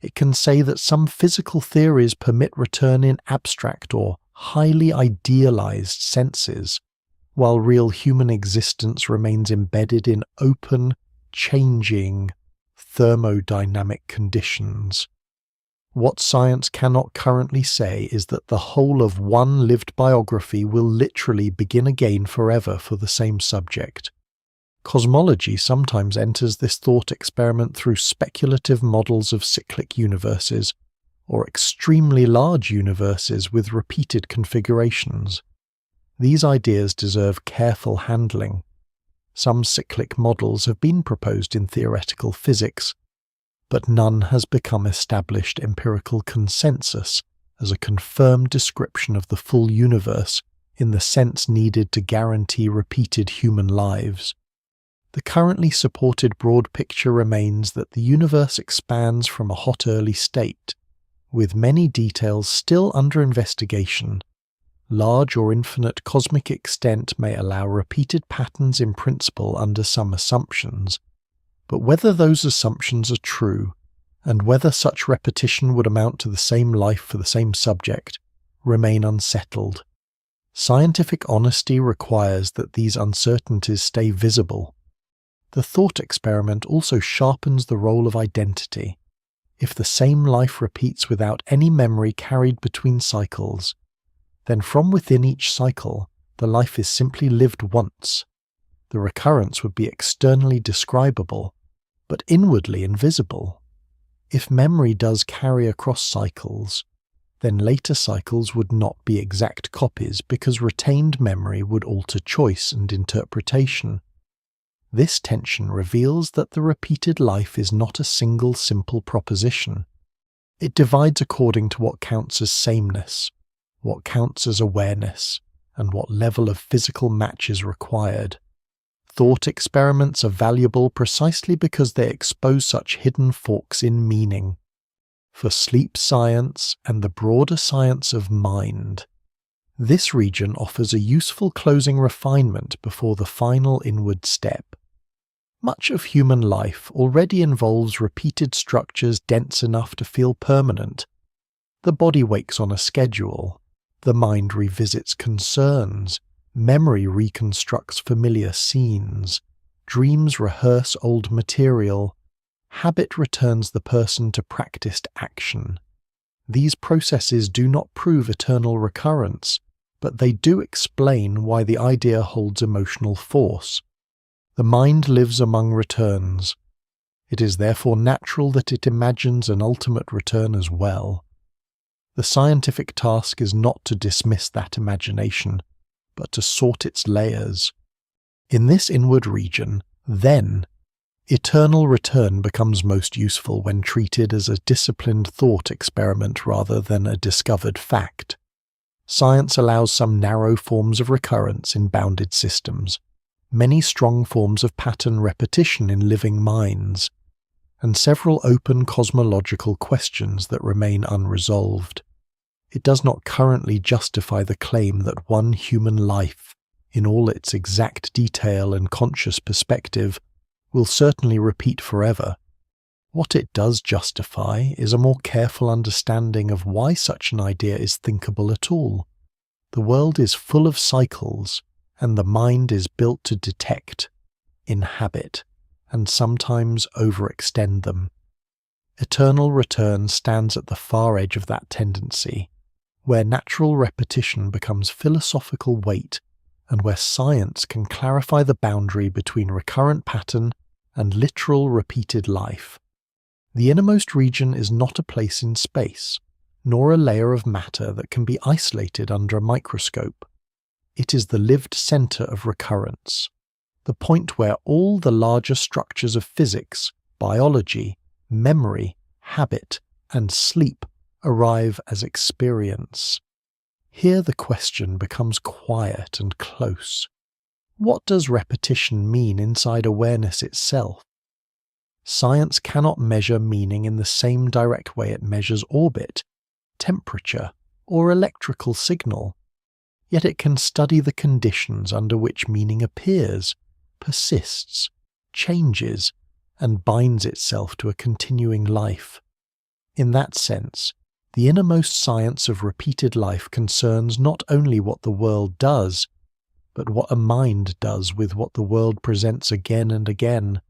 It can say that some physical theories permit return in abstract or highly idealized senses, while real human existence remains embedded in open, changing, thermodynamic conditions. What science cannot currently say is that the whole of one lived biography will literally begin again forever for the same subject. Cosmology sometimes enters this thought experiment through speculative models of cyclic universes, or extremely large universes with repeated configurations. These ideas deserve careful handling. Some cyclic models have been proposed in theoretical physics, but none has become established empirical consensus as a confirmed description of the full universe in the sense needed to guarantee repeated human lives. The currently supported broad picture remains that the universe expands from a hot early state, with many details still under investigation. Large or infinite cosmic extent may allow repeated patterns in principle under some assumptions, but whether those assumptions are true, and whether such repetition would amount to the same life for the same subject, remain unsettled. Scientific honesty requires that these uncertainties stay visible. The thought experiment also sharpens the role of identity. If the same life repeats without any memory carried between cycles, then from within each cycle, the life is simply lived once. The recurrence would be externally describable, but inwardly invisible. If memory does carry across cycles, then later cycles would not be exact copies because retained memory would alter choice and interpretation. This tension reveals that the repeated life is not a single simple proposition. It divides according to what counts as sameness, what counts as awareness, and what level of physical match is required. Thought experiments are valuable precisely because they expose such hidden forks in meaning. For sleep science and the broader science of mind, this region offers a useful closing refinement before the final inward step. Much of human life already involves repeated structures dense enough to feel permanent. The body wakes on a schedule, the mind revisits concerns, memory reconstructs familiar scenes, dreams rehearse old material, habit returns the person to practiced action. These processes do not prove eternal recurrence, but they do explain why the idea holds emotional force. The mind lives among returns. It is therefore natural that it imagines an ultimate return as well. The scientific task is not to dismiss that imagination, but to sort its layers. In this inward region, then, eternal return becomes most useful when treated as a disciplined thought experiment rather than a discovered fact. Science allows some narrow forms of recurrence in bounded systems, many strong forms of pattern repetition in living minds, and several open cosmological questions that remain unresolved. It does not currently justify the claim that one human life, in all its exact detail and conscious perspective, will certainly repeat forever. What it does justify is a more careful understanding of why such an idea is thinkable at all. The world is full of cycles, and the mind is built to detect, inhabit, and sometimes overextend them. Eternal return stands at the far edge of that tendency, where natural repetition becomes philosophical weight, and where science can clarify the boundary between recurrent pattern and literal repeated life. The innermost region is not a place in space, nor a layer of matter that can be isolated under a microscope. It is the lived center of recurrence, the point where all the larger structures of physics, biology, memory, habit, and sleep arrive as experience. Here the question becomes quiet and close. What does repetition mean inside awareness itself? Science cannot measure meaning in the same direct way it measures orbit, temperature, or electrical signal. Yet it can study the conditions under which meaning appears, persists, changes, and binds itself to a continuing life. In that sense, the innermost science of repeated life concerns not only what the world does, but what a mind does with what the world presents again and again.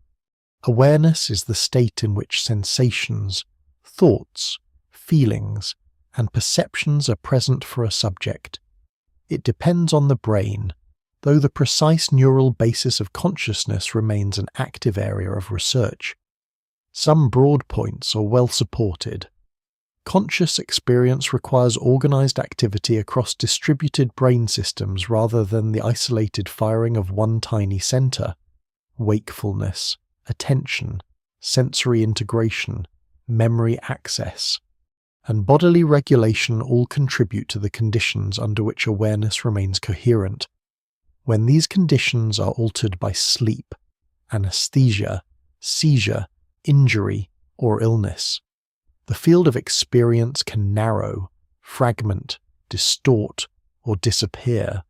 Awareness is the state in which sensations, thoughts, feelings, and perceptions are present for a subject. It depends on the brain, though the precise neural basis of consciousness remains an active area of research. Some broad points are well supported. Conscious experience requires organized activity across distributed brain systems rather than the isolated firing of one tiny center. Wakefulness, attention, sensory integration, memory access, and bodily regulation all contribute to the conditions under which awareness remains coherent. When these conditions are altered by sleep, anesthesia, seizure, injury, or illness, the field of experience can narrow, fragment, distort, or disappear.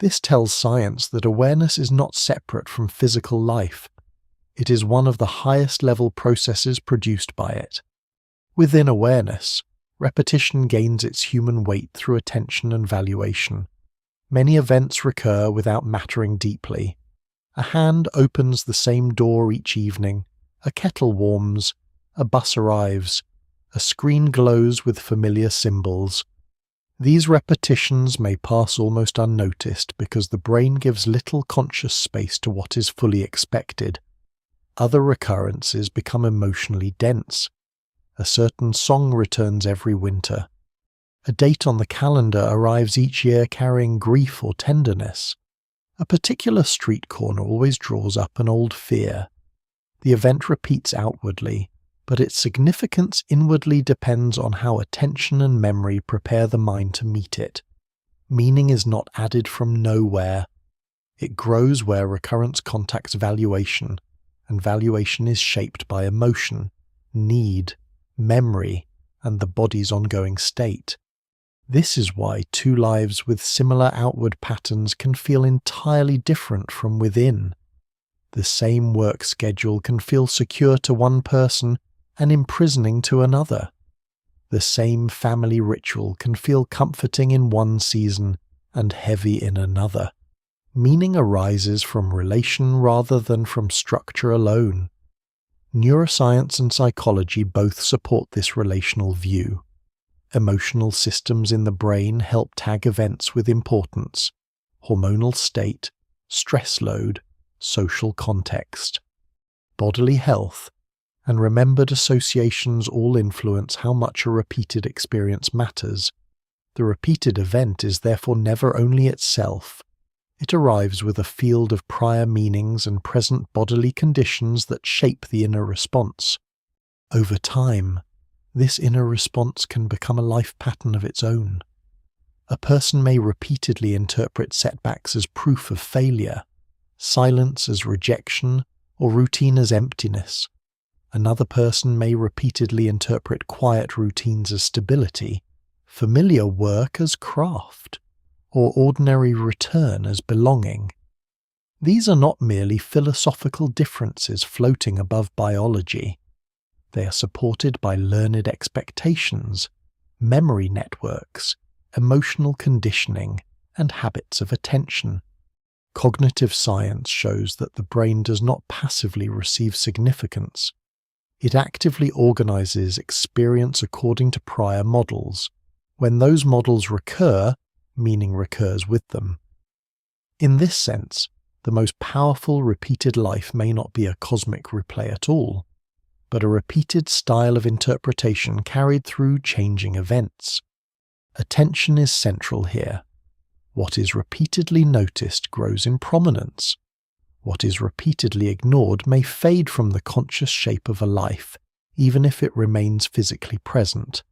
This tells science that awareness is not separate from physical life. It is one of the highest level processes produced by it. Within awareness, repetition gains its human weight through attention and valuation. Many events recur without mattering deeply. A hand opens the same door each evening, a kettle warms, a bus arrives, a screen glows with familiar symbols. These repetitions may pass almost unnoticed because the brain gives little conscious space to what is fully expected. Other recurrences become emotionally dense. A certain song returns every winter. A date on the calendar arrives each year carrying grief or tenderness. A particular street corner always draws up an old fear. The event repeats outwardly, but its significance inwardly depends on how attention and memory prepare the mind to meet it. Meaning is not added from nowhere. It grows where recurrence contacts valuation, and valuation is shaped by emotion, need, memory, and the body's ongoing state. This is why two lives with similar outward patterns can feel entirely different from within. The same work schedule can feel secure to one person and imprisoning to another. The same family ritual can feel comforting in one season and heavy in another. Meaning arises from relation rather than from structure alone. Neuroscience and psychology both support this relational view. Emotional systems in the brain help tag events with importance: hormonal state, stress load, social context. Bodily health and remembered associations all influence how much a repeated experience matters. The repeated event is therefore never only itself. It arrives with a field of prior meanings and present bodily conditions that shape the inner response. Over time, this inner response can become a life pattern of its own. A person may repeatedly interpret setbacks as proof of failure, silence as rejection, or routine as emptiness. Another person may repeatedly interpret quiet routines as stability, familiar work as craft, or ordinary return as belonging. These are not merely philosophical differences floating above biology. They are supported by learned expectations, memory networks, emotional conditioning, and habits of attention. Cognitive science shows that the brain does not passively receive significance. It actively organizes experience according to prior models. When those models recur, meaning recurs with them. In this sense, the most powerful repeated life may not be a cosmic replay at all, but a repeated style of interpretation carried through changing events. Attention is central here. What is repeatedly noticed grows in prominence. What is repeatedly ignored may fade from the conscious shape of a life, even if it remains physically present.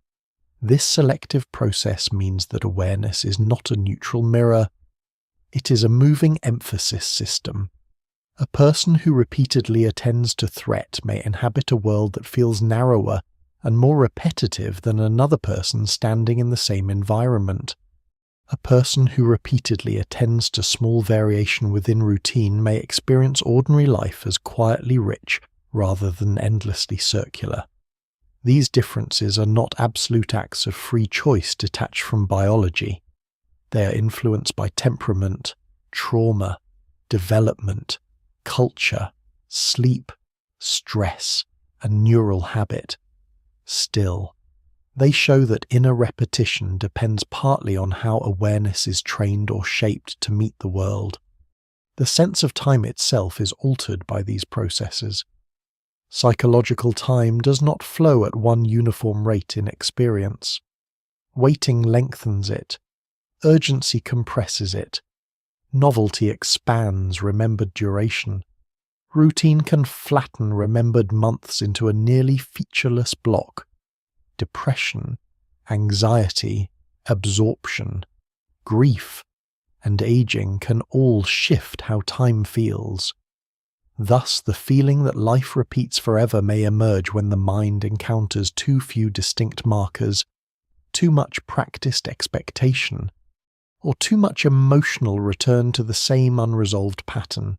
This selective process means that awareness is not a neutral mirror. It is a moving emphasis system. A person who repeatedly attends to threat may inhabit a world that feels narrower and more repetitive than another person standing in the same environment. A person who repeatedly attends to small variation within routine may experience ordinary life as quietly rich rather than endlessly circular. These differences are not absolute acts of free choice detached from biology. They are influenced by temperament, trauma, development, culture, sleep, stress, and neural habit. Still, they show that inner repetition depends partly on how awareness is trained or shaped to meet the world. The sense of time itself is altered by these processes. Psychological time does not flow at one uniform rate in experience. Waiting lengthens it. Urgency compresses it. Novelty expands remembered duration. Routine can flatten remembered months into a nearly featureless block. Depression, anxiety, absorption, grief, and aging can all shift how time feels. Thus, the feeling that life repeats forever may emerge when the mind encounters too few distinct markers, too much practiced expectation, or too much emotional return to the same unresolved pattern.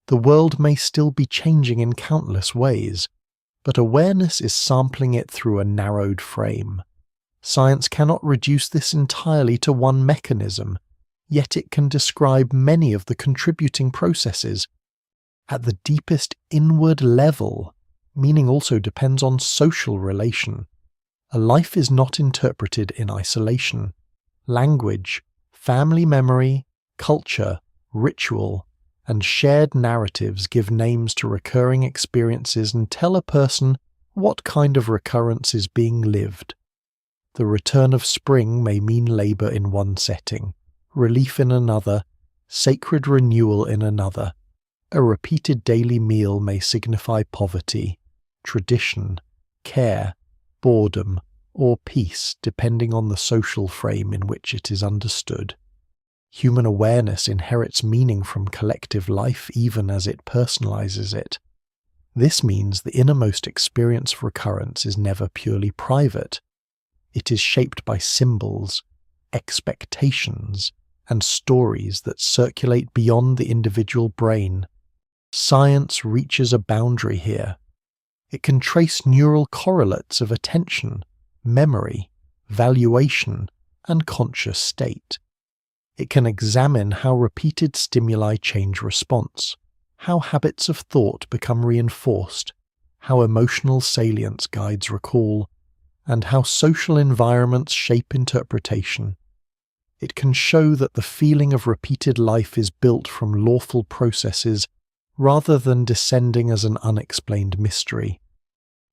The world may still be changing in countless ways, but awareness is sampling it through a narrowed frame. Science cannot reduce this entirely to one mechanism, yet it can describe many of the contributing processes. At the deepest inward level, meaning also depends on social relation. A life is not interpreted in isolation. Language, family memory, culture, ritual, and shared narratives give names to recurring experiences and tell a person what kind of recurrence is being lived. The return of spring may mean labour in one setting, relief in another, sacred renewal in another. A repeated daily meal may signify poverty, tradition, care, boredom, or peace, depending on the social frame in which it is understood. Human awareness inherits meaning from collective life even as it personalizes it. This means the innermost experience of recurrence is never purely private. It is shaped by symbols, expectations, and stories that circulate beyond the individual brain. Science reaches a boundary here. It can trace neural correlates of attention, memory, valuation, and conscious state. It can examine how repeated stimuli change response, how habits of thought become reinforced, how emotional salience guides recall, and how social environments shape interpretation. It can show that the feeling of repeated life is built from lawful processes rather than descending as an unexplained mystery.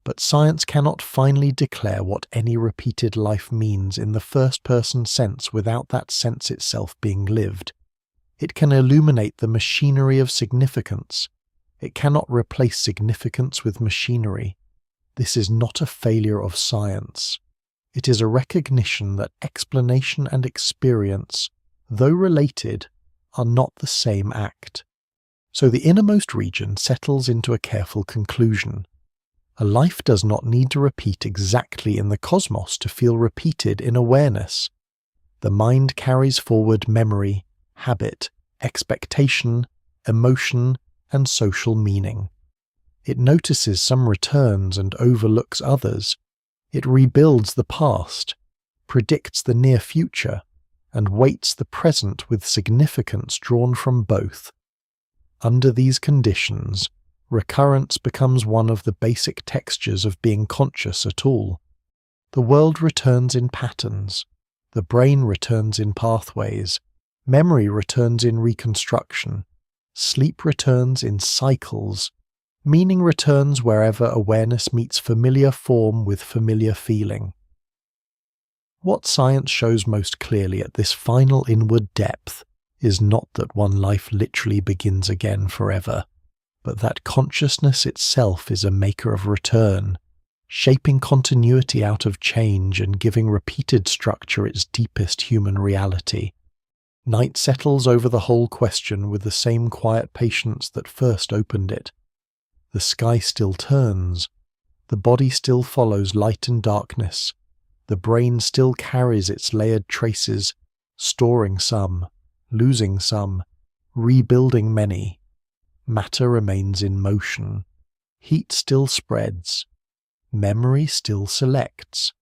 But science cannot finally declare what any repeated life means in the first-person sense without that sense itself being lived. It can illuminate the machinery of significance. It cannot replace significance with machinery. This is not a failure of science. It is a recognition that explanation and experience, though related, are not the same act. So the innermost region settles into a careful conclusion. A life does not need to repeat exactly in the cosmos to feel repeated in awareness. The mind carries forward memory, habit, expectation, emotion, and social meaning. It notices some returns and overlooks others. It rebuilds the past, predicts the near future, and weights the present with significance drawn from both. Under these conditions, recurrence becomes one of the basic textures of being conscious at all. The world returns in patterns, the brain returns in pathways, memory returns in reconstruction, sleep returns in cycles, meaning returns wherever awareness meets familiar form with familiar feeling. What science shows most clearly at this final inward depth is not that one life literally begins again forever, but that consciousness itself is a maker of return, shaping continuity out of change and giving repeated structure its deepest human reality. Night settles over the whole question with the same quiet patience that first opened it. The sky still turns, the body still follows light and darkness, the brain still carries its layered traces, storing some, losing some, rebuilding many. Matter remains in motion. Heat still spreads. Memory still selects.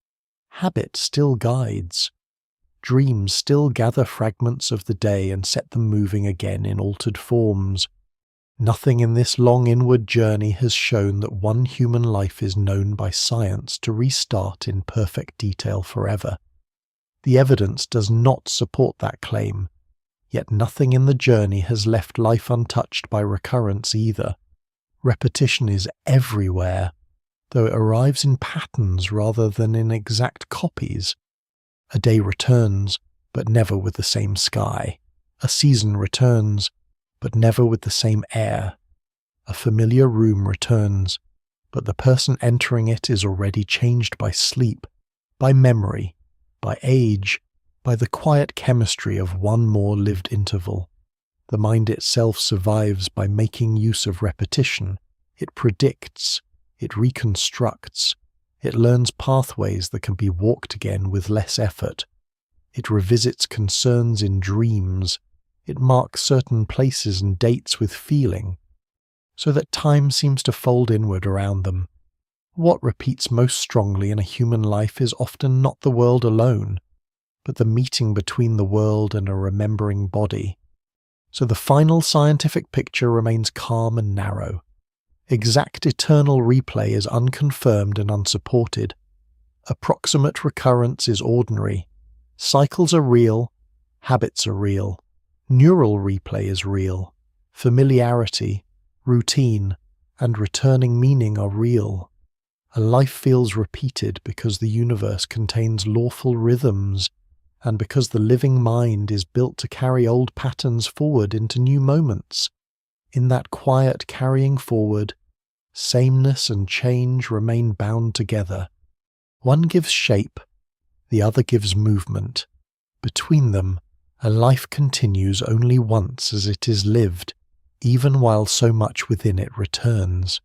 Habit still guides. Dreams still gather fragments of the day and set them moving again in altered forms. Nothing in this long inward journey has shown that one human life is known by science to restart in perfect detail forever. The evidence does not support that claim, yet nothing in the journey has left life untouched by recurrence either. Repetition is everywhere, though it arrives in patterns rather than in exact copies. A day returns, but never with the same sky. A season returns, but never with the same air. A familiar room returns, but the person entering it is already changed by sleep, by memory, by age, by the quiet chemistry of one more lived interval. The mind itself survives by making use of repetition. It predicts, it reconstructs, it learns pathways that can be walked again with less effort. It revisits concerns in dreams. It marks certain places and dates with feeling, so that time seems to fold inward around them. What repeats most strongly in a human life is often not the world alone, but the meeting between the world and a remembering body. So the final scientific picture remains calm and narrow. Exact eternal replay is unconfirmed and unsupported. Approximate recurrence is ordinary. Cycles are real, habits are real, neural replay is real, familiarity, routine, and returning meaning are real. A life feels repeated because the universe contains lawful rhythms, and because the living mind is built to carry old patterns forward into new moments. In that quiet carrying forward, sameness and change remain bound together. One gives shape, the other gives movement. Between them, a life continues only once as it is lived, even while so much within it returns.